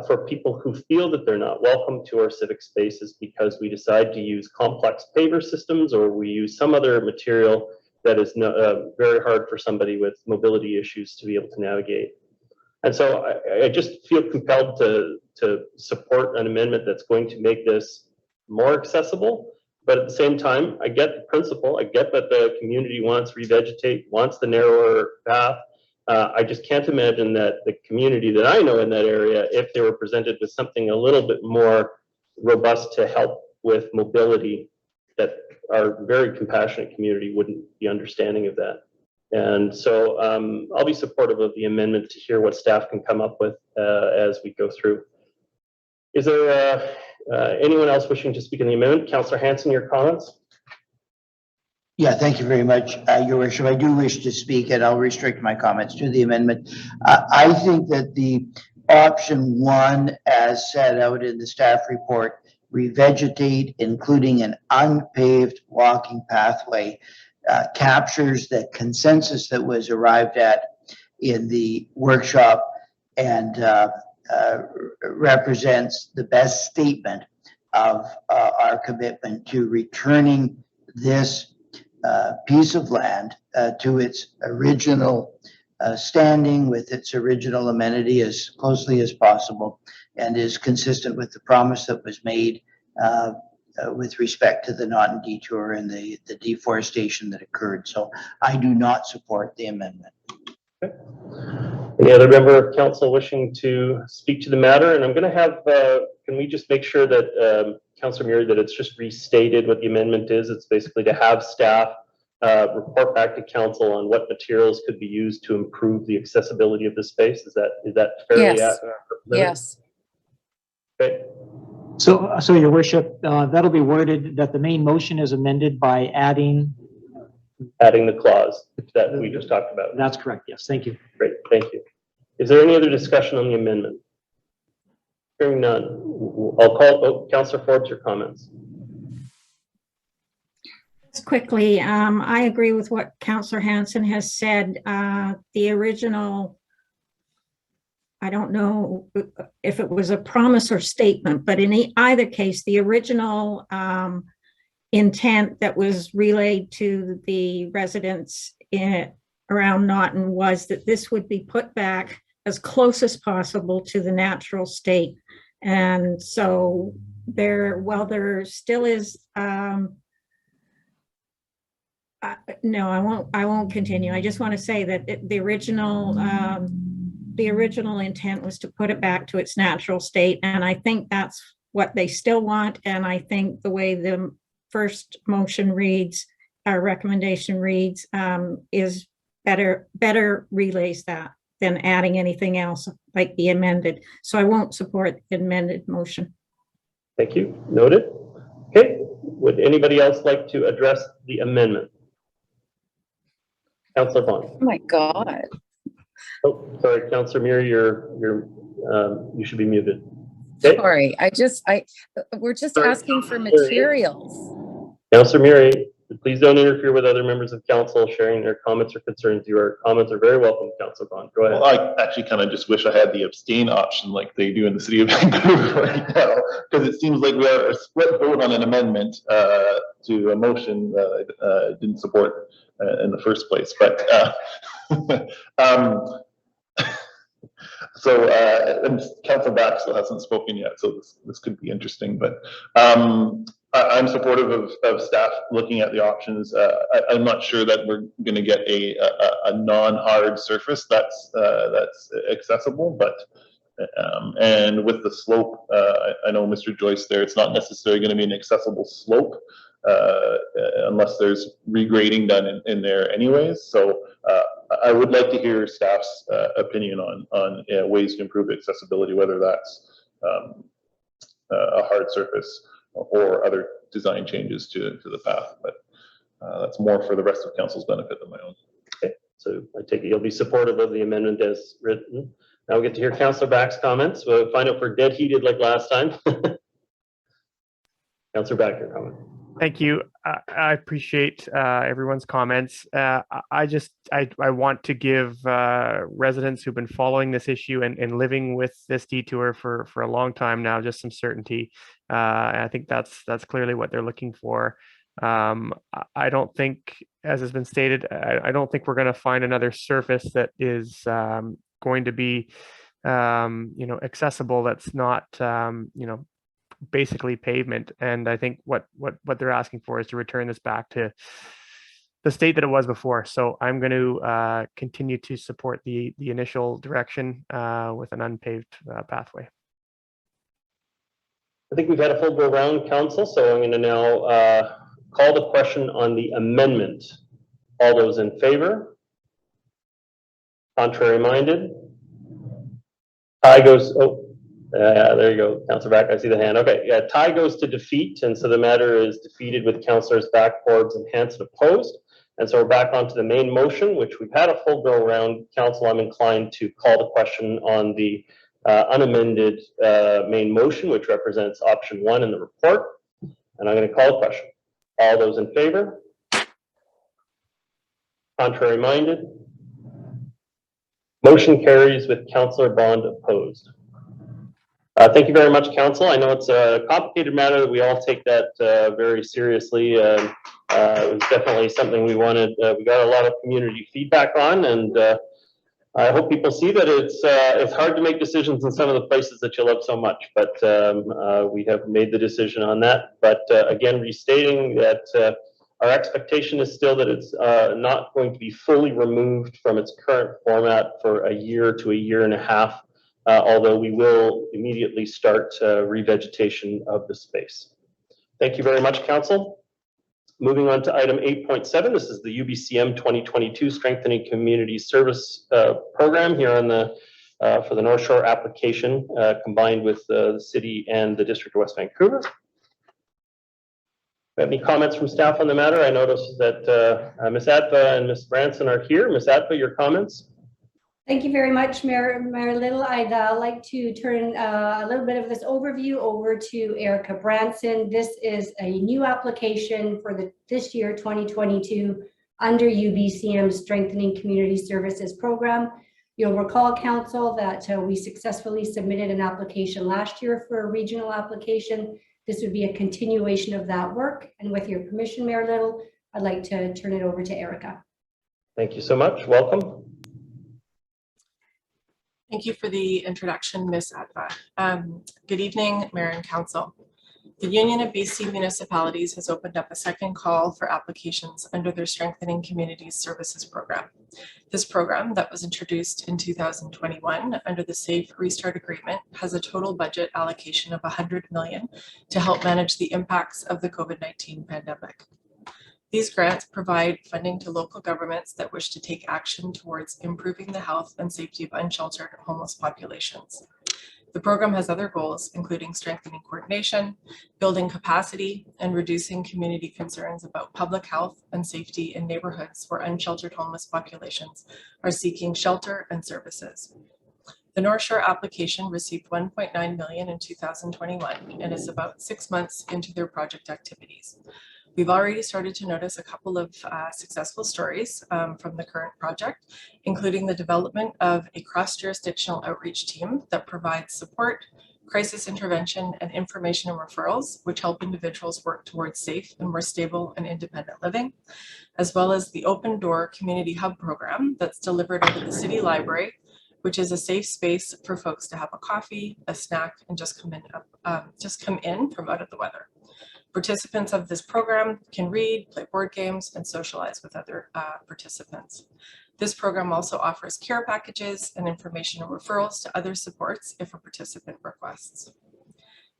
for people who feel that they're not welcome to our civic spaces because we decide to use complex paver systems or we use some other material that is very hard for somebody with mobility issues to be able to navigate. And so I just feel compelled to support an amendment that's going to make this more accessible. But at the same time, I get the principle. I get that the community wants revegetate, wants the narrower path. I just can't imagine that the community that I know in that area, if they were presented with something a little bit more robust to help with mobility that our very compassionate community wouldn't be understanding of that. And so I'll be supportive of the amendment to hear what staff can come up with as we go through. Is there anyone else wishing to speak on the amendment? Councillor Hanson, your comments? Yeah, thank you very much, Your Worship. I do wish to speak, and I'll restrict my comments to the amendment. I think that the option 1, as set out in the staff report, revegetate, including an unpaved walking pathway, captures the consensus that was arrived at in the workshop and represents the best statement of our commitment to returning this piece of land to its original standing with its original amenity as closely as possible, and is consistent with the promise that was made with respect to the Naughton detour and the deforestation that occurred. So I do not support the amendment. Okay. Any other member of council wishing to speak to the matter? And I'm going to have, can we just make sure that, Councillor Murray, that it's just restated what the amendment is? It's basically to have staff report back to council on what materials could be used to improve the accessibility of the space. Is that fairly Yes. Yes. Okay. So Your Worship, that'll be worded that the main motion is amended by adding. Adding the clause that we just talked about. That's correct. Yes. Thank you. Great. Thank you. Is there any other discussion on the amendment? Hearing none. I'll call Councillor Forbes, your comments. Just quickly, I agree with what Councillor Hanson has said. The original, I don't know if it was a promise or statement, but in either case, the original intent that was relayed to the residents around Naughton was that this would be put back as close as possible to the natural state. And so while there still is, no, I won't continue. I just want to say that the original intent was to put it back to its natural state. And I think that's what they still want. And I think the way the first motion reads, our recommendation reads, is better relays that than adding anything else like the amended. So I won't support the amended motion. Thank you. Noted. Okay. Would anybody else like to address the amendment? Councillor Bond. Oh my God. Oh, sorry, Councillor Murray, you should be muted. Okay. Sorry, we're just asking for materials. Councillor Murray, please don't interfere with other members of council sharing their comments or concerns. Your comments are very welcome, Councillor Bond. Go ahead. Well, I actually kind of just wish I had the abstain option like they do in the city of Vancouver right now, because it seems like we are a split vote on an amendment to a motion that I didn't support in the first place. But so and Councillor Back still hasn't spoken yet, so this could be interesting. But I'm supportive of staff looking at the options. I'm not sure that we're going to get a non-hard surface that's accessible, but and with the slope, I know Mr. Joyce there, it's not necessarily going to be an accessible slope unless there's regrading done in there anyways. So I would like to hear staff's opinion on ways to improve accessibility, whether that's a hard surface or other design changes to the path, but that's more for the rest of council's benefit than my own. Okay, so I take it you'll be supportive of the amendment as written. Now we get to hear Councillor Back's comments. We'll find out if we're dead heated like last time. Councillor Back, your comment. Thank you. I appreciate everyone's comments. I want to give residents who've been following this issue and living with this detour for a long time now just some certainty. And I think that's clearly what they're looking for. I don't think, as has been stated, I don't think we're going to find another surface that is going to be accessible that's not basically pavement. And I think what they're asking for is to return this back to the state that it was before. So I'm going to continue to support the initial direction with an unpaved pathway. I think we've had a full go around, council, so I'm going to now call the question on the amendment. All those in favor? Contrary minded? Tie goes, there you go, Councillor Back, I see the hand. Okay, yeah, tie goes to defeat, and so the matter is defeated with Councillors Back, Forbes, and Hanson opposed. And so we're back onto the main motion, which we've had a full go around. Council, I'm inclined to call the question on the unamended main motion, which represents option 1 in the report. And I'm going to call the question. All those in favor? Contrary minded? Motion carries with Councillor Bond opposed. Thank you very much, Council. I know it's a complicated matter. We all take that very seriously. It was definitely something we wanted. We got a lot of community feedback on, and I hope people see that it's hard to make decisions in some of the places that you love so much. But we have made the decision on that. But again, restating that our expectation is still that it's not going to be fully removed from its current format for a year to a year and a half. Although we will immediately start revegetation of the space. Thank you very much, Council. Moving on to item 8.7, this is the UBCM 2022 Strengthening Community Service Program here on the for the North Shore application combined with the City and the District of West Vancouver. Any comments from staff on the matter? I noticed that Ms. Adva and Ms. Branson are here. Ms. Adva, your comments? Thank you very much, Mayor Little. I'd like to turn a little bit of this overview over to Erica Branson. This is a new application for this year, 2022, under UBCM's Strengthening Community Services Program. You'll recall, Council, that we successfully submitted an application last year for a regional application. This would be a continuation of that work. And with your permission, Mayor Little, I'd like to turn it over to Erica. Thank you so much. Welcome. Thank you for the introduction, Ms. Adva. Good evening, Mayor and Council. The Union of BC Municipalities has opened up a second call for applications under their Strengthening Communities Services Program. This program, that was introduced in 2021 under the Safe Restart Agreement, has a total budget allocation of $100 million to help manage the impacts of the COVID-19 pandemic. These grants provide funding to local governments that wish to take action towards improving the health and safety of unsheltered homeless populations. The program has other goals, including strengthening coordination, building capacity, and reducing community concerns about public health and safety in neighborhoods where unsheltered homeless populations are seeking shelter and services. The North Shore application received $1.9 million in 2021 and is about 6 months into their project activities. We've already started to notice a couple of successful stories from the current project, including the development of a cross-jurisdictional outreach team that provides support, crisis intervention, and information and referrals, which help individuals work towards safe and more stable and independent living, as well as the Open Door Community Hub program that's delivered out of the City Library, which is a safe space for folks to have a coffee, a snack, and just come in from out of the weather. Participants of this program can read, play board games, and socialize with other participants. This program also offers care packages and information and referrals to other supports if a participant requests.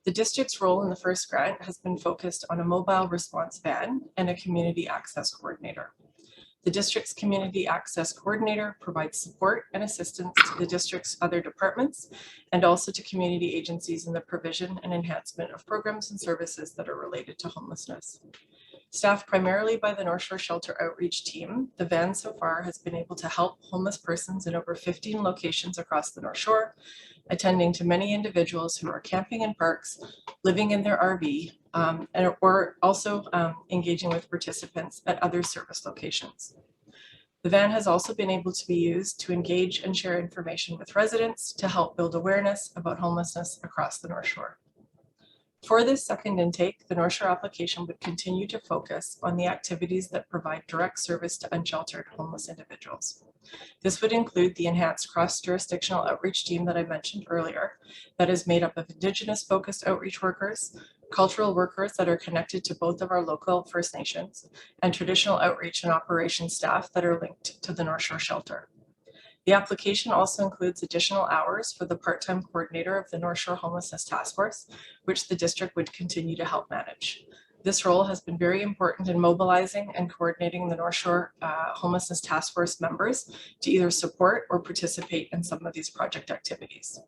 The district's role in the first grant has been focused on a mobile response van and a community access coordinator. The district's community access coordinator provides support and assistance to the district's other departments and also to community agencies in the provision and enhancement of programs and services that are related to homelessness. Staffed primarily by the North Shore Shelter Outreach Team, the van so far has been able to help homeless persons in over 15 locations across the North Shore, attending to many individuals who are camping in parks, living in their RV, or also engaging with participants at other service locations. The van has also been able to be used to engage and share information with residents to help build awareness about homelessness across the North Shore. For this second intake, the North Shore application would continue to focus on the activities that provide direct service to unsheltered homeless individuals. This would include the enhanced cross-jurisdictional outreach team that I mentioned earlier, that is made up of Indigenous-focused outreach workers, cultural workers that are connected to both of our local First Nations, and traditional outreach and operations staff that are linked to the North Shore Shelter. The application also includes additional hours for the part-time coordinator of the North Shore Homelessness Task Force, which the district would continue to help manage. This role has been very important in mobilizing and coordinating the North Shore Homelessness Task Force members to either support or participate in some of these project activities.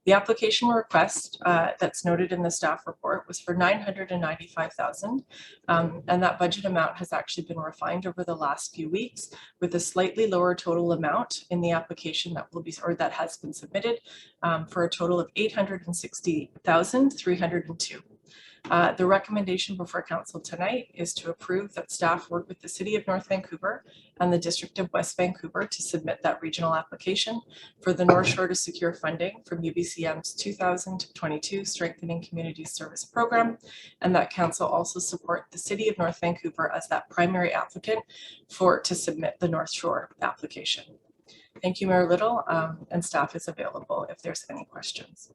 The application request that's noted in the staff report was for $995,000, and that budget amount has actually been refined over the last few weeks with a slightly lower total amount in the application that will be, or that has been submitted, for a total of $860,302. The recommendation before council tonight is to approve that staff work with the City of North Vancouver and the District of West Vancouver to submit that regional application for the North Shore to secure funding from UBCM's 2022 Strengthening Communities Service Program, and that council also support the City of North Vancouver as that primary applicant to submit the North Shore application. Thank you, Mayor Little, and staff is available if there's any questions.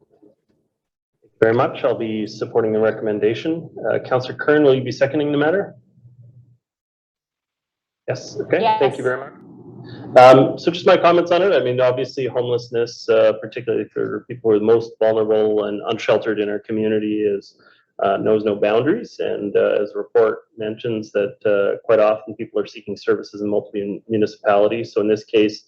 Very much. I'll be supporting the recommendation. Councillor Kern, will you be seconding the matter? Yes. Okay. Yes. Thank you very much. So just my comments on it. I mean, obviously homelessness, particularly for people who are the most vulnerable and unsheltered in our community, knows no boundaries. And as the report mentions that quite often people are seeking services in multiple municipalities. So in this case,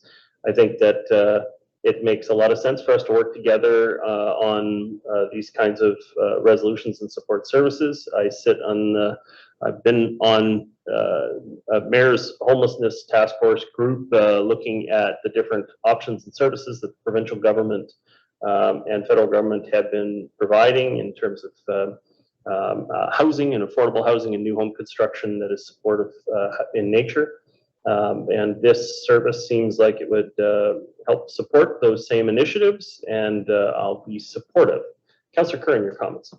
I think that it makes a lot of sense for us to work together on these kinds of resolutions and support services. I've been on Mayor's Homelessness Task Force group looking at the different options and services that the provincial government and federal government have been providing in terms of housing and affordable housing and new home construction that is supportive in nature. And this service seems like it would help support those same initiatives, and I'll be supportive. Councillor Curran, your comments.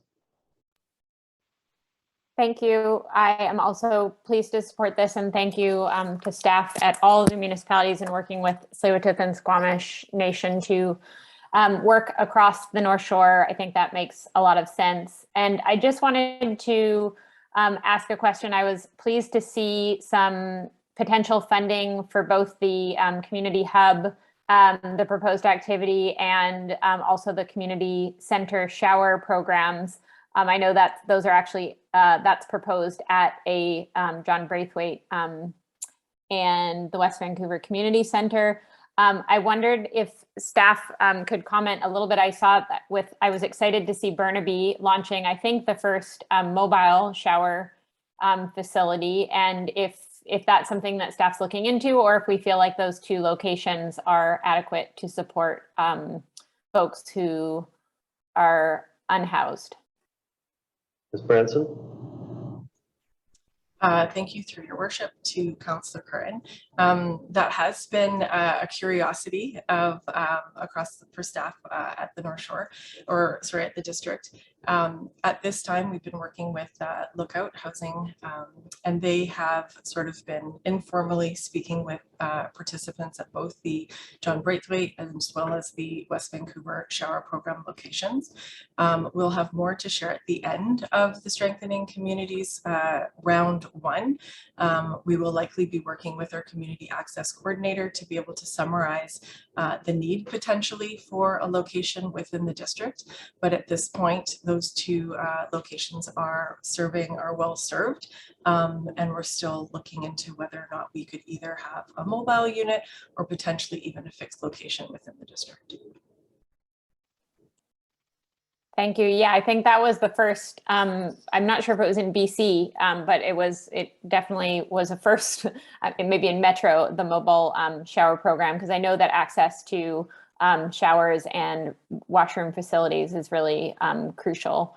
Thank you. I am also pleased to support this, and thank you to staff at all of the municipalities and working with Tsleil-Waututh and Squamish Nation to work across the North Shore. I think that makes a lot of sense. And I just wanted to ask a question. I was pleased to see some potential funding for both the community hub, the proposed activity, and also the community center shower programs. I know that those are actually, that's proposed at a John Braithwaite and the West Vancouver Community Center. I wondered if staff could comment a little bit. I saw that I was excited to see Burnaby launching, I think, the first mobile shower facility, and if that's something that staff's looking into, or if we feel like those two locations are adequate to support folks who are unhoused. Ms. Branson. Thank you, through your worship, to Councillor Curran. That has been a curiosity of for staff at the North Shore, or sorry, at the district. At this time, we've been working with Lookout Housing, and they have sort of been informally speaking with participants at both the John Braithwaite as well as the West Vancouver shower program locations. We'll have more to share at the end of the Strengthening Communities round one. We will likely be working with our community access coordinator to be able to summarize the need potentially for a location within the district. But at this point, those two locations are well served, and we're still looking into whether or not we could either have a mobile unit or potentially even a fixed location within the district. Thank you. Yeah, I think that was the first, I'm not sure if it was in BC, but it definitely was a first, maybe in Metro, the mobile shower program, because I know that access to showers and washroom facilities is really crucial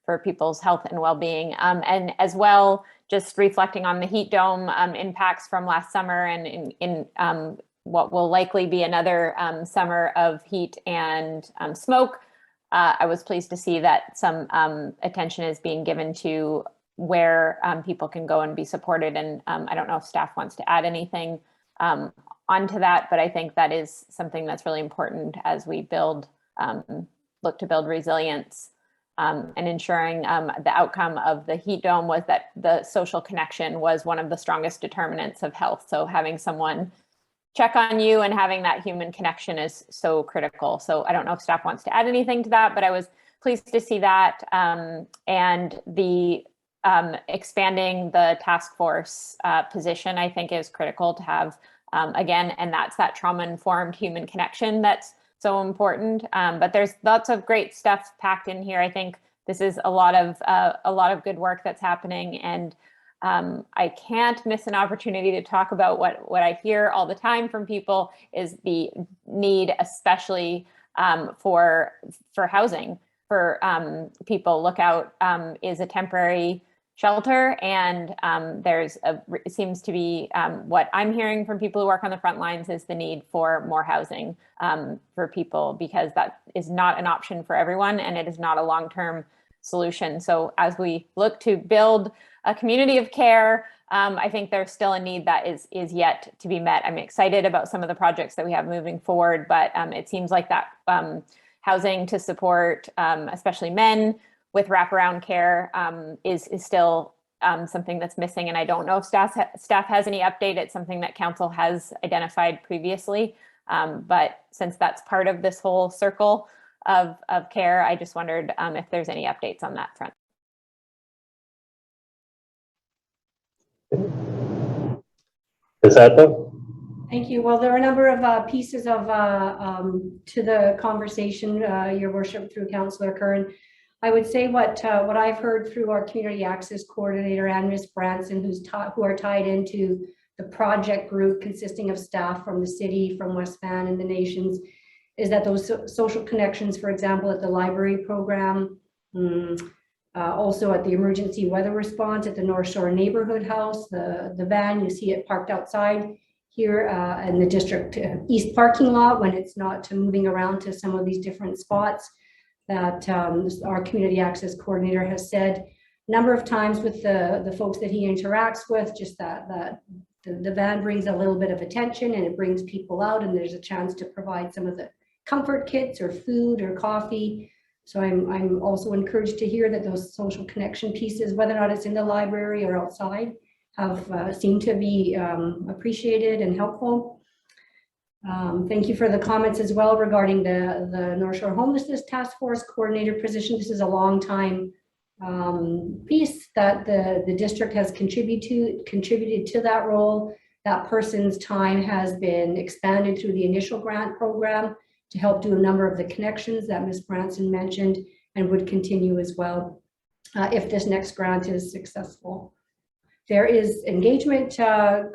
for people's health and well-being. And as well, just reflecting on the heat dome impacts from last summer and in what will likely be another summer of heat and smoke. I was pleased to see that some attention is being given to where people can go and be supported. And I don't know if staff wants to add anything onto that, but I think that is something that's really important as we look to build resilience and ensuring the outcome of the heat dome was that the social connection was one of the strongest determinants of health. So having someone check on you, and having that human connection is so critical. So I don't know if staff wants to add anything to that, but I was pleased to see that. And the expanding the task force position, I think, is critical to have, again, and that's that trauma-informed human connection that's so important. But there's lots of great stuff packed in here. I think this is a lot of good work that's happening, and I can't miss an opportunity to talk about what I hear all the time from people is the need, especially for housing for people. Lookout is a temporary shelter, and it seems to be what I'm hearing from people who work on the front lines is the need for more housing for people, because that is not an option for everyone, and it is not a long-term solution. So as we look to build a community of care, I think there's still a need that is yet to be met. I'm excited about some of the projects that we have moving forward, but it seems like that housing to support especially men with wraparound care is still something that's missing. And I don't know if staff has any update. It's something that council has identified previously. But since that's part of this whole circle of care, I just wondered if there's any updates on that front. Ms. Adler? Thank you. Well, there are a number of pieces of to the conversation, Your Worship, through Councillor Curran. I would say what I've heard through our community access coordinator and Ms. Branson, who are tied into the project group consisting of staff from the city, from West Van and the nations, is that those social connections, for example, at the library program, also at the emergency weather response at the North Shore Neighborhood House, the van, you see it parked outside here in the district east parking lot when it's not moving around to some of these different spots, that our community access coordinator has said a number of times with the folks that he interacts with, just that the van brings a little bit of attention and it brings people out, and there's a chance to provide some of the comfort kits or food or coffee. So I'm also encouraged to hear that those social connection pieces, whether or not it's in the library or outside, have seemed to be appreciated and helpful. Thank you for the comments as well regarding the North Shore Homelessness Task Force Coordinator position. This is a long time piece that the district has contributed to that role. That person's time has been expanded through the initial grant program to help do a number of the connections that Ms. Branson mentioned, and would continue as well if this next grant is successful. There is engagement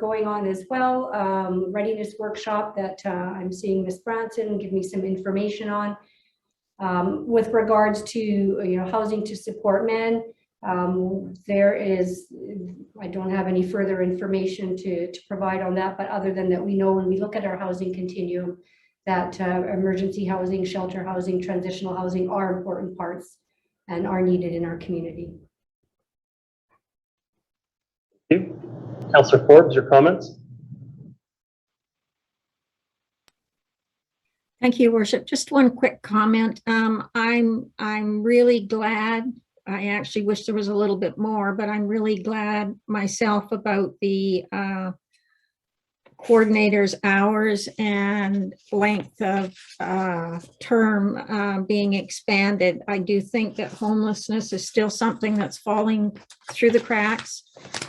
going on as well, readiness workshop that I'm seeing Ms. Branson give me some information on. With regards to housing to support men, there is, I don't have any further information to provide on that, but other than that, we know when we look at our housing continuum that emergency housing, shelter housing, transitional housing are important parts and are needed in our community. Thank you. Councillor Forbes, your comments? Thank you, Worship. Just one quick comment. I'm really glad. I actually wish there was a little bit more, but I'm really glad myself about the coordinator's hours and length of term being expanded. I do think that homelessness is still something that's falling through the cracks.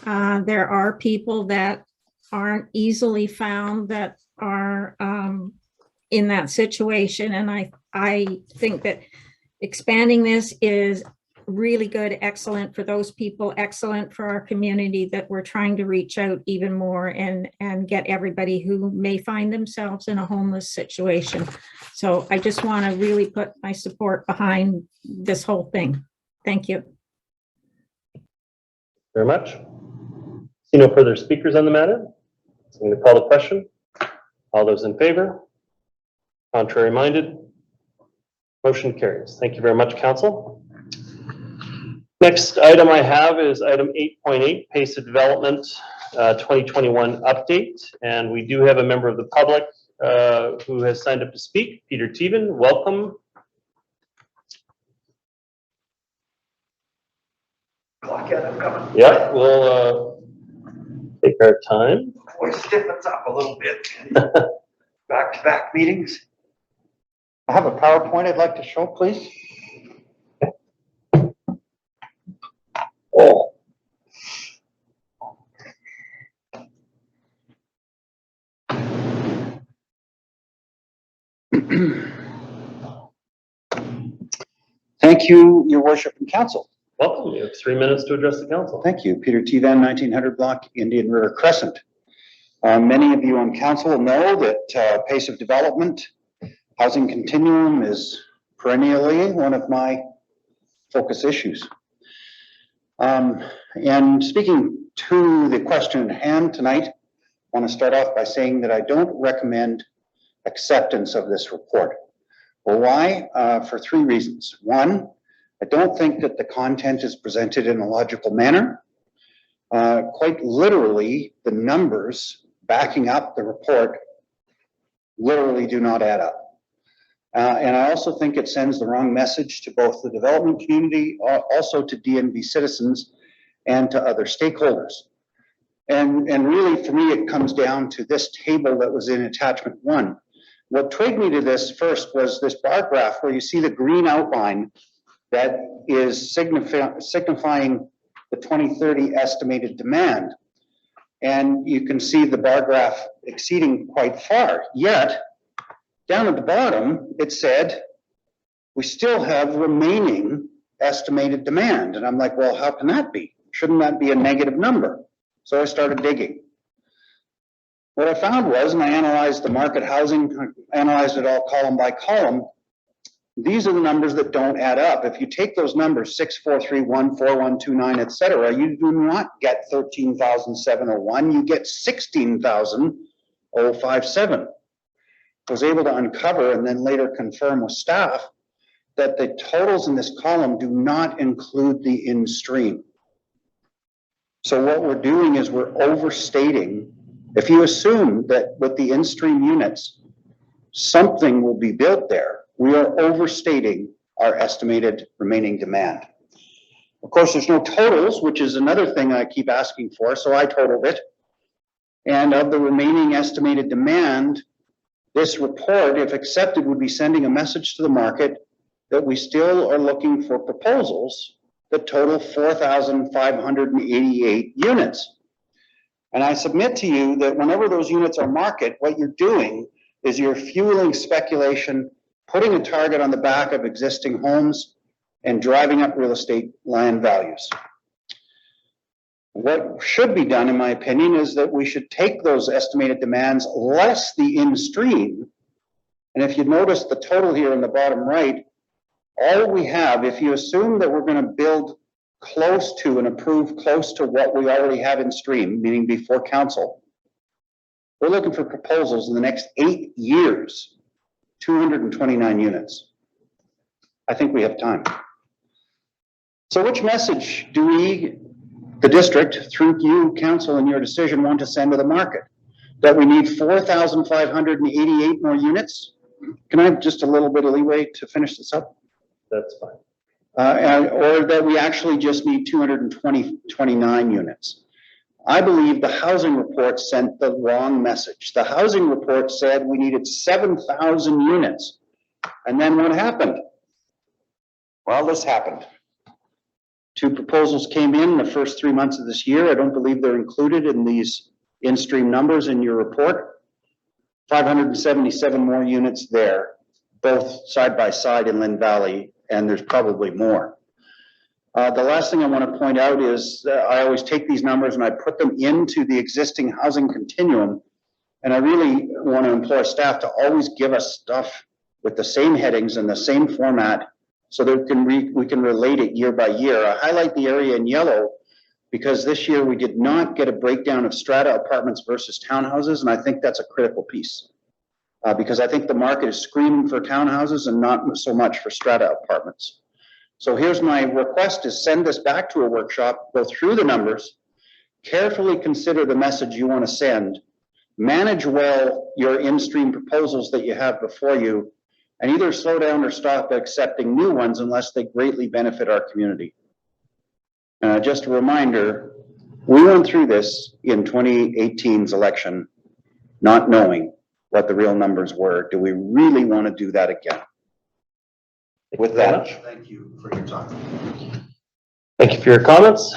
There are people that aren't easily found that are in that situation, and I think that expanding this is really good, excellent for those people, excellent for our community, that we're trying to reach out even more and get everybody who may find themselves in a homeless situation. So I just want to really put my support behind this whole thing. Thank you. Very much. See no further speakers on the matter. So I'm going to call the question. All those in favor? Contrary minded? Motion carries. Thank you very much, Council. Next item I have is item 8.8, Pace of Development 2021 update. And we do have a member of the public who has signed up to speak. Peter Teven, welcome. Yeah, we'll take our time. Voice stiffens up a little bit. Back-to-back meetings. I have a PowerPoint I'd like to show, please. Oh. Thank you, Your Worship and Council. Welcome. You have 3 minutes to address the council. Thank you. Peter T. Van, 1900 block, Indian River Crescent. Many of you on council know that pace of development, housing continuum is perennially one of my focus issues. And speaking to the question at hand tonight, I want to start off by saying that I don't recommend acceptance of this report. Well, why? For 3 reasons. One, I don't think that the content is presented in a logical manner. Quite literally, the numbers backing up the report literally do not add up. And I also think it sends the wrong message to both the development community, also to DNV citizens and to other stakeholders. And really, for me, it comes down to this table that was in attachment 1. What triggered me to this first was this bar graph where you see the green outline that is signifying the 2030 estimated demand. And you can see the bar graph exceeding quite far. Yet, down at the bottom, it said, we still have remaining estimated demand. And I'm like, well, how can that be? Shouldn't that be a negative number? So I started digging. What I found was, and I analyzed the market housing, analyzed it all column by column, these are the numbers that don't add up. If you take those numbers, 6,431, 4,129, et cetera, you do not get 13,701, you get 16,057. I was able to uncover and then later confirm with staff that the totals in this column do not include the in-stream. So what we're doing is we're overstating. If you assume that with the in-stream units, something will be built there, we are overstating our estimated remaining demand. Of course, there's no totals, which is another thing I keep asking for, so I totaled it. And of the remaining estimated demand, this report, if accepted, would be sending a message to the market that we still are looking for proposals that total 4,588 units. And I submit to you that whenever those units are market, what you're doing is you're fueling speculation, putting a target on the back of existing homes, and driving up real estate land values. What should be done, in my opinion, is that we should take those estimated demands less the in-stream. And if you notice the total here in the bottom right, all we have, if you assume that we're going to build close to and approve close to what we already have in stream, meaning before council, we're looking for proposals in the next 8 years, 229 units. I think we have time. So which message do we, the district, through you, council, and your decision, want to send to the market? That we need 4,588 more units? Can I have just a little bit of leeway to finish this up? That's fine. Or that we actually just need 229 units. I believe the housing report sent the wrong message. The housing report said we needed 7,000 units. And then what happened? Well, this happened. 2 proposals came in the first 3 months of this year. I don't believe they're included in these in-stream numbers in your report. 577 more units there, both side by side in Lynn Valley, and there's probably more. The last thing I want to point out is I always take these numbers and I put them into the existing housing continuum. And I really want to implore staff to always give us stuff with the same headings and the same format so that we can relate it year by year. I highlight the area in yellow because this year we did not get a breakdown of strata apartments versus townhouses, and I think that's a critical piece. Because I think the market is screaming for townhouses and not so much for strata apartments. So here's my request: is send this back to a workshop, go through the numbers, carefully consider the message you want to send, manage well your in-stream proposals that you have before you, and either slow down or stop accepting new ones unless they greatly benefit our community. Just a reminder, We went through this in 2018's election, not knowing what the real numbers were. Do we really want to do that again? With that, thank you for your time. Thank you for your comments.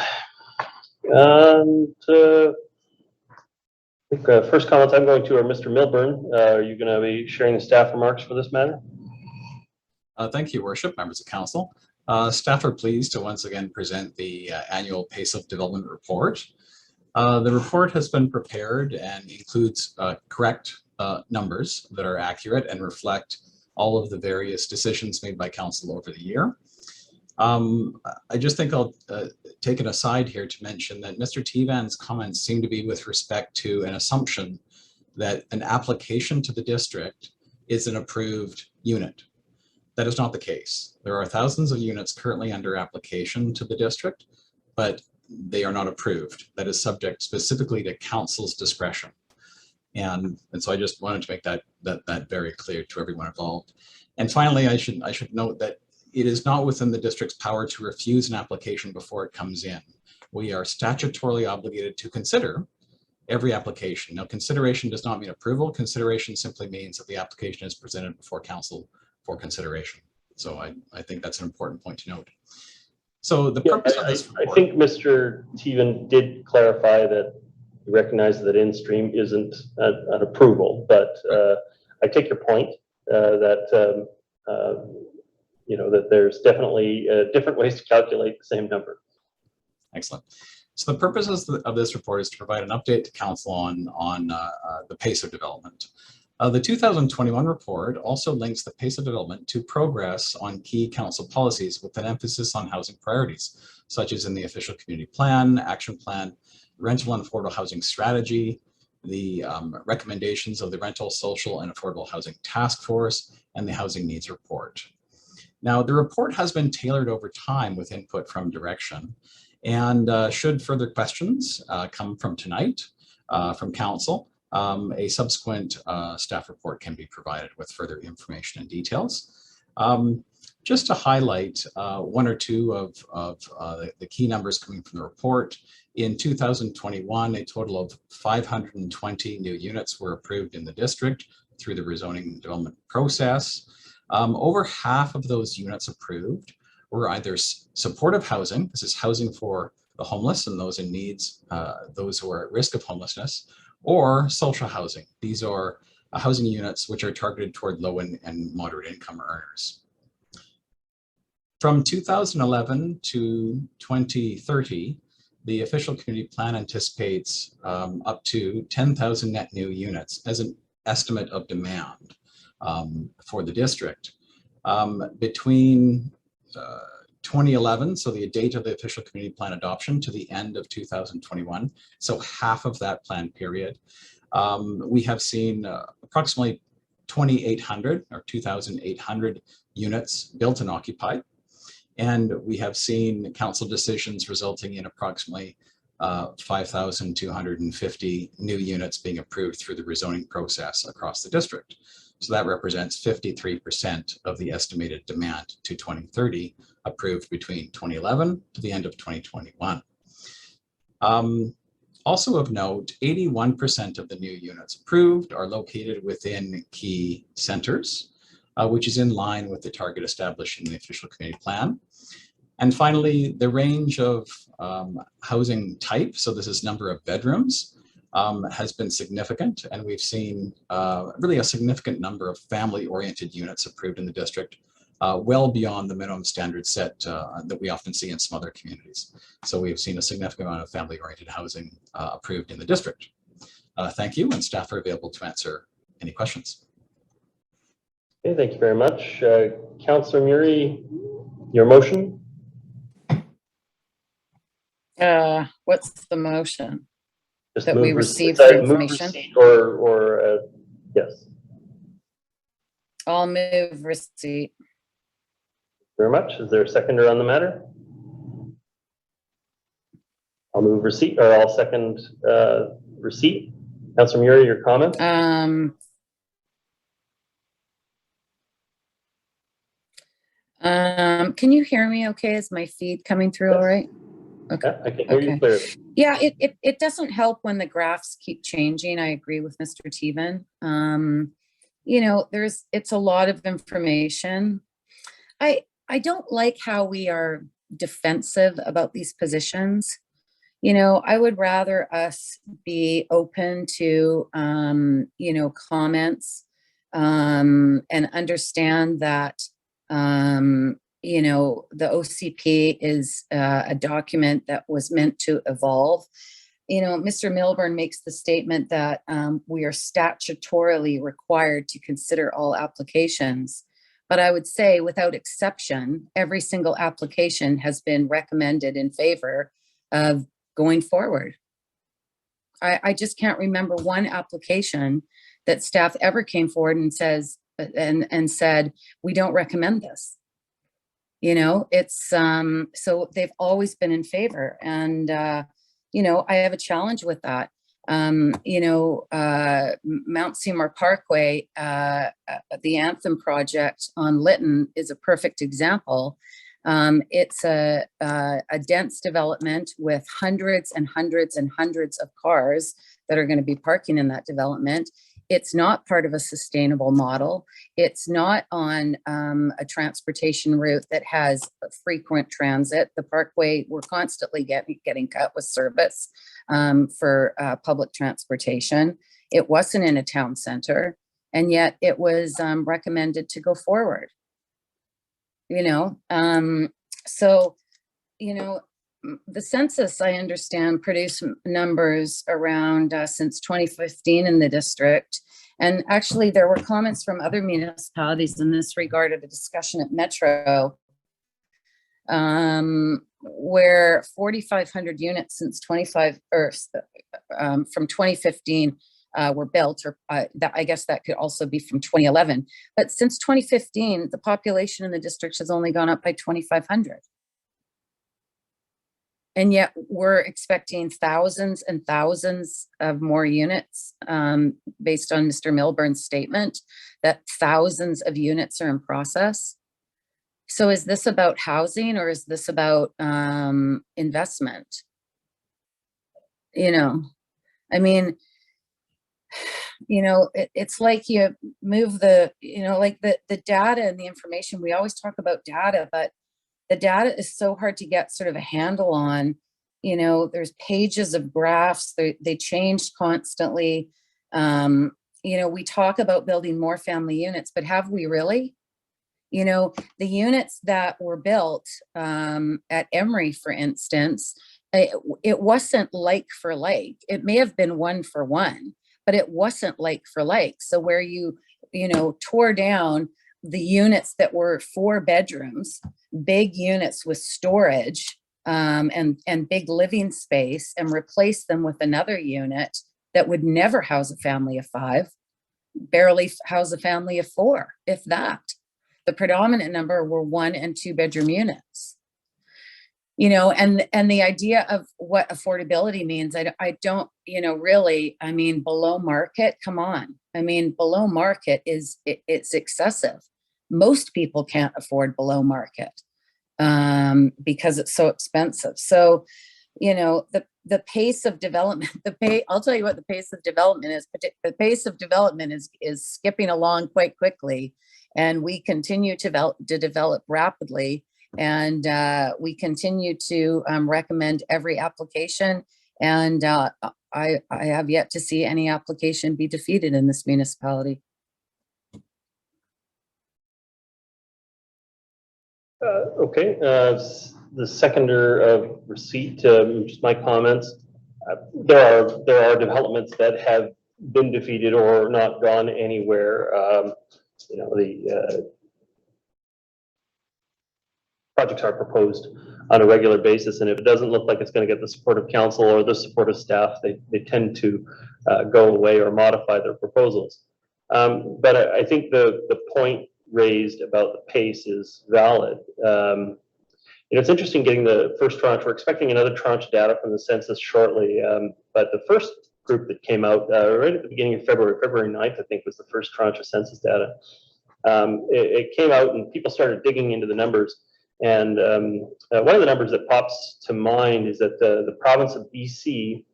And I think first comments I'm going to are Mr. Milburn. Are you going to be sharing the staff remarks for this matter? Thank you, Worship, members of council. Staff are pleased to once again present the annual Pace of Development report. The report has been prepared and includes correct numbers that are accurate and reflect all of the various decisions made by council over the year. I just think I'll take an aside here to mention that Mr. Tevan's comments seem to be with respect to an assumption that an application to the district is an approved unit. That is not the case. There are thousands of units currently under application to the district, but they are not approved. That is subject specifically to council's discretion. And so I just wanted to make that very clear to everyone involved. And finally, I should note that it is not within the district's power to refuse an application before it comes in. We are statutorily obligated to consider every application. Now, consideration does not mean approval. Consideration simply means that the application is presented before council for consideration. So I think that's an important point to note. So the purpose of this report, I think Mr. Tevan did clarify that he recognizes that in-stream isn't an approval, but I take your point that you know, that there's definitely different ways to calculate the same number. Excellent. So the purpose of this report is to provide an update to council on the pace of development. The 2021 report also links the pace of development to progress on key council policies with an emphasis on housing priorities, such as in the official community plan, action plan, rental and affordable housing strategy, the recommendations of the Rental, Social and Affordable Housing Task Force, and the Housing Needs Report. Now, the report has been tailored over time with input from direction, and should further questions come from tonight from council, a subsequent staff report can be provided with further information and details. Just to highlight one or two of the key numbers coming from the report, in 2021, a total of 520 new units were approved in the district through the rezoning development process. Over half of those units approved were either supportive housing, this is housing for the homeless and those in needs, those who are at risk of homelessness, or social housing. These are housing units which are targeted toward low and moderate income earners. From 2011 to 2030, the official community plan anticipates up to 10,000 net new units as an estimate of demand for the district. Between 2011, so the date of the official community plan adoption, to the end of 2021, so half of that plan period, we have seen approximately 2,800 or 2,800 units built and occupied. And we have seen council decisions resulting in approximately 5,250 new units being approved through the rezoning process across the district. So that represents 53% of the estimated demand to 2030, approved between 2011 to the end of 2021. Also of note, 81% of the new units approved are located within key centers, which is in line with the target established in the official community plan. And finally, the range of housing type, so this is number of bedrooms, has been significant, and we've seen really a significant number of family-oriented units approved in the district, well beyond the minimum standard set that we often see in some other communities. So we've seen a significant amount of family-oriented housing approved in the district. Thank you, and staff are available to answer any questions. Okay, thank you very much. Councillor Murray, your motion? What's the motion? Just that we receive receipt, the information? or yes. I'll move receipt. Very much. Is there a seconder on the matter? I'll move receipt, or I'll second receipt. Councillor Murray, your comment? Can you hear me okay? Is my feed coming through all right? Okay. I can hear you Okay. clearly. Yeah, it doesn't help when the graphs keep changing. I agree with Mr. Teven. You know, it's a lot of information. I don't like how we are defensive about these positions. You know, I would rather us be open to, you know, comments, and understand that, you know, the OCP is a document that was meant to evolve. You know, Mr. Milburn makes the statement that we are statutorily required to consider all applications. But I would say without exception, every single application has been recommended in favor of going forward. I just can't remember one application that staff ever came forward and says, and said, we don't recommend this. You know, it's, so they've always been in favor. And, you know, I have a challenge with that. You know, Mount Seymour Parkway, the Anthem project on Lytton is a perfect example. It's a dense development with hundreds and hundreds and hundreds of cars that are going to be parking in that development. It's not part of a sustainable model. It's not on a transportation route that has frequent transit. The Parkway, we're constantly getting cut with service for public transportation. It wasn't in a town center, and yet it was recommended to go forward. You know, so, you know, the census, I understand, produced numbers around since 2015 in the district. And actually, there were comments from other municipalities in this regard at a discussion at Metro, where 4,500 units since from 2015 were built, or that, I guess that could also be from 2011. But since 2015, the population in the district has only gone up by 2,500. And yet we're expecting thousands and thousands of more units, based on Mr. Milburn's statement that thousands of units are in process. So is this about housing, or is this about investment? You know, I mean, you know, it's like you move the, you know, like the data and the information. We always talk about data, but the data is so hard to get sort of a handle on. You know, there's pages of graphs, they change constantly. You know, we talk about building more family units, but have we really? You know, the units that were built at Emery, for instance, it wasn't like for like. It may have been one for one, but it wasn't like for like. So where you know, tore down the units that were 4 bedrooms, big units with storage, and big living space, and replaced them with another unit that would never house a family of 5, barely house a family of 4, if that. The predominant number were 1 and 2 bedroom units. You know, and the idea of what affordability means, I don't, you know, really, I mean, below market, come on. I mean, below market it's excessive. Most people can't afford below market because it's so expensive. So, you know, the pace of development, I'll tell you what the pace of development is. The pace of development is skipping along quite quickly, and we continue to develop rapidly. And we continue to recommend every application. And I have yet to see any application be defeated in this municipality. Okay, the seconder of receipt, just my comments. There are developments that have been defeated or not gone anywhere. You know, the projects are proposed on a regular basis, and if it doesn't look like it's going to get the support of council or the support of staff, they tend to go away or modify their proposals. But I think the point raised about the pace is valid. You know, it's interesting getting the first tranche. We're expecting another tranche of data from the census shortly, but the first group that came out right at the beginning of February 9th, I think, was the first tranche of census data. It came out and people started digging into the numbers. And one of the numbers that pops to mind is that the province of BC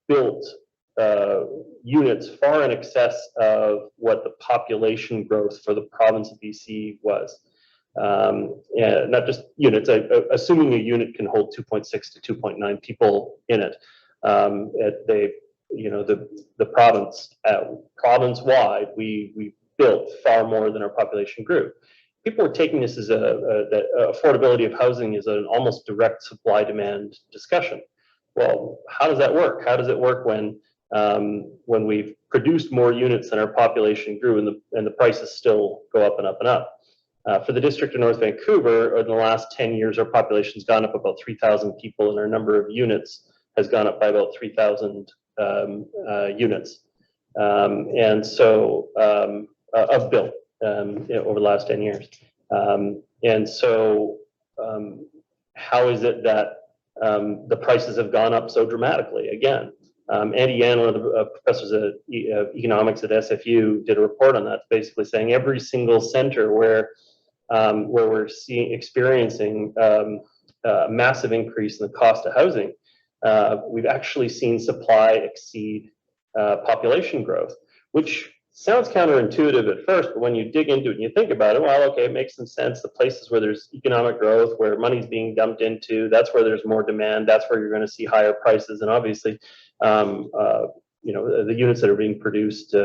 built units far in excess of what the population growth for the province of BC was. And not just units, assuming a unit can hold 2.6 to 2.9 people in it. The province-wide, we built far more than our population grew. People were taking this as that affordability of housing is an almost direct supply-demand discussion. Well, how does that work? How does it work when we've produced more units than our population grew and the prices still go up and up and up? For the District of North Vancouver, in the last 10 years, our population's gone up about 3,000 people, and our number of units has gone up by about 3,000 units. And so of built over the last 10 years. And so how is it that the prices have gone up so dramatically? Again, Andy Yan, one of the professors of economics at SFU, did a report on that, basically saying every single center where we're experiencing a massive increase in the cost of housing, we've actually seen supply exceed population growth, which sounds counterintuitive at first, but when you dig into it and you think about it, well, okay, it makes some sense. The places where there's economic growth, where money's being dumped into, that's where there's more demand. That's where you're going to see higher prices. And obviously, the units that are being produced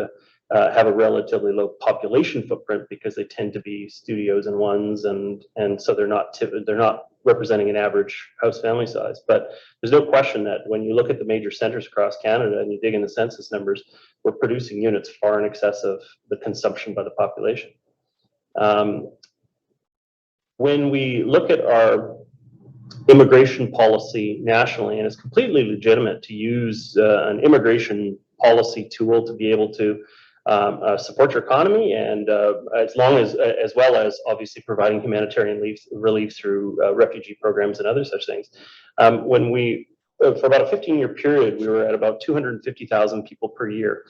have a relatively low population footprint because they tend to be studios and ones, and so they're not representing an average house family size. But there's no question that when you look at the major centers across Canada and you dig in the census numbers, we're producing units far in excess of the consumption by the population. When we look at our immigration policy nationally, and it's completely legitimate to use an immigration policy tool to be able to support your economy, and as well as obviously providing humanitarian relief through refugee programs and other such things. For about a 15-year period, we were at about 250,000 people per year.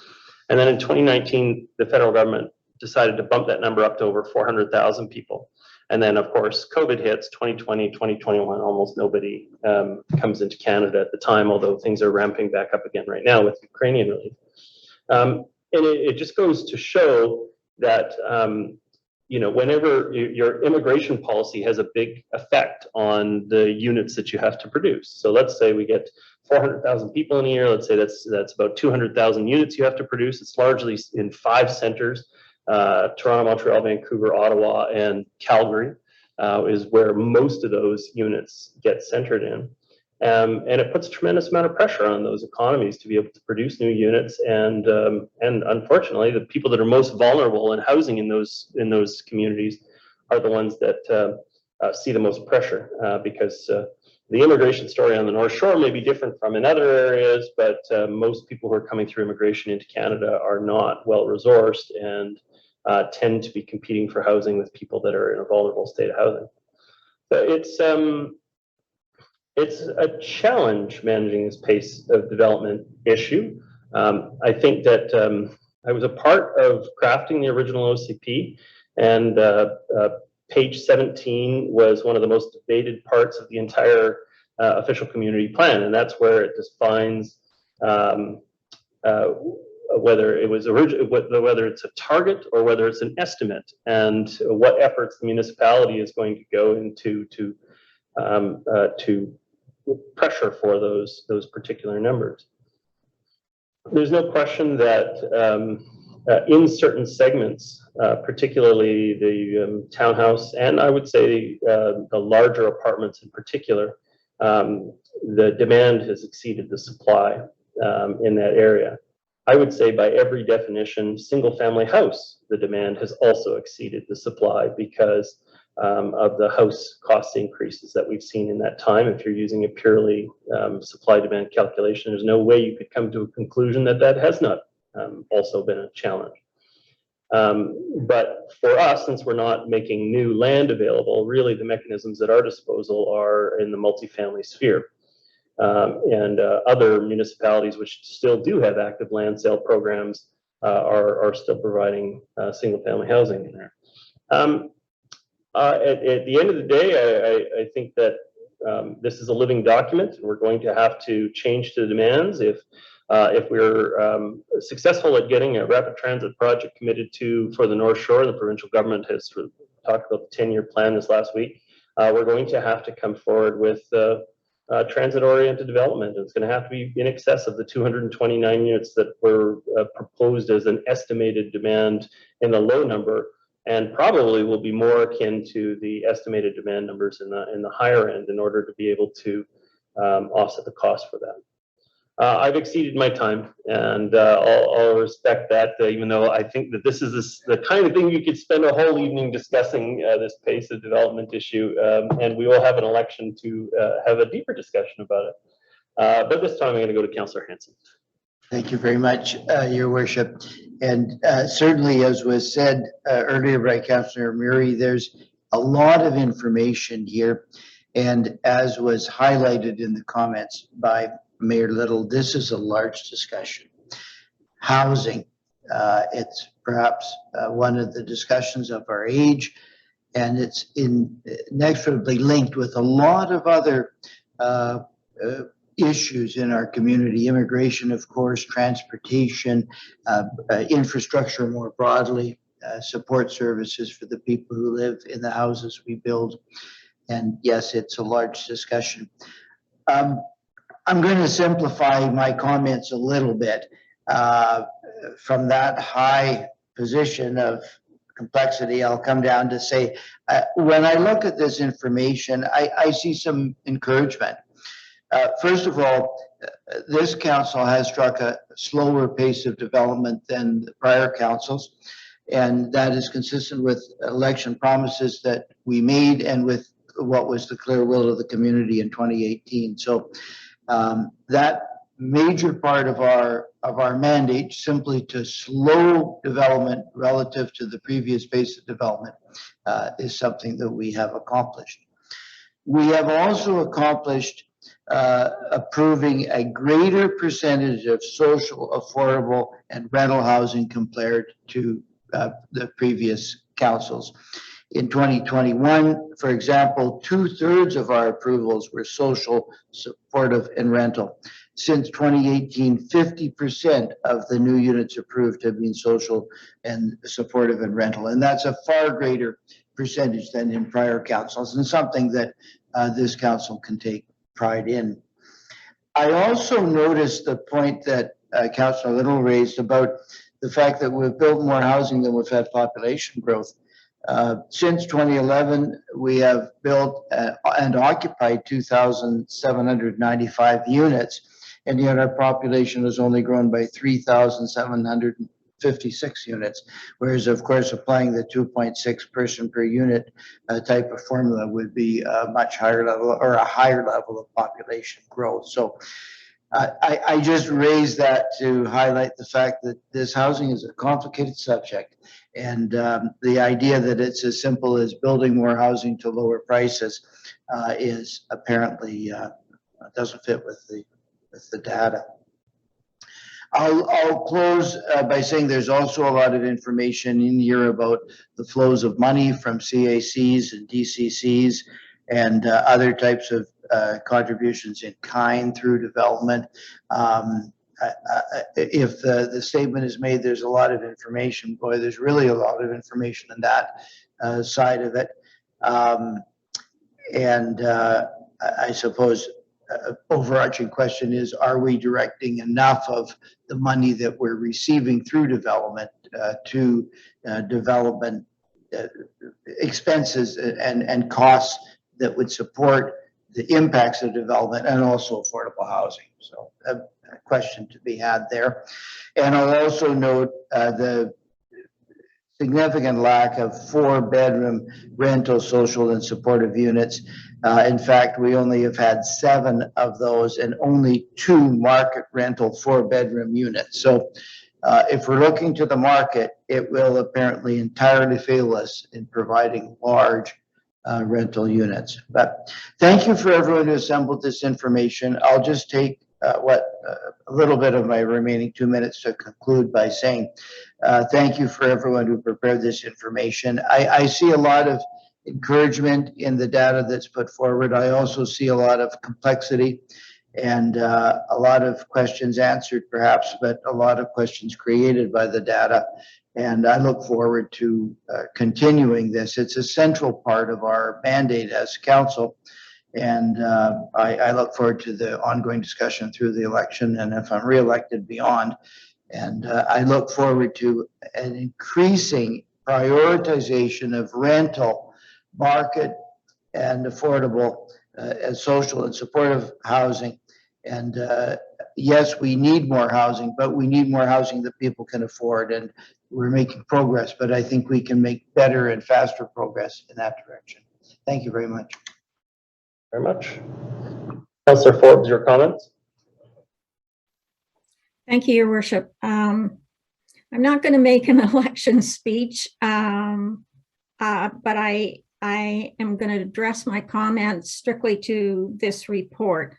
And then in 2019, the federal government decided to bump that number up to over 400,000 people. And then, of course, COVID hits 2020, 2021, almost nobody comes into Canada at the time, although things are ramping back up again right now with Ukrainian relief. And it just goes to show that whenever your immigration policy has a big effect on the units that you have to produce. So let's say we get 400,000 people in a year. Let's say that's about 200,000 units you have to produce. It's largely in 5 centers, Toronto, Montreal, Vancouver, Ottawa, and Calgary is where most of those units get centered in. And it puts a tremendous amount of pressure on those economies to be able to produce new units. And unfortunately, the people that are most vulnerable in housing in those communities are the ones that see the most pressure because the immigration story on the North Shore may be different from in other areas, but most people who are coming through immigration into Canada are not well resourced and tend to be competing for housing with people that are in a vulnerable state of housing. So it's a challenge managing this pace of development issue. I think that I was a part of crafting the original OCP, and page 17 was one of the most debated parts of the entire official community plan, and that's where it defines whether it's a target or whether it's an estimate, and what efforts the municipality is going to go into to pressure for those particular numbers. There's no question that in certain segments, particularly the townhouse, and I would say the larger apartments in particular, the demand has exceeded the supply in that area. I would say by every definition, single family house, the demand has also exceeded the supply because of the house cost increases that we've seen in that time. If you're using a purely supply-demand calculation, there's no way you could come to a conclusion that that has not also been a challenge. But for us, since we're not making new land available, really the mechanisms at our disposal are in the multifamily sphere. And other municipalities which still do have active land sale programs are still providing single-family housing in there. At the end of the day, I think that this is a living document, and we're going to have to change to the demands if we're successful at getting a rapid transit project committed to for the North Shore. The provincial government has talked about the 10-year plan this last week. We're going to have to come forward with transit-oriented development. It's going to have to be in excess of the 229 units that were proposed as an estimated demand in the low number, and probably will be more akin to the estimated demand numbers in the higher end in order to be able to offset the cost for that. I've exceeded my time, and I'll respect that, even though I think that this is the kind of thing you could spend a whole evening discussing this pace of development issue, and we will have an election to have a deeper discussion about it. But this time I'm going to go to Councillor Hanson. Thank you very much, Your Worship. And certainly, as was said earlier by Councillor Murray, there's a lot of information here. And as was highlighted in the comments by Mayor Little, this is a large discussion. Housing, it's perhaps one of the discussions of our age, and it's inexorably linked with a lot of other issues in our community. Immigration, of course, transportation, infrastructure more broadly, support services for the people who live in the houses we build. And yes, it's a large discussion. I'm going to simplify my comments a little bit from that high position of complexity. I'll come down to say, when I look at this information, I see some encouragement. First of all, this council has struck a slower pace of development than the prior councils, and that is consistent with election promises that we made and with what was the clear will of the community in 2018. So that major part of our mandate, simply to slow development relative to the previous pace of development, is something that we have accomplished. We have also accomplished approving a greater percentage of social, affordable, and rental housing compared to the previous councils. In 2021, for example, 2/3 of our approvals were social, supportive, and rental. Since 2018, 50% of the new units approved have been social and supportive and rental. And that's a far greater percentage than in prior councils, and something that this council can take pride in. I also noticed the point that Councillor Little raised about the fact that we've built more housing than we've had population growth. Since 2011, we have built and occupied 2,795 units, and yet our population has only grown by 3,756 units, whereas, of course, applying the 2.6 person per unit type of formula would be a much higher level, or a higher level of population growth. So I just raised that to highlight the fact that this housing is a complicated subject, and the idea that it's as simple as building more housing to lower prices is apparently doesn't fit with the data. I'll close by saying there's also a lot of information in here about the flows of money from CACs and DCCs and other types of contributions in kind through development. If the statement is made, there's a lot of information. Boy, there's really a lot of information on that side of it. I suppose overarching question is, are we directing enough of the money that we're receiving through development to development expenses and costs that would support the impacts of development and also affordable housing? So a question to be had there. And I'll also note the significant lack of 4-bedroom rental, social, and supportive units. In fact, we only have had 7 of those and only 2 market rental 4-bedroom units. So if we're looking to the market, it will apparently entirely fail us in providing large rental units. But thank you for everyone who assembled this information. I'll just take a little bit of my remaining 2 minutes to conclude by saying thank you for everyone who prepared this information. I see a lot of encouragement in the data that's put forward. I also see a lot of complexity and a lot of questions answered perhaps, but a lot of questions created by the data. And I look forward to continuing this. It's a central part of our mandate as council. And I look forward to the ongoing discussion through the election, and if I'm reelected, beyond. And I look forward to an increasing prioritization of rental, market, and affordable and social and supportive housing. And yes, we need more housing, but we need more housing that people can afford. And we're making progress, but I think we can make better and faster progress in that direction. Thank you very much. Very much. Councillor Forbes, your comments? Thank you, Your Worship. I'm not going to make an election speech, but I am going to address my comments strictly to this report.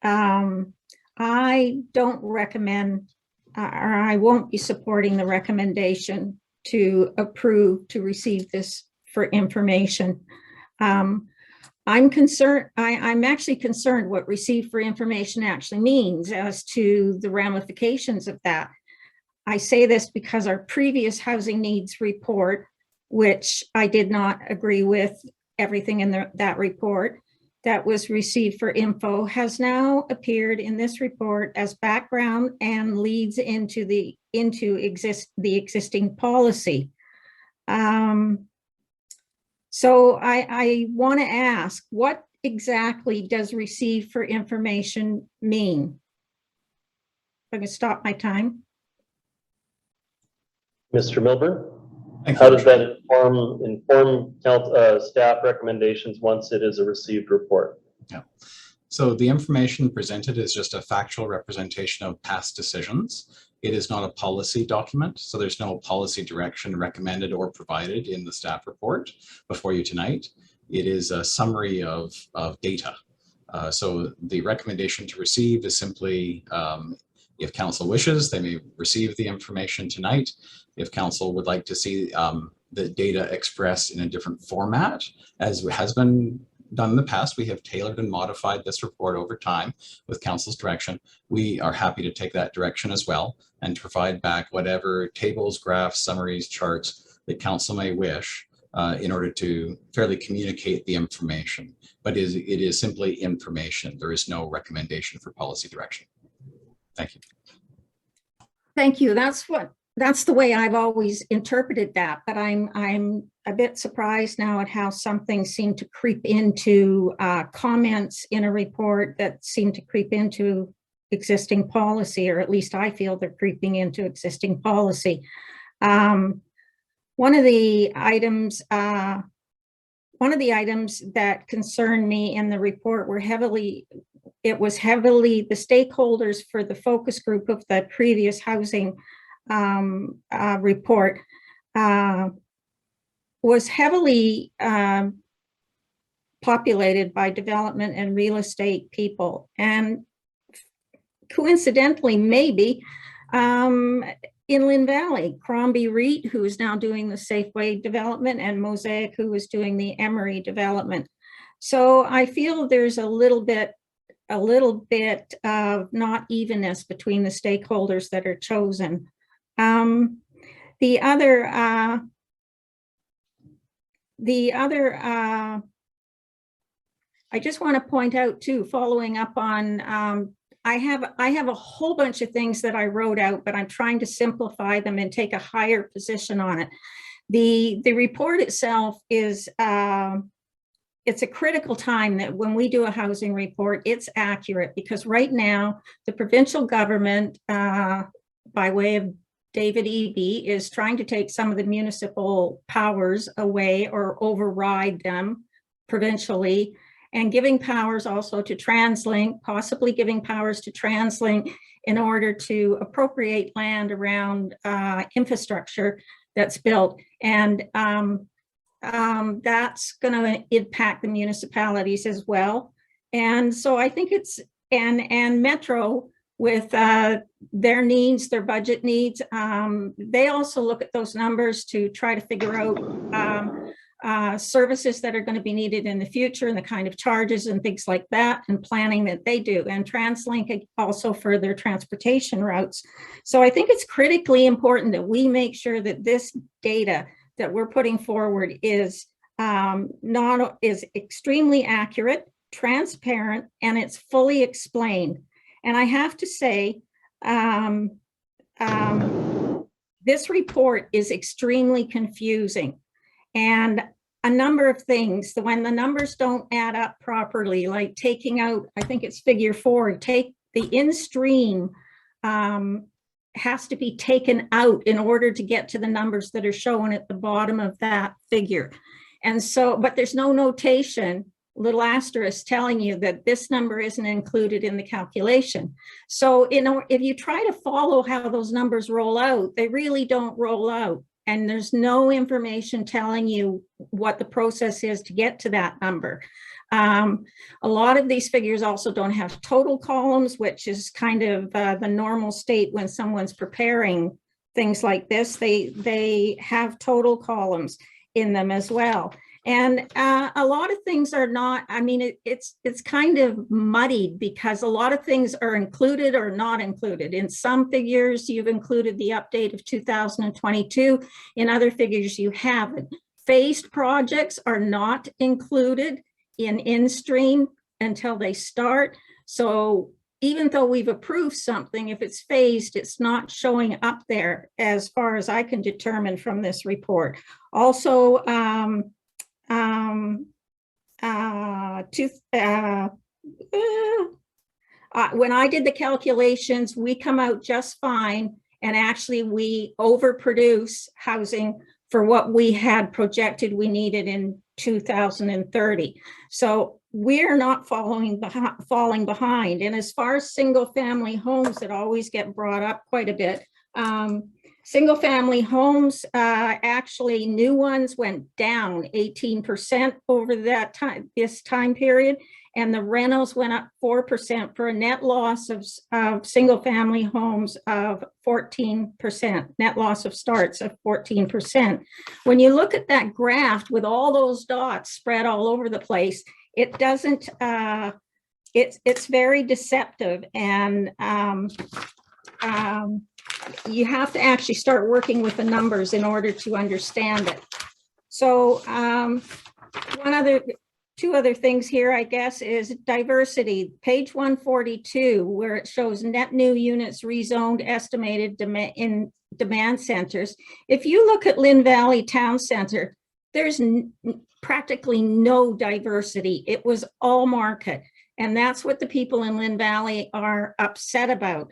I don't recommend, or I won't be supporting the recommendation to approve to receive this for information. I'm concerned, I'm actually concerned what receive for information actually means as to the ramifications of that. I say this because our previous housing needs report, which I did not agree with everything in that report that was received for info, has now appeared in this report as background and leads into the existing policy. So I want to ask, what exactly does receive for information mean? If I can stop my time. Mr. Milburn, how does that inform staff recommendations once it is a received report? Yeah. So the information presented is just a factual representation of past decisions. It is not a policy document, so there's no policy direction recommended or provided in the staff report before you tonight. It is a summary of data. So the recommendation to receive is simply, if council wishes, they may receive the information tonight. If council would like to see the data expressed in a different format, as has been done in the past, we have tailored and modified this report over time with council's direction. We are happy to take that direction as well and provide back whatever tables, graphs, summaries, charts that council may wish in order to fairly communicate the information. But it is simply information. There is no recommendation for policy direction. Thank you. Thank you. That's the way I've always interpreted that, but I'm a bit surprised now at how something seemed to creep into comments in a report that seem to creep into existing policy, or at least I feel they're creeping into existing policy. One of the items that concerned me in the report were the stakeholders for the focus group of the previous housing report was heavily populated by development and real estate people, and coincidentally, maybe Inland Valley, Crombie REIT, who is now doing the Safeway development, and Mosaic, who is doing the Emery development. So I feel there's a little bit of not evenness between the stakeholders that are chosen. The other I just want to point out too, following up on, I have a whole bunch of things that I wrote out, but I'm trying to simplify them and take a higher position on it. The report itself is, it's a critical time that when we do a housing report, it's accurate, because right now the provincial government, by way of David Eby, is trying to take some of the municipal powers away or override them provincially, and giving powers also to TransLink, possibly giving powers to TransLink in order to appropriate land around infrastructure that's built. And that's going to impact the municipalities as well. And so I think it's, and Metro, with their needs, their budget needs, they also look at those numbers to try to figure out services that are going to be needed in the future and the kind of charges and things like that and planning that they do. And TransLink also for their transportation routes. So I think it's critically important that we make sure that this data that we're putting forward is extremely accurate, transparent, and it's fully explained. And I have to say, this report is extremely confusing. And a number of things, when the numbers don't add up properly, like taking out, I think it's figure 4, take the in-stream has to be taken out in order to get to the numbers that are shown at the bottom of that figure. And so, but there's no notation, little asterisk telling you that this number isn't included in the calculation. So, you know, if you try to follow how those numbers roll out, they really don't roll out. And there's no information telling you what the process is to get to that number. A lot of these figures also don't have total columns, which is kind of the normal state when someone's preparing things like this. They have total columns in them as well. And a lot of things are not, I mean, it's kind of muddied because a lot of things are included or not included. In some figures, you've included the update of 2022. In other figures, you haven't. Phased projects are not included in stream until they start. So even though we've approved something, if it's phased, it's not showing up there as far as I can determine from this report. Also, when I did the calculations, we come out just fine. And actually we overproduce housing for what we had projected we needed in 2030. So we're not falling behind. And as far as single family homes that always get brought up quite a bit, single family homes, actually new ones went down 18% over that time, this time period, and the rentals went up 4% for a net loss of single family homes of 14%, net loss of starts of 14%. When you look at that graph with all those dots spread all over the place, it doesn't, it's very deceptive, and you have to actually start working with the numbers in order to understand it. So two other things here, I guess, is diversity. Page 142, where it shows net new units rezoned estimated in demand centers. If you look at Lynn Valley Town Center, there's practically no diversity. It was all market. And that's what the people in Lynn Valley are upset about.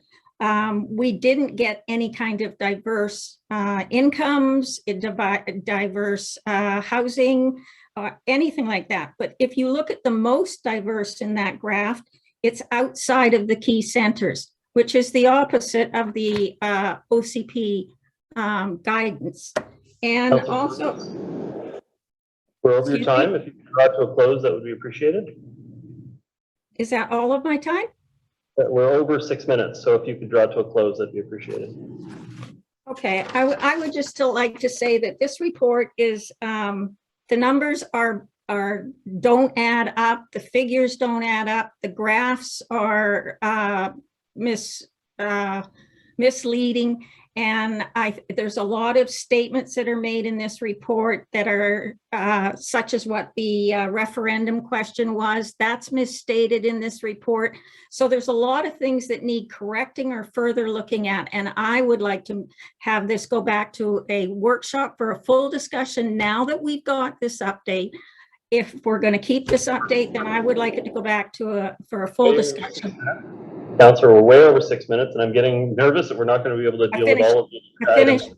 We didn't get any kind of diverse incomes, diverse housing, anything like that. But if you look at the most diverse in that graph, it's outside of the key centers, which is the opposite of the OCP guidance. And also, we're over your time. If you could draw to a close, that would be appreciated. Is that all of my time? We're over 6 minutes, so if you could draw to a close, that'd be appreciated. Okay, I would just still like to say that this report is, the numbers don't add up, the figures don't add up, the graphs are misleading, and there's a lot of statements that are made in this report that are such as what the referendum question was. That's misstated in this report. So there's a lot of things that need correcting or further looking at, and I would like to have this go back to a workshop for a full discussion now that we've got this update. If we're going to keep this update, then I would like it to go back to for a full discussion. Councillor, we're way over 6 minutes, and I'm getting nervous that we're not going to be able to deal with all of these items.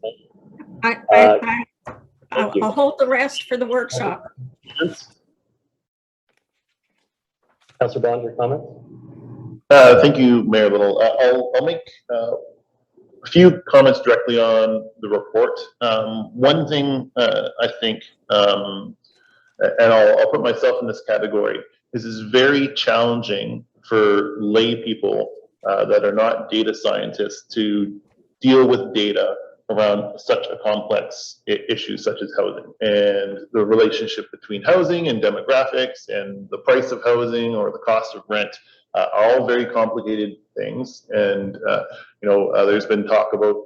I'll hold the rest for the workshop. Councillor Bond, your comment? Thank you, Mayor Little. I'll make a few comments directly on the report. One thing I think, and I'll put myself in this category, is it's very challenging for lay people that are not data scientists to deal with data around such a complex issue such as housing, and the relationship between housing and demographics and the price of housing or the cost of rent are all very complicated things. And there's been talk about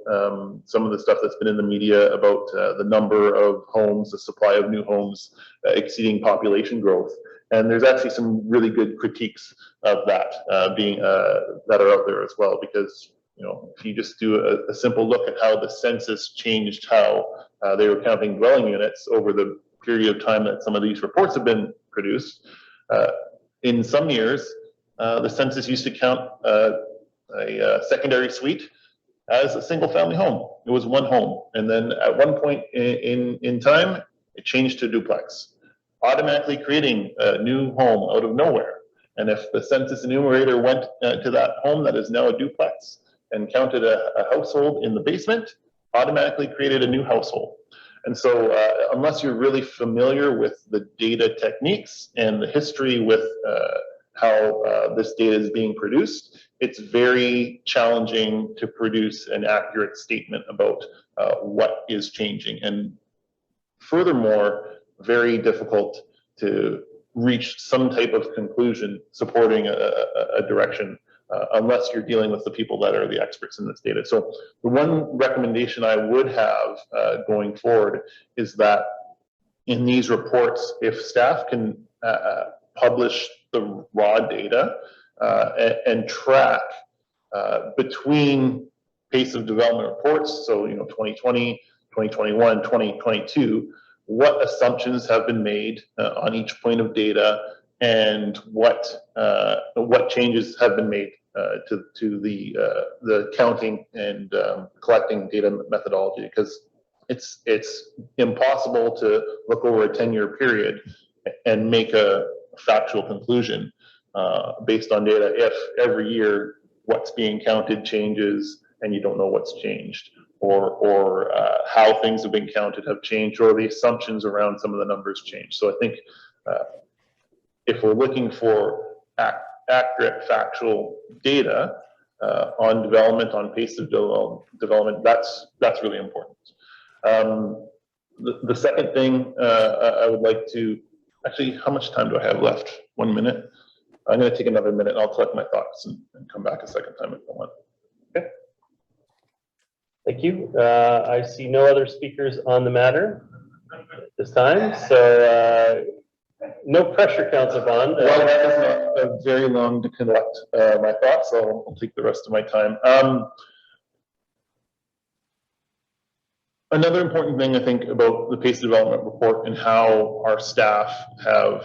some of the stuff that's been in the media about the number of homes, the supply of new homes exceeding population growth. And there's actually some really good critiques of that that are out there as well, because if you just do a simple look at how the census changed how they were counting dwelling units over the period of time that some of these reports have been produced, in some years, the census used to count a secondary suite as a single family home. It was one home. And then at one point in time, it changed to duplex, automatically creating a new home out of nowhere. And if the census enumerator went to that home that is now a duplex and counted a household in the basement, automatically created a new household. And so unless you're really familiar with the data techniques and the history with how this data is being produced, it's very challenging to produce an accurate statement about what is changing. And furthermore, very difficult to reach some type of conclusion supporting a direction unless you're dealing with the people that are the experts in this data. So the one recommendation I would have going forward is that in these reports, if staff can publish the raw data and track between pace of development reports, so 2020, 2021, 2022, what assumptions have been made on each point of data, and what changes have been made to the counting and collecting data methodology, because it's impossible to look over a 10-year period and make a factual conclusion based on data if every year what's being counted changes and you don't know what's changed, or how things have been counted have changed, or the assumptions around some of the numbers change. So I think if we're looking for accurate factual data on development, on pace of development, that's really important. The second thing I would like to, actually, how much time do I have left? 1 minute? I'm going to take another minute and I'll collect my thoughts and come back a second time if I want. Okay. Thank you. I see no other speakers on the matter at this time. So no pressure, Councillor Bond. Well, that is not very long to collect my thoughts, so I'll take the rest of my time. Another important thing I think about the pace development report and how our staff have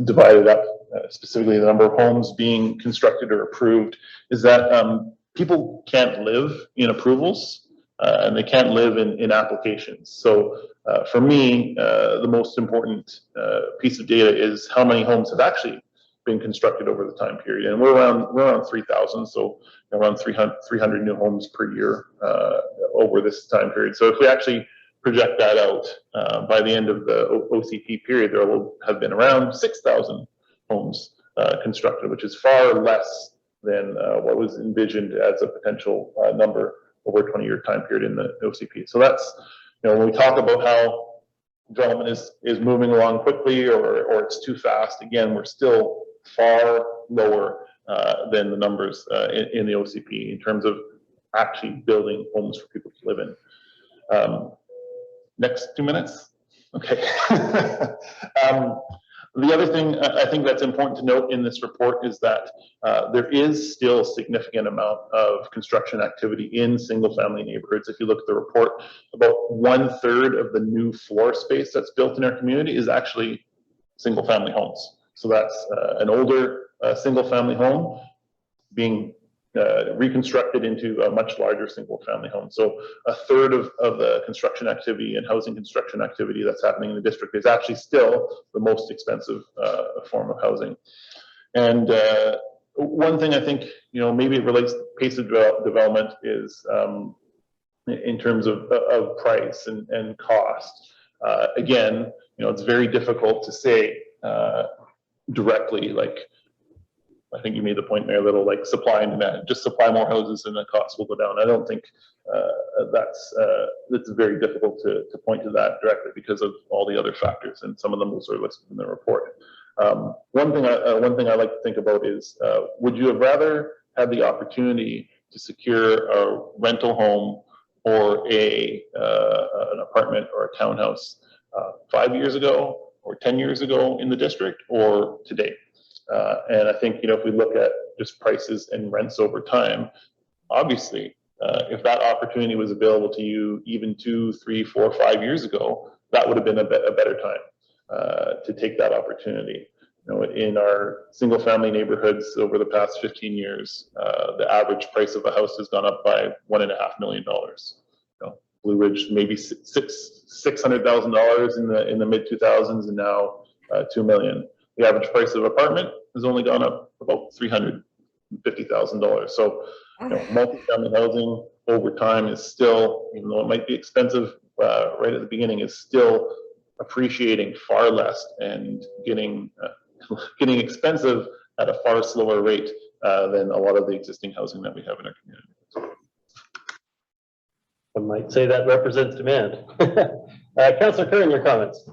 divided up specifically the number of homes being constructed or approved is that people can't live in approvals and they can't live in applications. So for me, the most important piece of data is how many homes have actually been constructed over the time period. And we're around 3,000, so around 300 new homes per year over this time period. So if we actually project that out, by the end of the OCP period, there will have been around 6,000 homes constructed, which is far less than what was envisioned as a potential number over a 20-year time period in the OCP. So that's, when we talk about how development is moving along quickly or it's too fast, again, we're still far lower than the numbers in the OCP in terms of actually building homes for people to live in. Next 2 minutes? Okay. The other thing I think that's important to note in this report is that there is still a significant amount of construction activity in single-family neighborhoods. If you look at the report, about 1/3 of the new floor space that's built in our community is actually single-family homes. So that's an older single-family home being reconstructed into a much larger single-family home. So 1/3 of the construction activity and housing construction activity that's happening in the district is actually still the most expensive form of housing. And one thing I think, maybe it relates to pace of development is in terms of price and cost. Again, it's very difficult to say directly, like, I think you made the point there, Little, like supply and demand. Just supply more houses and the cost will go down. I don't think that's very difficult to point to that directly because of all the other factors, and some of them are listed in the report. One thing I like to think about is, would you have rather had the opportunity to secure a rental home or an apartment or a townhouse 5 years ago or 10 years ago in the district, or today? And I think, if we look at just prices and rents over time, obviously, if that opportunity was available to you even 2, 3, 4, 5 years ago, that would have been a better time to take that opportunity. In our single family neighborhoods over the past 15 years, the average price of a house has gone up by $1.5 million. Blue Ridge maybe $600,000 in the mid 2000s, and now $2 million. The average price of apartment has only gone up about $350,000. So, multi-family housing over time is still, even though it might be expensive right at the beginning, is still appreciating far less and getting expensive at a far slower rate than a lot of the existing housing that we have in our community. One might say that represents demand. Councillor Curran, your comments.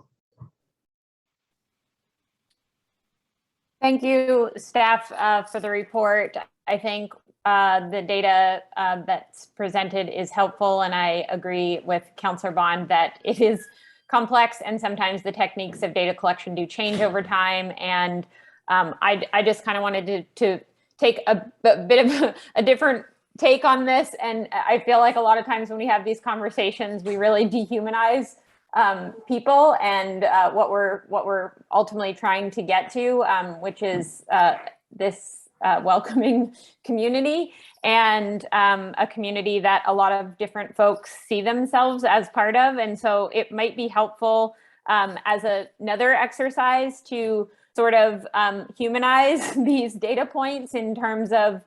Thank you, staff, for the report. I think the data that's presented is helpful, and I agree with Councillor Bond that it is complex, and sometimes the techniques of data collection do change over time. And I just kind of wanted to take a bit of a different take on this. And I feel like a lot of times when we have these conversations, we really dehumanize people and what we're ultimately trying to get to, which is this welcoming community, and a community that a lot of different folks see themselves as part of. And so it might be helpful as another exercise to sort of humanize these data points in terms of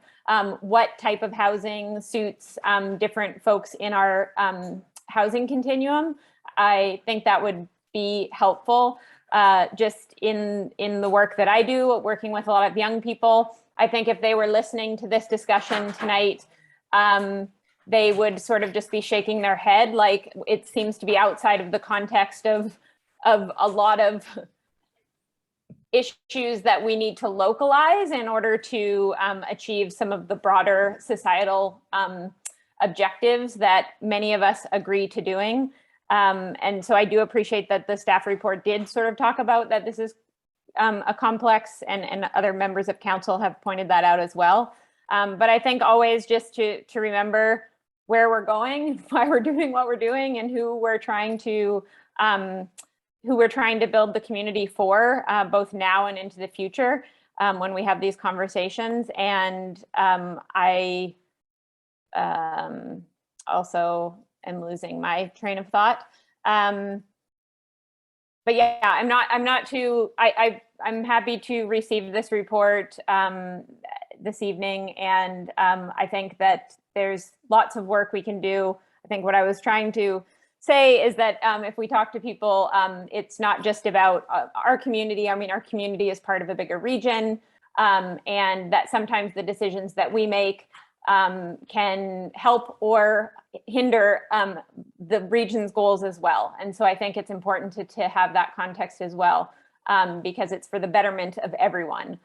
what type of housing suits different folks in our housing continuum. I think that would be helpful just in the work that I do, working with a lot of young people. I think if they were listening to this discussion tonight, they would sort of just be shaking their head, like it seems to be outside of the context of a lot of issues that we need to localize in order to achieve some of the broader societal objectives that many of us agree to doing. And so I do appreciate that the staff report did sort of talk about that this is a complex, and other members of council have pointed that out as well. But I think always just to remember where we're going, why we're doing what we're doing, and who we're trying to build the community for, both now and into the future when we have these conversations. And I also am losing my train of thought. But yeah, I'm happy to receive this report this evening. And I think that there's lots of work we can do. I think what I was trying to say is that if we talk to people, it's not just about our community. I mean, our community is part of a bigger region, and that sometimes the decisions that we make can help or hinder the region's goals as well. And so I think it's important to have that context as well, because it's for the betterment of everyone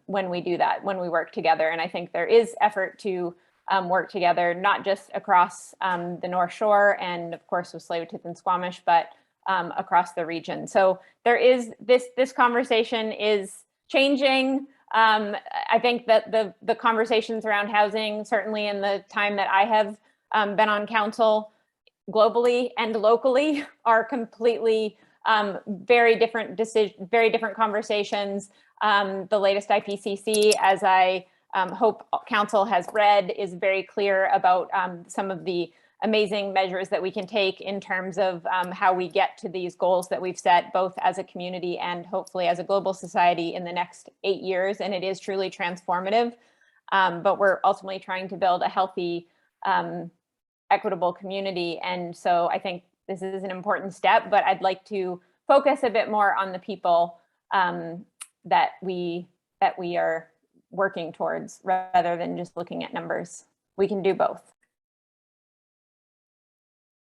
when we do that, when we work together. And I think there is effort to work together, not just across the North Shore and of course with Tsleil-Waututh and Squamish, but across the region. So there is this conversation is changing. I think that the conversations around housing, certainly in the time that I have been on council globally and locally, are completely very different conversations. The latest IPCC, as I hope council has read, is very clear about some of the amazing measures that we can take in terms of how we get to these goals that we've set, both as a community and hopefully as a global society in the next 8 years. And it is truly transformative, but we're ultimately trying to build a healthy, equitable community. And so I think this is an important step, but I'd like to focus a bit more on the people that we are working towards, rather than just looking at numbers. We can do both.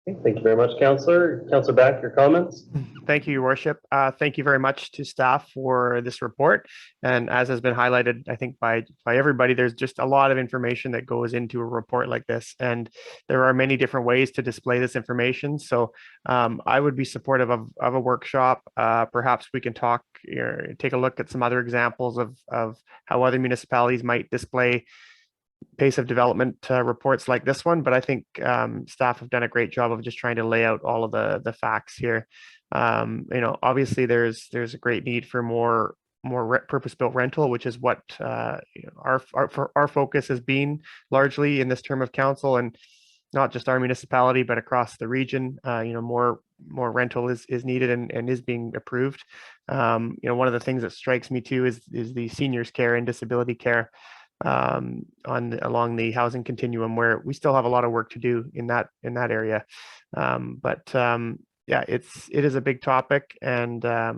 Okay, thank you very much, Councillor. Councillor Back, your comments? Thank you, Your Worship. Thank you very much to staff for this report. And as has been highlighted, I think by everybody, there's just a lot of information that goes into a report like this. And there are many different ways to display this information. So I would be supportive of a workshop. Perhaps we can take a look at some other examples of how other municipalities might display pace of development reports like this one, but I think staff have done a great job of just trying to lay out all of the facts here. Obviously there's a great need for more purpose-built rental, which is what our focus has been largely in this term of council, and not just our municipality, but across the region. More rental is needed and is being approved. One of the things that strikes me too is the seniors care and disability care along the housing continuum, where we still have a lot of work to do in that area. Yeah, it is a big topic, and I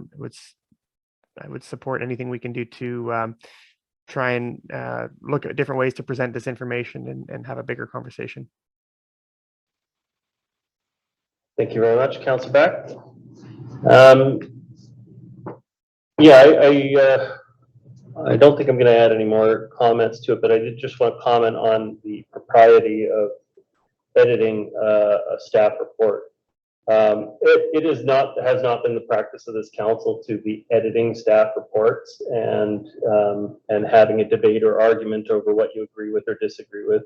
would support anything we can do to try and look at different ways to present this information and have a bigger conversation. Thank you very much, Councillor Beck. Yeah, I don't think I'm going to add any more comments to it, but I did just want to comment on the propriety of editing a staff report. It has not been the practice of this council to be editing staff reports and having a debate or argument over what you agree with or disagree with.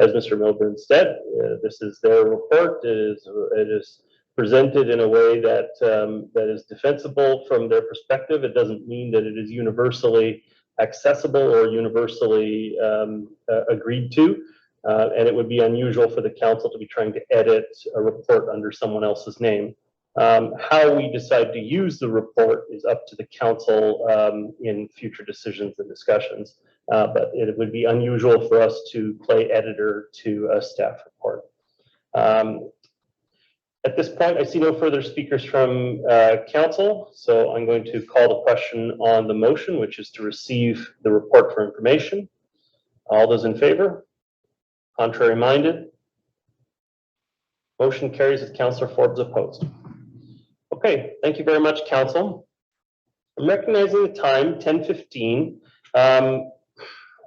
As Mr. Milburn said, this is their report. It is presented in a way that is defensible from their perspective. It doesn't mean that it is universally accessible or universally agreed to. And it would be unusual for the council to be trying to edit a report under someone else's name. How we decide to use the report is up to the council in future decisions and discussions. But it would be unusual for us to play editor to a staff report. At this point, I see no further speakers from council, so I'm going to call the question on the motion, which is to receive the report for information. All those in favor? Contrary minded? Motion carries with Councillor Forbes opposed. Okay, thank you very much, council. I'm recognizing the time, 10:15.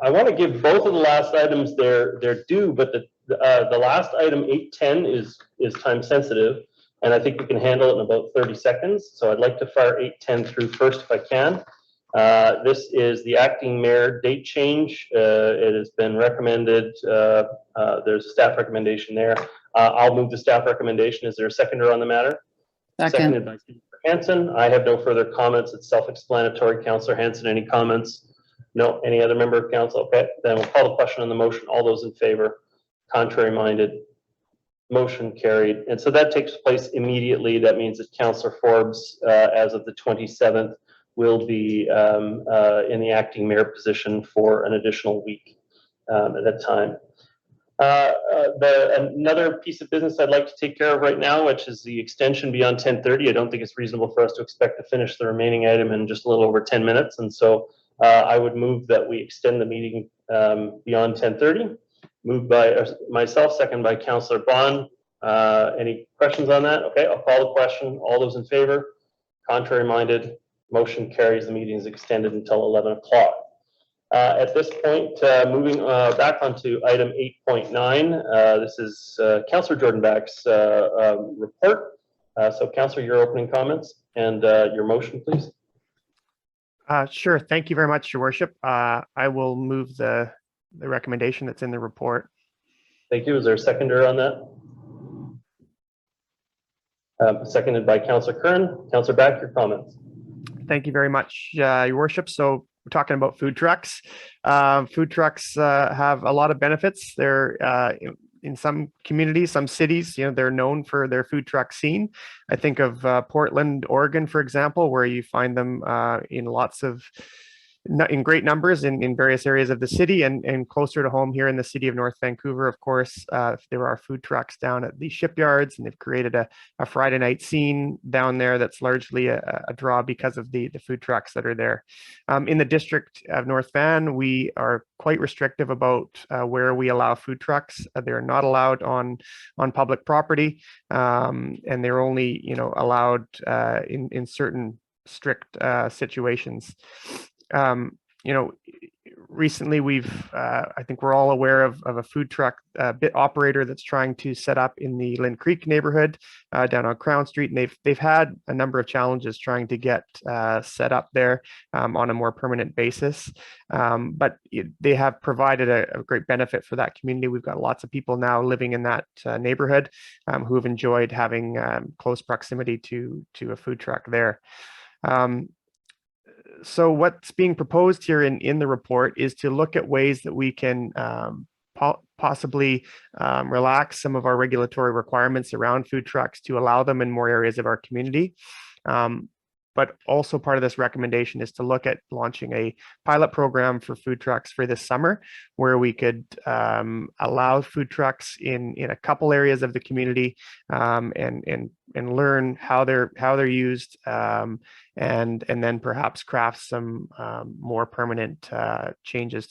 I want to give both of the last items their due, but the last item, 8:10, is time sensitive, and I think we can handle it in about 30 seconds. So I'd like to fire 8:10 through first if I can. This is the acting mayor date change. It has been recommended. There's a staff recommendation there. I'll move the staff recommendation. Is there a seconder on the matter? Seconded by Councillor Hanson. I have no further comments. It's self-explanatory. Councillor Hanson, any comments? No. Any other member of council? Okay, then we'll call the question on the motion. All those in favor? Contrary minded? Motion carried. And so that takes place immediately. That means that Councillor Forbes, as of the 27th, will be in the acting mayor position for an additional week at that time. Another piece of business I'd like to take care of right now, which is the extension beyond 10:30. I don't think it's reasonable for us to expect to finish the remaining item in just a little over 10 minutes. And so I would move that we extend the meeting beyond 10:30. Moved by myself, second by Councillor Bond. Any questions on that? Okay, I'll call the question. All those in favor? Contrary minded? Motion carries. The meeting is extended until 11 o'clock. At this point, moving back onto item 8.9, this is Councillor Jordan Back's report. So Councillor, your opening comments and your motion, please. Sure. Thank you very much, Your Worship. I will move the recommendation that's in the report. Thank you. Is there a seconder on that? Seconded by Councillor Kern. Councillor Back, your comments. Thank you very much, Your Worship. So we're talking about food trucks. Food trucks have a lot of benefits. They're in some communities, some cities, they're known for their food truck scene. I think of Portland, Oregon, for example, where you find them in lots of in great numbers in various areas of the city, and closer to home here in the city of North Vancouver. Of course, there are food trucks down at the shipyards, and they've created a Friday night scene down there that's largely a draw because of the food trucks that are there. In the district of North Van, we are quite restrictive about where we allow food trucks. They're not allowed on public property, and they're only allowed in certain strict situations. Recently I think we're all aware of a food truck bit operator that's trying to set up in the Lynn Creek neighborhood down on Crown Street, and they've had a number of challenges trying to get set up there on a more permanent basis. But they have provided a great benefit for that community. We've got lots of people now living in that neighborhood who have enjoyed having close proximity to a food truck there. So what's being proposed here in the report is to look at ways that we can possibly relax some of our regulatory requirements around food trucks to allow them in more areas of our community. But also part of this recommendation is to look at launching a pilot program for food trucks for this summer, where we could allow food trucks in a couple areas of the community and learn how they're used, and then perhaps craft some more permanent changes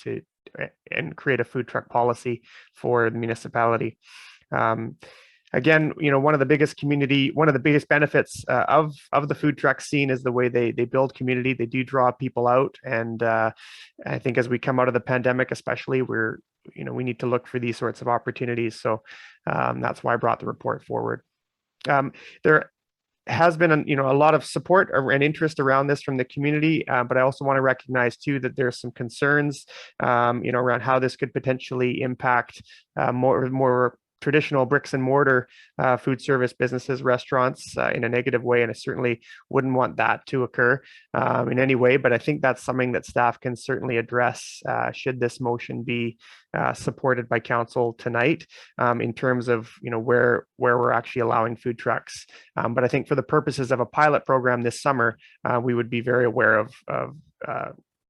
and create a food truck policy for the municipality. Again, one of the biggest benefits of the food truck scene is the way they build community. They do draw people out, and I think as we come out of the pandemic, especially, we need to look for these sorts of opportunities. So that's why I brought the report forward. There has been a lot of support and interest around this from the community, but I also want to recognize too that there's some concerns, around how this could potentially impact more traditional bricks and mortar food service businesses, restaurants in a negative way. And I certainly wouldn't want that to occur in any way, but I think that's something that staff can certainly address should this motion be supported by council tonight, in terms of where we're actually allowing food trucks. But I think for the purposes of a pilot program this summer, we would be very aware of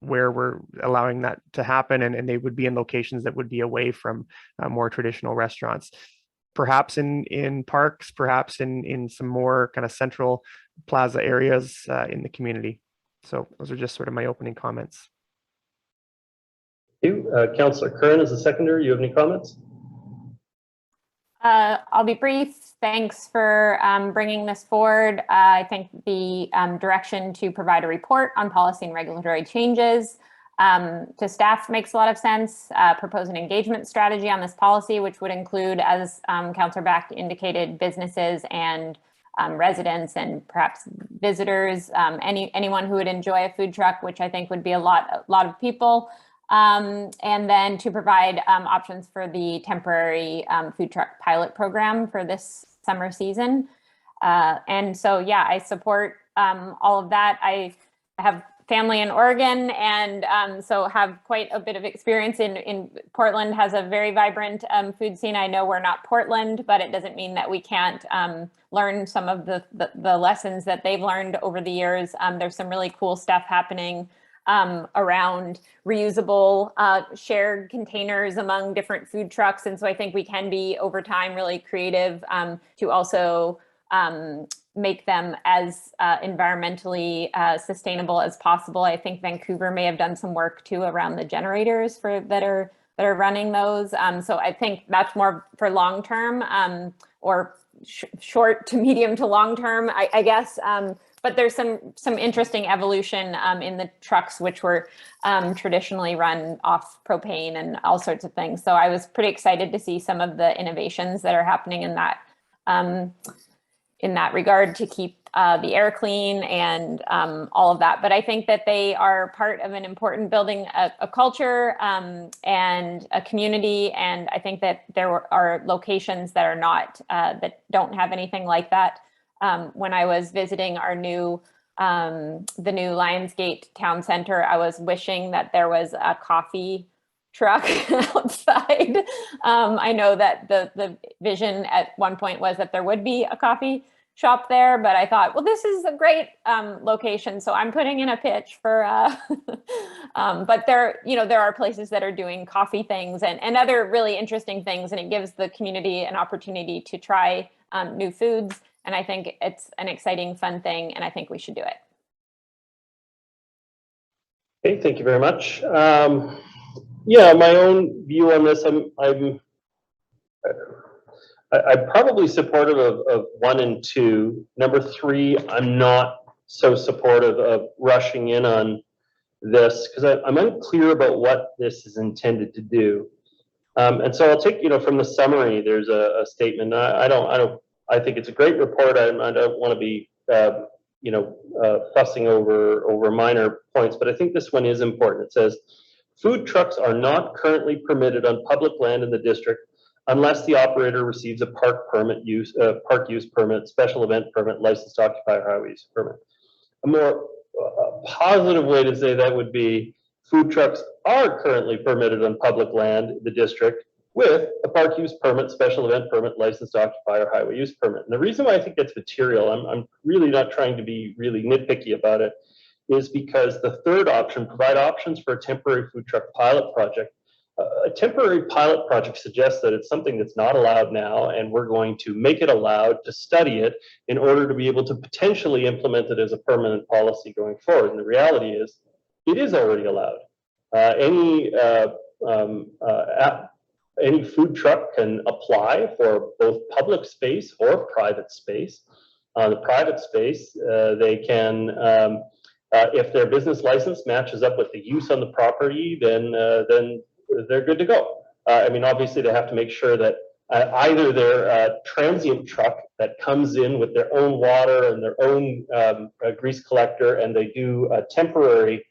where we're allowing that to happen, and they would be in locations that would be away from more traditional restaurants, perhaps in parks, perhaps in some more kind of central plaza areas in the community. So those are just sort of my opening comments. Thank you. Councillor Curran, as a seconder, you have any comments? I'll be brief. Thanks for bringing this forward. I think the direction to provide a report on policy and regulatory changes to staff makes a lot of sense. Propose an engagement strategy on this policy, which would include, as Councillor Back indicated, businesses and residents and perhaps visitors, anyone who would enjoy a food truck, which I think would be a lot of people. And then to provide options for the temporary food truck pilot program for this summer season. And so, yeah, I support all of that. I have family in Oregon, and so have quite a bit of experience in Portland has a very vibrant food scene. I know we're not Portland, but it doesn't mean that we can't learn some of the lessons that they've learned over the years. There's some really cool stuff happening around reusable shared containers among different food trucks. And so I think we can be over time really creative to also make them as environmentally sustainable as possible. I think Vancouver may have done some work too around the generators that are running those. So I think that's more for long term or short to medium to long term, I guess. But there's some interesting evolution in the trucks, which were traditionally run off propane and all sorts of things. So I was pretty excited to see some of the innovations that are happening in that regard to keep the air clean and all of that. But I think that they are part of an important building a culture and a community. And I think that there are locations that are not, that don't have anything like that. When I was visiting our the new Lionsgate Town Center, I was wishing that there was a coffee truck outside. I know that the vision at one point was that there would be a coffee shop there, but I thought, well, this is a great location, so I'm putting in a pitch for. But there are places that are doing coffee things and other really interesting things, and it gives the community an opportunity to try new foods. And I think it's an exciting, fun thing, and I think we should do it. Okay, thank you very much. Yeah, my own view on this, I'm probably supportive of 1 and 2. Number 3, I'm not so supportive of rushing in on this because I'm unclear about what this is intended to do. And so I'll take, from the summary, there's a statement. I think it's a great report. I don't want to be, fussing over minor points, but I think this one is important. It says, food trucks are not currently permitted on public land in the district unless the operator receives a park use permit, special event permit, license to occupy or highway use permit. A more positive way to say that would be food trucks are currently permitted on public land in the district with a park use permit, special event permit, license to occupy or highway use permit. And the reason why I think that's material, I'm really not trying to be really nitpicky about it, is because the third option, provide options for a temporary food truck pilot project. A temporary pilot project suggests that it's something that's not allowed now, and we're going to make it allowed to study it in order to be able to potentially implement it as a permanent policy going forward. And the reality is, it is already allowed. Any food truck can apply for both public space or private space. On the private space, they can, if their business license matches up with the use on the property, then they're good to go. Obviously they have to make sure that either they're a transient truck that comes in with their own water and their own grease collector, and they do a temporary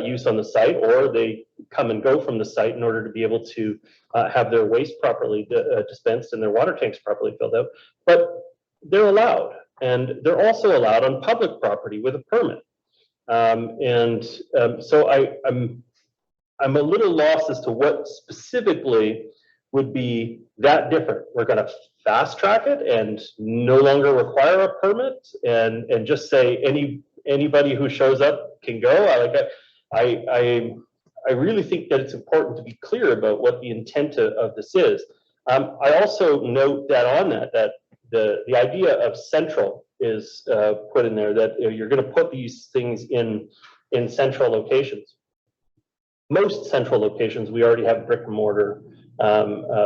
use on the site, or they come and go from the site in order to be able to have their waste properly dispensed and their water tanks properly filled out. But they're allowed, and they're also allowed on public property with a permit. So I'm a little lost as to what specifically would be that different. We're going to fast track it and no longer require a permit and just say anybody who shows up can go. I really think that it's important to be clear about what the intent of this is. I also note that the idea of central is put in there, that you're going to put these things in central locations. Most central locations, we already have brick and mortar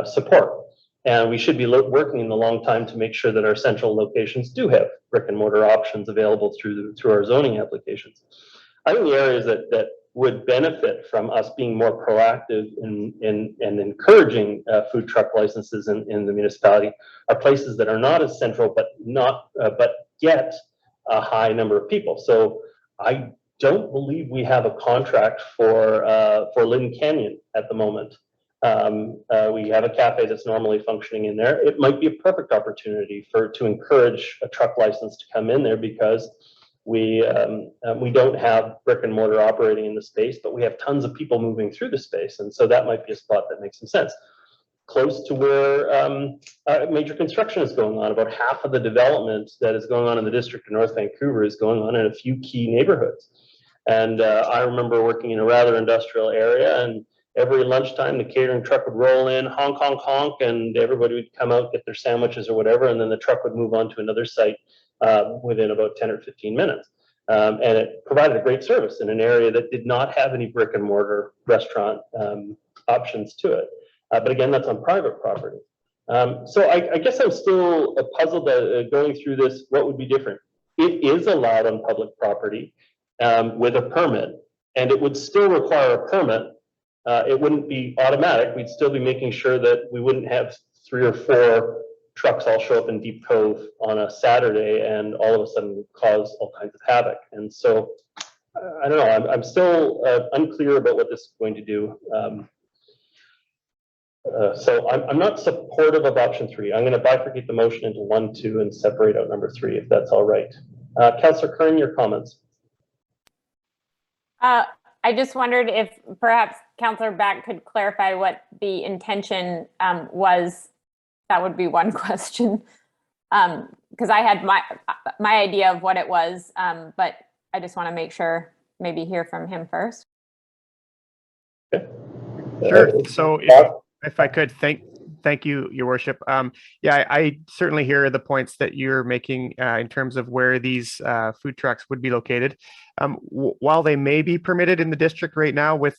support. And we should be working in the long time to make sure that our central locations do have brick and mortar options available through our zoning applications. I think the areas that would benefit from us being more proactive in encouraging food truck licenses in the municipality are places that are not as central, but yet a high number of people. So I don't believe we have a contract for Lynn Canyon at the moment. We have a cafe that's normally functioning in there. It might be a perfect opportunity to encourage a truck license to come in there, because we don't have brick and mortar operating in the space, but we have tons of people moving through the space, and so that might be a spot that makes some sense. Close to where major construction is going on. About half of the development that is going on in the district of North Vancouver is going on in a few key neighborhoods. And I remember working in a rather industrial area, and every lunchtime the catering truck would roll in, honk, honk, honk, and everybody would come out, get their sandwiches or whatever, and then the truck would move on to another site within about 10 or 15 minutes. And it provided a great service in an area that did not have any brick and mortar restaurant options to it. But again, that's on private property. So I guess I'm still puzzled going through this. What would be different? It is allowed on public property with a permit, and it would still require a permit. It wouldn't be automatic. We'd still be making sure that we wouldn't have 3 or 4 trucks all show up in Deep Cove on a Saturday and all of a sudden cause all kinds of havoc. And so I don't know. I'm still unclear about what this is going to do. So I'm not supportive of option 3. I'm going to bifurcate the motion into 1, 2, and separate out number 3, if that's all right. Councillor Kern, your comments. I just wondered if perhaps Councillor Back could clarify what the intention was. That would be one question. because I had my idea of what it was, but I just want to make sure, maybe hear from him first. Sure. So if I could, thank you, Your Worship. Yeah, I certainly hear the points that you're making in terms of where these food trucks would be located. While they may be permitted in the district right now with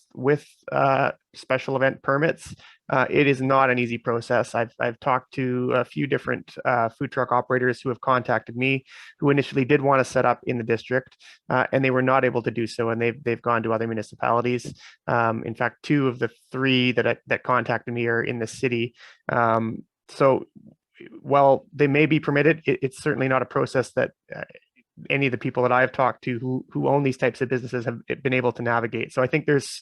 special event permits, it is not an easy process. I've talked to a few different food truck operators who have contacted me, who initially did want to set up in the district, and they were not able to do so, and they've gone to other municipalities. In fact, 2 of the 3 that contacted me are in the city. So while they may be permitted, it's certainly not a process that any of the people that I've talked to who own these types of businesses have been able to navigate. So I think there's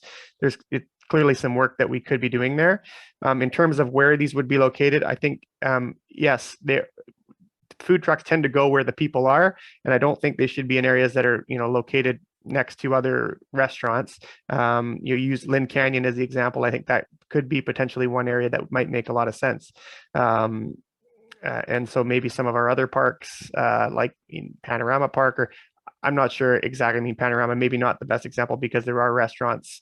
clearly some work that we could be doing there. In terms of where these would be located, I think, yes, food trucks tend to go where the people are, and I don't think they should be in areas that are, located next to other restaurants. You use Lynn Canyon as the example. I think that could be potentially one area that might make a lot of sense. And so maybe some of our other parks, like in Panorama Park, or I'm not sure exactly. I mean, Panorama maybe not the best example because there are restaurants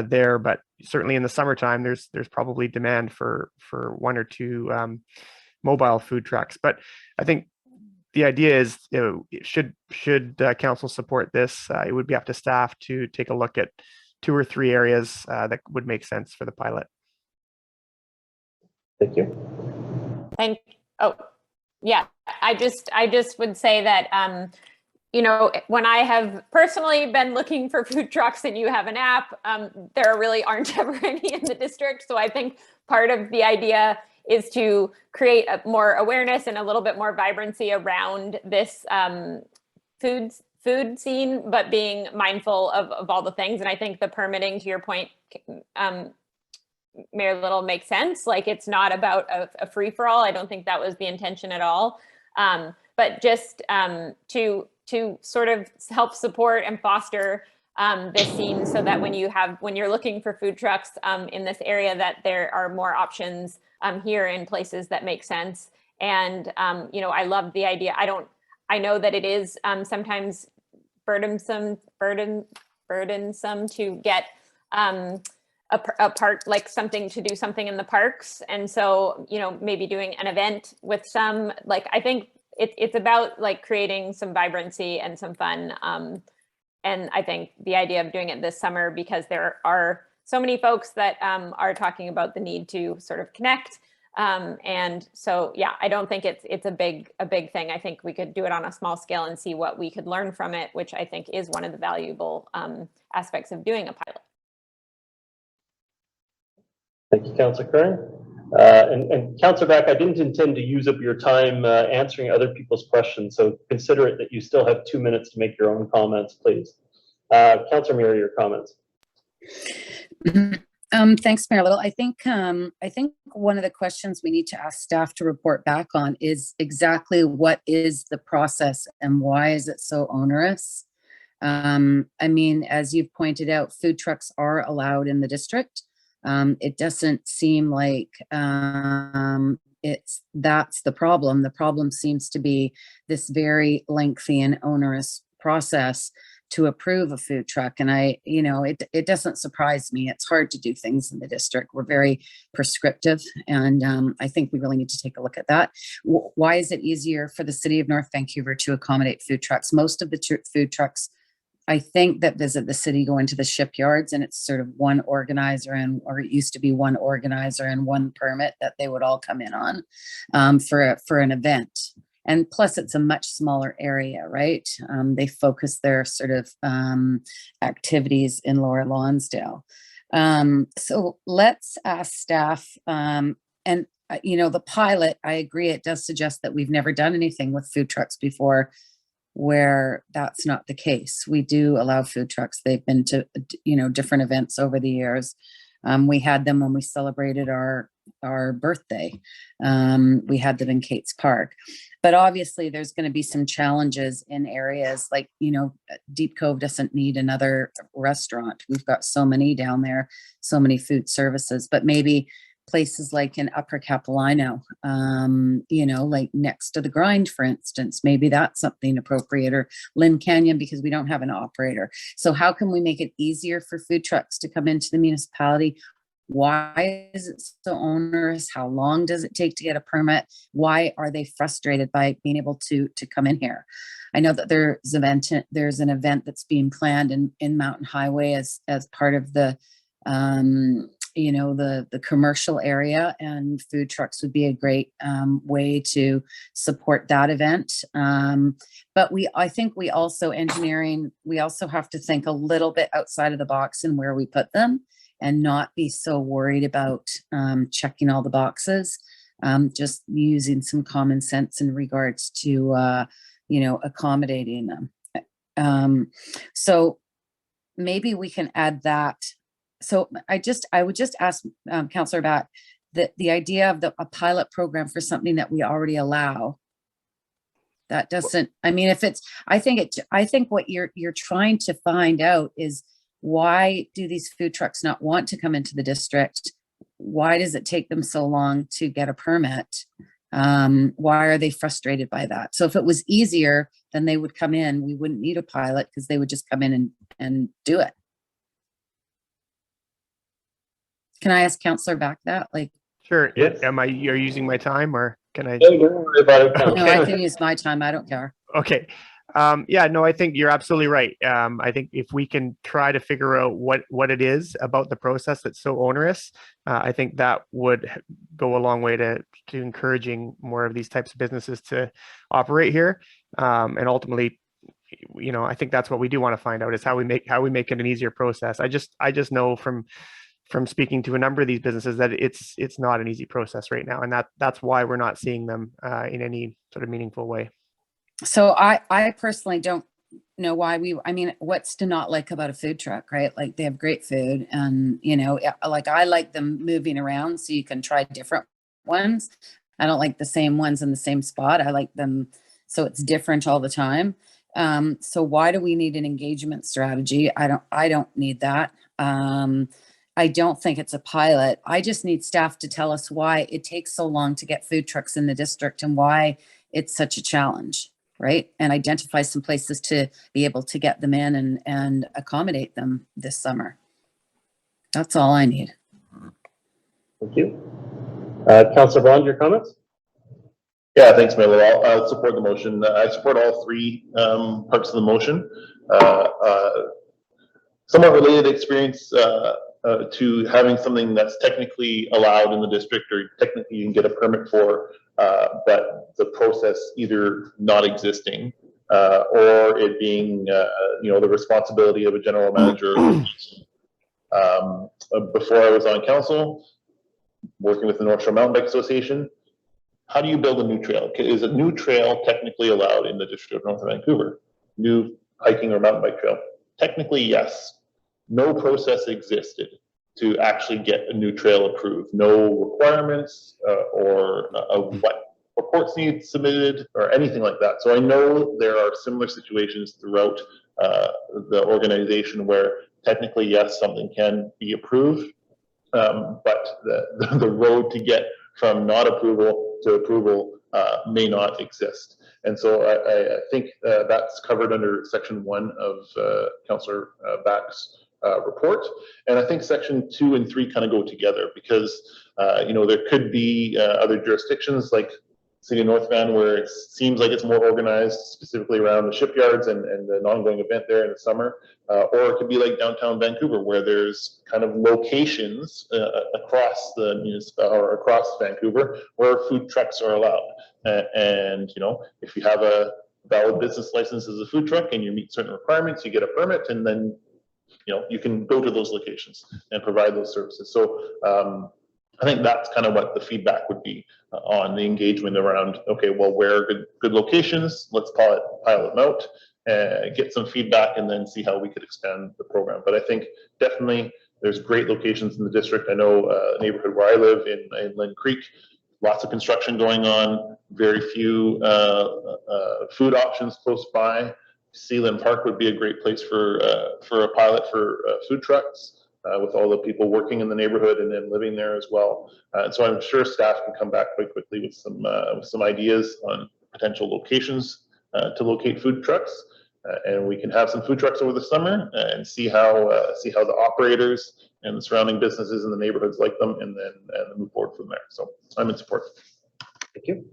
there, but certainly in the summertime, there's probably demand for 1 or 2 mobile food trucks. But I think the idea is, should council support this, it would be up to staff to take a look at 2 or 3 areas that would make sense for the pilot. Thank you. Oh, yeah, I just would say that, when I have personally been looking for food trucks and you have an app, there really aren't ever any in the district. So I think part of the idea is to create more awareness and a little bit more vibrancy around this food scene, but being mindful of all the things. And I think the permitting, to your point, Mayor Little, makes sense. Like, it's not about a free-for-all. I don't think that was the intention at all. But just to sort of help support and foster this scene, so that when you're looking for food trucks in this area, that there are more options here in places that make sense. And I love the idea. I know that it is sometimes burdensome to get a park, like to do something in the parks. And so, maybe doing an event with some, like, I think it's about like creating some vibrancy and some fun. And I think the idea of doing it this summer, because there are so many folks that are talking about the need to sort of connect. And so, yeah, I don't think it's a big thing. I think we could do it on a small scale and see what we could learn from it, which I think is one of the valuable aspects of doing a pilot. Thank you, Councillor Kern. And Councillor Back, I didn't intend to use up your time answering other people's questions, so consider it that you still have 2 minutes to make your own comments, please. Councillor Mira, your comments. Thanks, Mayor Little. I think one of the questions we need to ask staff to report back on is exactly what is the process and why is it so onerous? I mean, as you've pointed out, food trucks are allowed in the district. It doesn't seem like that's the problem. The problem seems to be this very lengthy and onerous process to approve a food truck. And it doesn't surprise me. It's hard to do things in the district. We're very prescriptive, and I think we really need to take a look at that. Why is it easier for the city of North Vancouver to accommodate food trucks? Most of the food trucks, I think, that visit the city go into the shipyards, and it's sort of one organizer, or it used to be one organizer and one permit that they would all come in on for an event. And plus, it's a much smaller area, right? They focus their sort of activities in Lower Lonsdale. So let's ask staff, and the pilot, I agree, it does suggest that we've never done anything with food trucks before, where that's not the case. We do allow food trucks. They've been to, different events over the years. We had them when we celebrated our birthday. We had them in Kate's Park. But obviously there's going to be some challenges in areas like, Deep Cove doesn't need another restaurant. We've got so many down there, so many food services, but maybe places like in Upper Capilano, you know, like next to the Grind, for instance, maybe that's something appropriate, or Lynn Canyon, because we don't have an operator. So how can we make it easier for food trucks to come into the municipality? Why is it so onerous? How long does it take to get a permit? Why are they frustrated by being able to come in here? I know that there's an event that's being planned in Mountain Highway as part of the you know, the commercial area, and food trucks would be a great way to support that event. But I think we also have to think a little bit outside of the box in where we put them, and not be so worried about checking all the boxes. Just using some common sense in regards to you know, accommodating them. So maybe we can add that. So I would just ask Councillor Batt, the idea of a pilot program for something that we already allow. That doesn't, I mean, I think what you're trying to find out is, why do these food trucks not want to come into the district? Why does it take them so long to get a permit? Why are they frustrated by that? So if it was easier, then they would come in. We wouldn't need a pilot, because they would just come in and do it. Can I ask Councillor Back that? Like, Sure. Yes. You're using my time, or can I? Don't worry about it. no, I can use my time. I don't care. Okay. Yeah, no, I think you're absolutely right. I think if we can try to figure out what it is about the process that's so onerous, I think that would go a long way to encouraging more of these types of businesses to operate here. And ultimately, you know, I think that's what we do want to find out, is how we make it an easier process. I just know from speaking to a number of these businesses that it's not an easy process right now, and that's why we're not seeing them in any sort of meaningful way. So I personally don't know why what's to not like about a food truck, right? Like, they have great food, and, you know, like, I like them moving around so you can try different ones. I don't like the same ones in the same spot. I like them so it's different all the time. So why do we need an engagement strategy? I don't need that. I don't think it's a pilot. I just need staff to tell us why it takes so long to get food trucks in the district, and why it's such a challenge, right? And identify some places to be able to get them in and accommodate them this summer. That's all I need. Thank you. Councillor Bond, your comments? Yeah, thanks, Mayor. I'll support the motion. I support all three parts of the motion. Somewhat related experience to having something that's technically allowed in the district, or technically you can get a permit for, but the process either not existing or it being, you know, the responsibility of a general manager. Before I was on council, working with the North Shore Mountain Bike Association, how do you build a new trail? Is a new trail technically allowed in the district of North Vancouver? New hiking or mountain bike trail? Technically, yes. No process existed to actually get a new trail approved. No requirements or what reports need submitted or anything like that. So I know there are similar situations throughout the organization where technically, yes, something can be approved, but the road to get from not approval to approval may not exist. And so I think that's covered under section 1 of Councillor Back's report. And I think section 2 and 3 kind of go together, because you know, there could be other jurisdictions like City of North Van where it seems like it's more organized, specifically around the shipyards and an ongoing event there in the summer. Or it could be like downtown Vancouver, where there's kind of locations across the municipality or across Vancouver where food trucks are allowed. And you know, if you have a valid business license as a food truck and you meet certain requirements, you get a permit, and then you know, you can go to those locations and provide those services. So I think that's kind of what the feedback would be on the engagement around, okay, well, where are good locations? Let's pilot them out, get some feedback, and then see how we could expand the program. But I think definitely there's great locations in the district. I know a neighborhood where I live in Lynn Creek, lots of construction going on, very few food options close by. Sealand Park would be a great place for a pilot for food trucks. with all the people working in the neighborhood and then living there as well. And so I'm sure staff can come back quite quickly with some ideas on potential locations to locate food trucks. And we can have some food trucks over the summer and see how the operators and the surrounding businesses in the neighborhoods like them, and then move forward from there. So I'm in support. Thank you.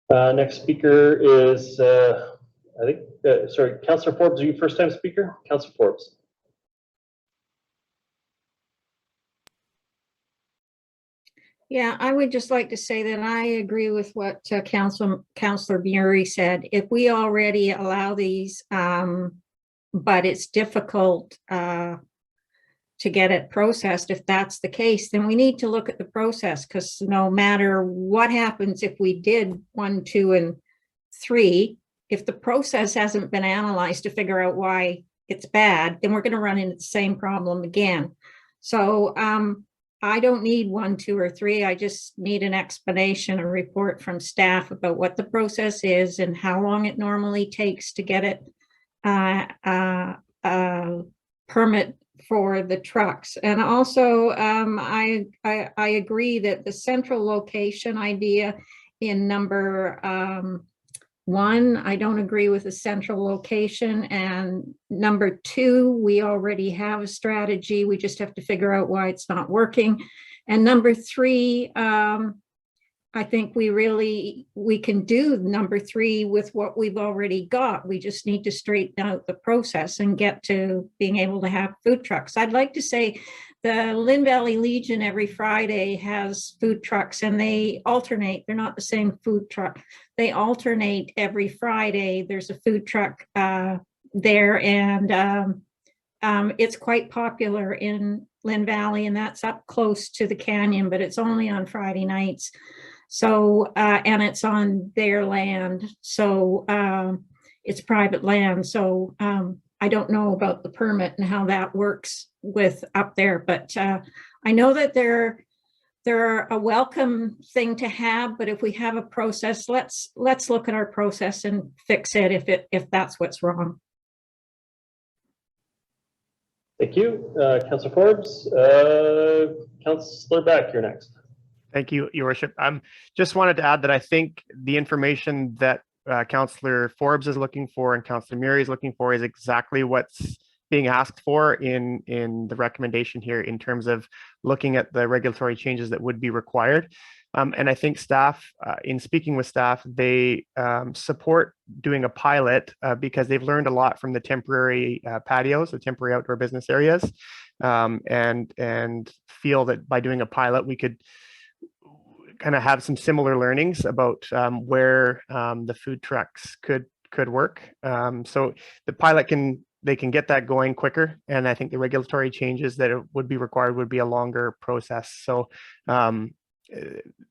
Next speaker is, I think, sorry, Councillor Forbes, are you first time speaker? Councillor Forbes. Yeah, I would just like to say that I agree with what Councillor Murray said. If we already allow these, but it's difficult to get it processed, if that's the case, then we need to look at the process, because no matter what happens, if we did 1, 2, and 3, if the process hasn't been analyzed to figure out why it's bad, then we're going to run into the same problem again. So I don't need 1, 2, or 3. I just need an explanation, a report from staff about what the process is and how long it normally takes to get it permit for the trucks. And also, I agree that the central location idea in number 1, I don't agree with the central location. And number 2, we already have a strategy. We just have to figure out why it's not working. And number 3, I think we can do number 3 with what we've already got. We just need to straighten out the process and get to being able to have food trucks. I'd like to say the Lynn Valley Legion every Friday has food trucks, and they alternate. They're not the same food truck. They alternate every Friday. There's a food truck there, and it's quite popular in Lynn Valley, and that's up close to the canyon, but it's only on Friday nights. So, and it's on their land. So it's private land. So I don't know about the permit and how that works with up there, but I know that they're a welcome thing to have, but if we have a process, let's look at our process and fix it if that's what's wrong. Thank you, Councillor Forbes. Councillor Beck, you're next. Thank you, Your Worship. Just wanted to add that I think the information that Councillor Forbes is looking for and Councillor Murray is looking for is exactly what's being asked for in the recommendation here in terms of looking at the regulatory changes that would be required. And I think staff, in speaking with staff, they support doing a pilot because they've learned a lot from the temporary patios, the temporary outdoor business areas, and feel that by doing a pilot, we could kind of have some similar learnings about where the food trucks could work. So the pilot they can get that going quicker, and I think the regulatory changes that would be required would be a longer process. So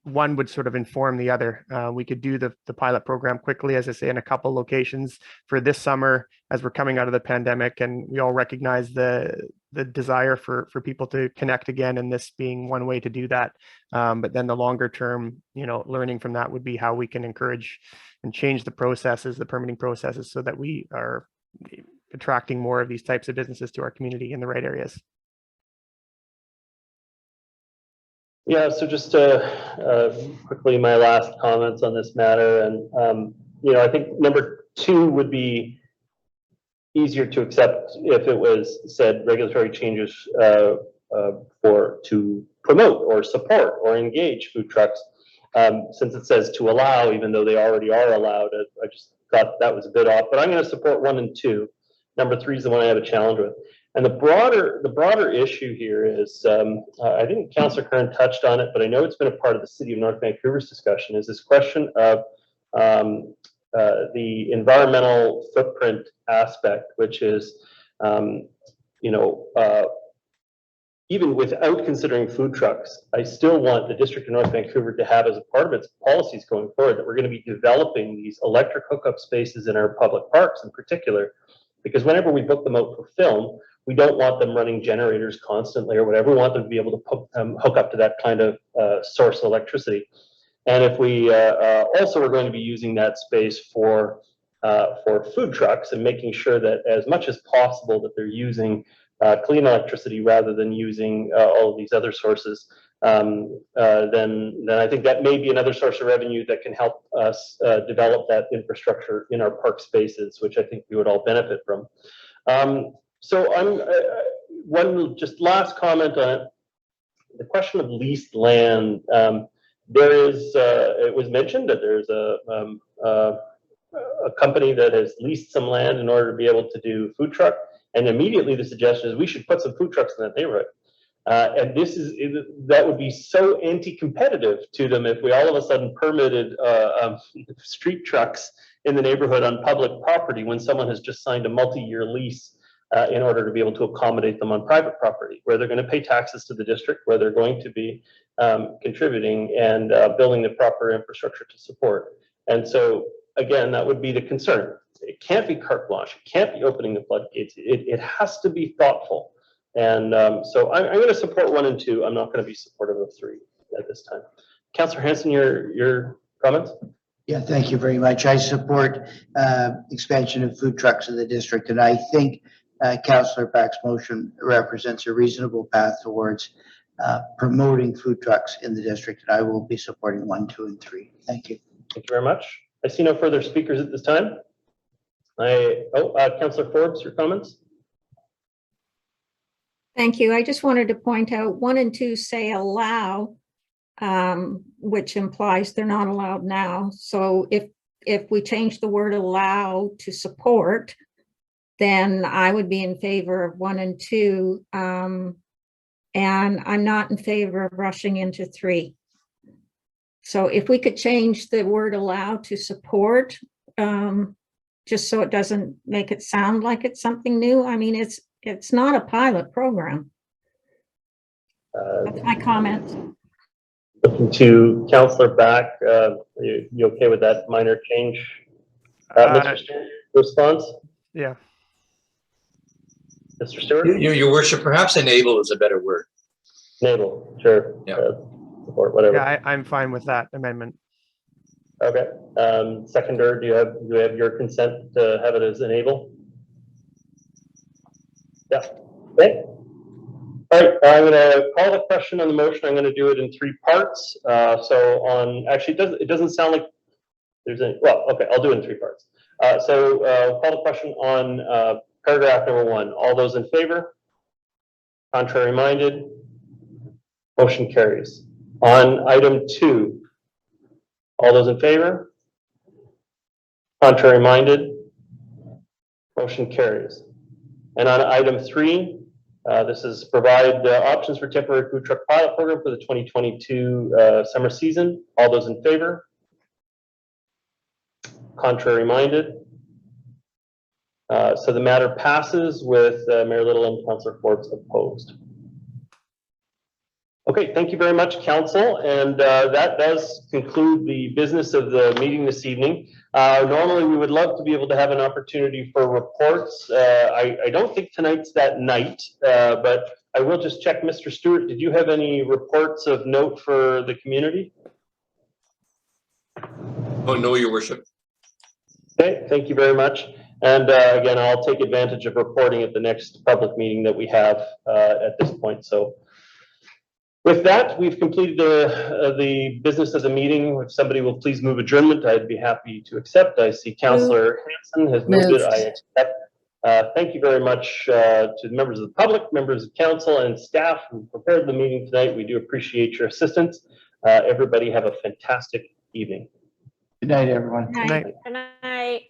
one would sort of inform the other. We could do the pilot program quickly, as I say, in a couple locations for this summer as we're coming out of the pandemic, and we all recognize the desire for people to connect again, and this being one way to do that. But then the longer term, learning from that would be how we can encourage and change the processes, the permitting processes, so that we are attracting more of these types of businesses to our community in the right areas. Yeah, so just quickly, my last comments on this matter, and I think number 2 would be easier to accept if it was said regulatory changes to promote or support or engage food trucks. Since it says to allow, even though they already are allowed, I just thought that was a bit off. But I'm going to support 1 and 2. Number 3 is the one I have a challenge with. And the broader issue here is, I think Councillor Kern touched on it, but I know it's been a part of the City of North Vancouver's discussion, is this question of the environmental footprint aspect, which is, even without considering food trucks, I still want the District of North Vancouver to have as a part of its policies going forward that we're going to be developing these electric hookup spaces in our public parks in particular, because whenever we book them out for film, we don't want them running generators constantly or whatever. We want them to be able to hook up to that kind of source of electricity. And if we also are going to be using that space for food trucks and making sure that as much as possible that they're using clean electricity rather than using all of these other sources, then I think that may be another source of revenue that can help us develop that infrastructure in our park spaces, which I think we would all benefit from. So one just last comment on it. The question of leased land. There is, it was mentioned that there's a company that has leased some land in order to be able to do food truck. And immediately the suggestion is we should put some food trucks in that neighborhood. And that would be so anti-competitive to them if we all of a sudden permitted street trucks in the neighborhood on public property when someone has just signed a multi-year lease in order to be able to accommodate them on private property, where they're going to pay taxes to the district, where they're going to be contributing and building the proper infrastructure to support. And so, again, that would be the concern. It can't be carte blanche. It can't be opening the floodgates. It has to be thoughtful. And so I'm going to support 1 and 2. I'm not going to be supportive of 3 at this time. Councillor Hanson, your comments? Yeah, thank you very much. I support expansion of food trucks in the district, and I think Councillor Back's motion represents a reasonable path towards promoting food trucks in the district, and I will be supporting 1, 2, and 3. Thank you. Thank you very much. I see no further speakers at this time. Councillor Forbes, your comments? Thank you. I just wanted to point out 1 and 2 say allow, which implies they're not allowed now. So if we change the word allow to support, then I would be in favor of 1 and 2. And I'm not in favor of rushing into 3. So if we could change the word allow to support, just so it doesn't make it sound like it's something new. I mean, it's not a pilot program. That's my comment. Looking to Councillor Back, you okay with that minor change? Mr. Stewart, response? Yeah. Mr. Stewart? Your worship, perhaps enable is a better word. Enable, sure. Yeah. Support, whatever. Yeah, I'm fine with that amendment. Okay. Seconder, do you have your consent to have it as enable? Yeah. Okay. All right. I'm going to call the question on the motion. I'm going to do it in 3 parts. So on actually, it doesn't sound like there's any. Well, okay. I'll do it in 3 parts. So call the question on paragraph number 1. All those in favor? Contrary minded? Motion carries. On item 2. All those in favor? Contrary minded? Motion carries. And on item 3, this is provide options for temporary food truck pilot program for the 2022 summer season. All those in favor? Contrary minded? So the matter passes with Mayor Little and Councillor Forbes opposed. Okay, thank you very much, Council. And that does conclude the business of the meeting this evening. Normally, we would love to be able to have an opportunity for reports. I don't think tonight's that night, but I will just check. Mr. Stewart, did you have any reports of note for the community? Oh, no, your worship. Okay, thank you very much. And again, I'll take advantage of reporting at the next public meeting that we have at this point. So with that, we've completed the business of the meeting. If somebody will please move adjournment, I'd be happy to accept. I see Councillor Hanson has moved it. I accept. Thank you very much to the members of the public, members of council, and staff who prepared the meeting tonight. We do appreciate your assistance. Everybody have a fantastic evening. Good night, everyone. Good night. Good night.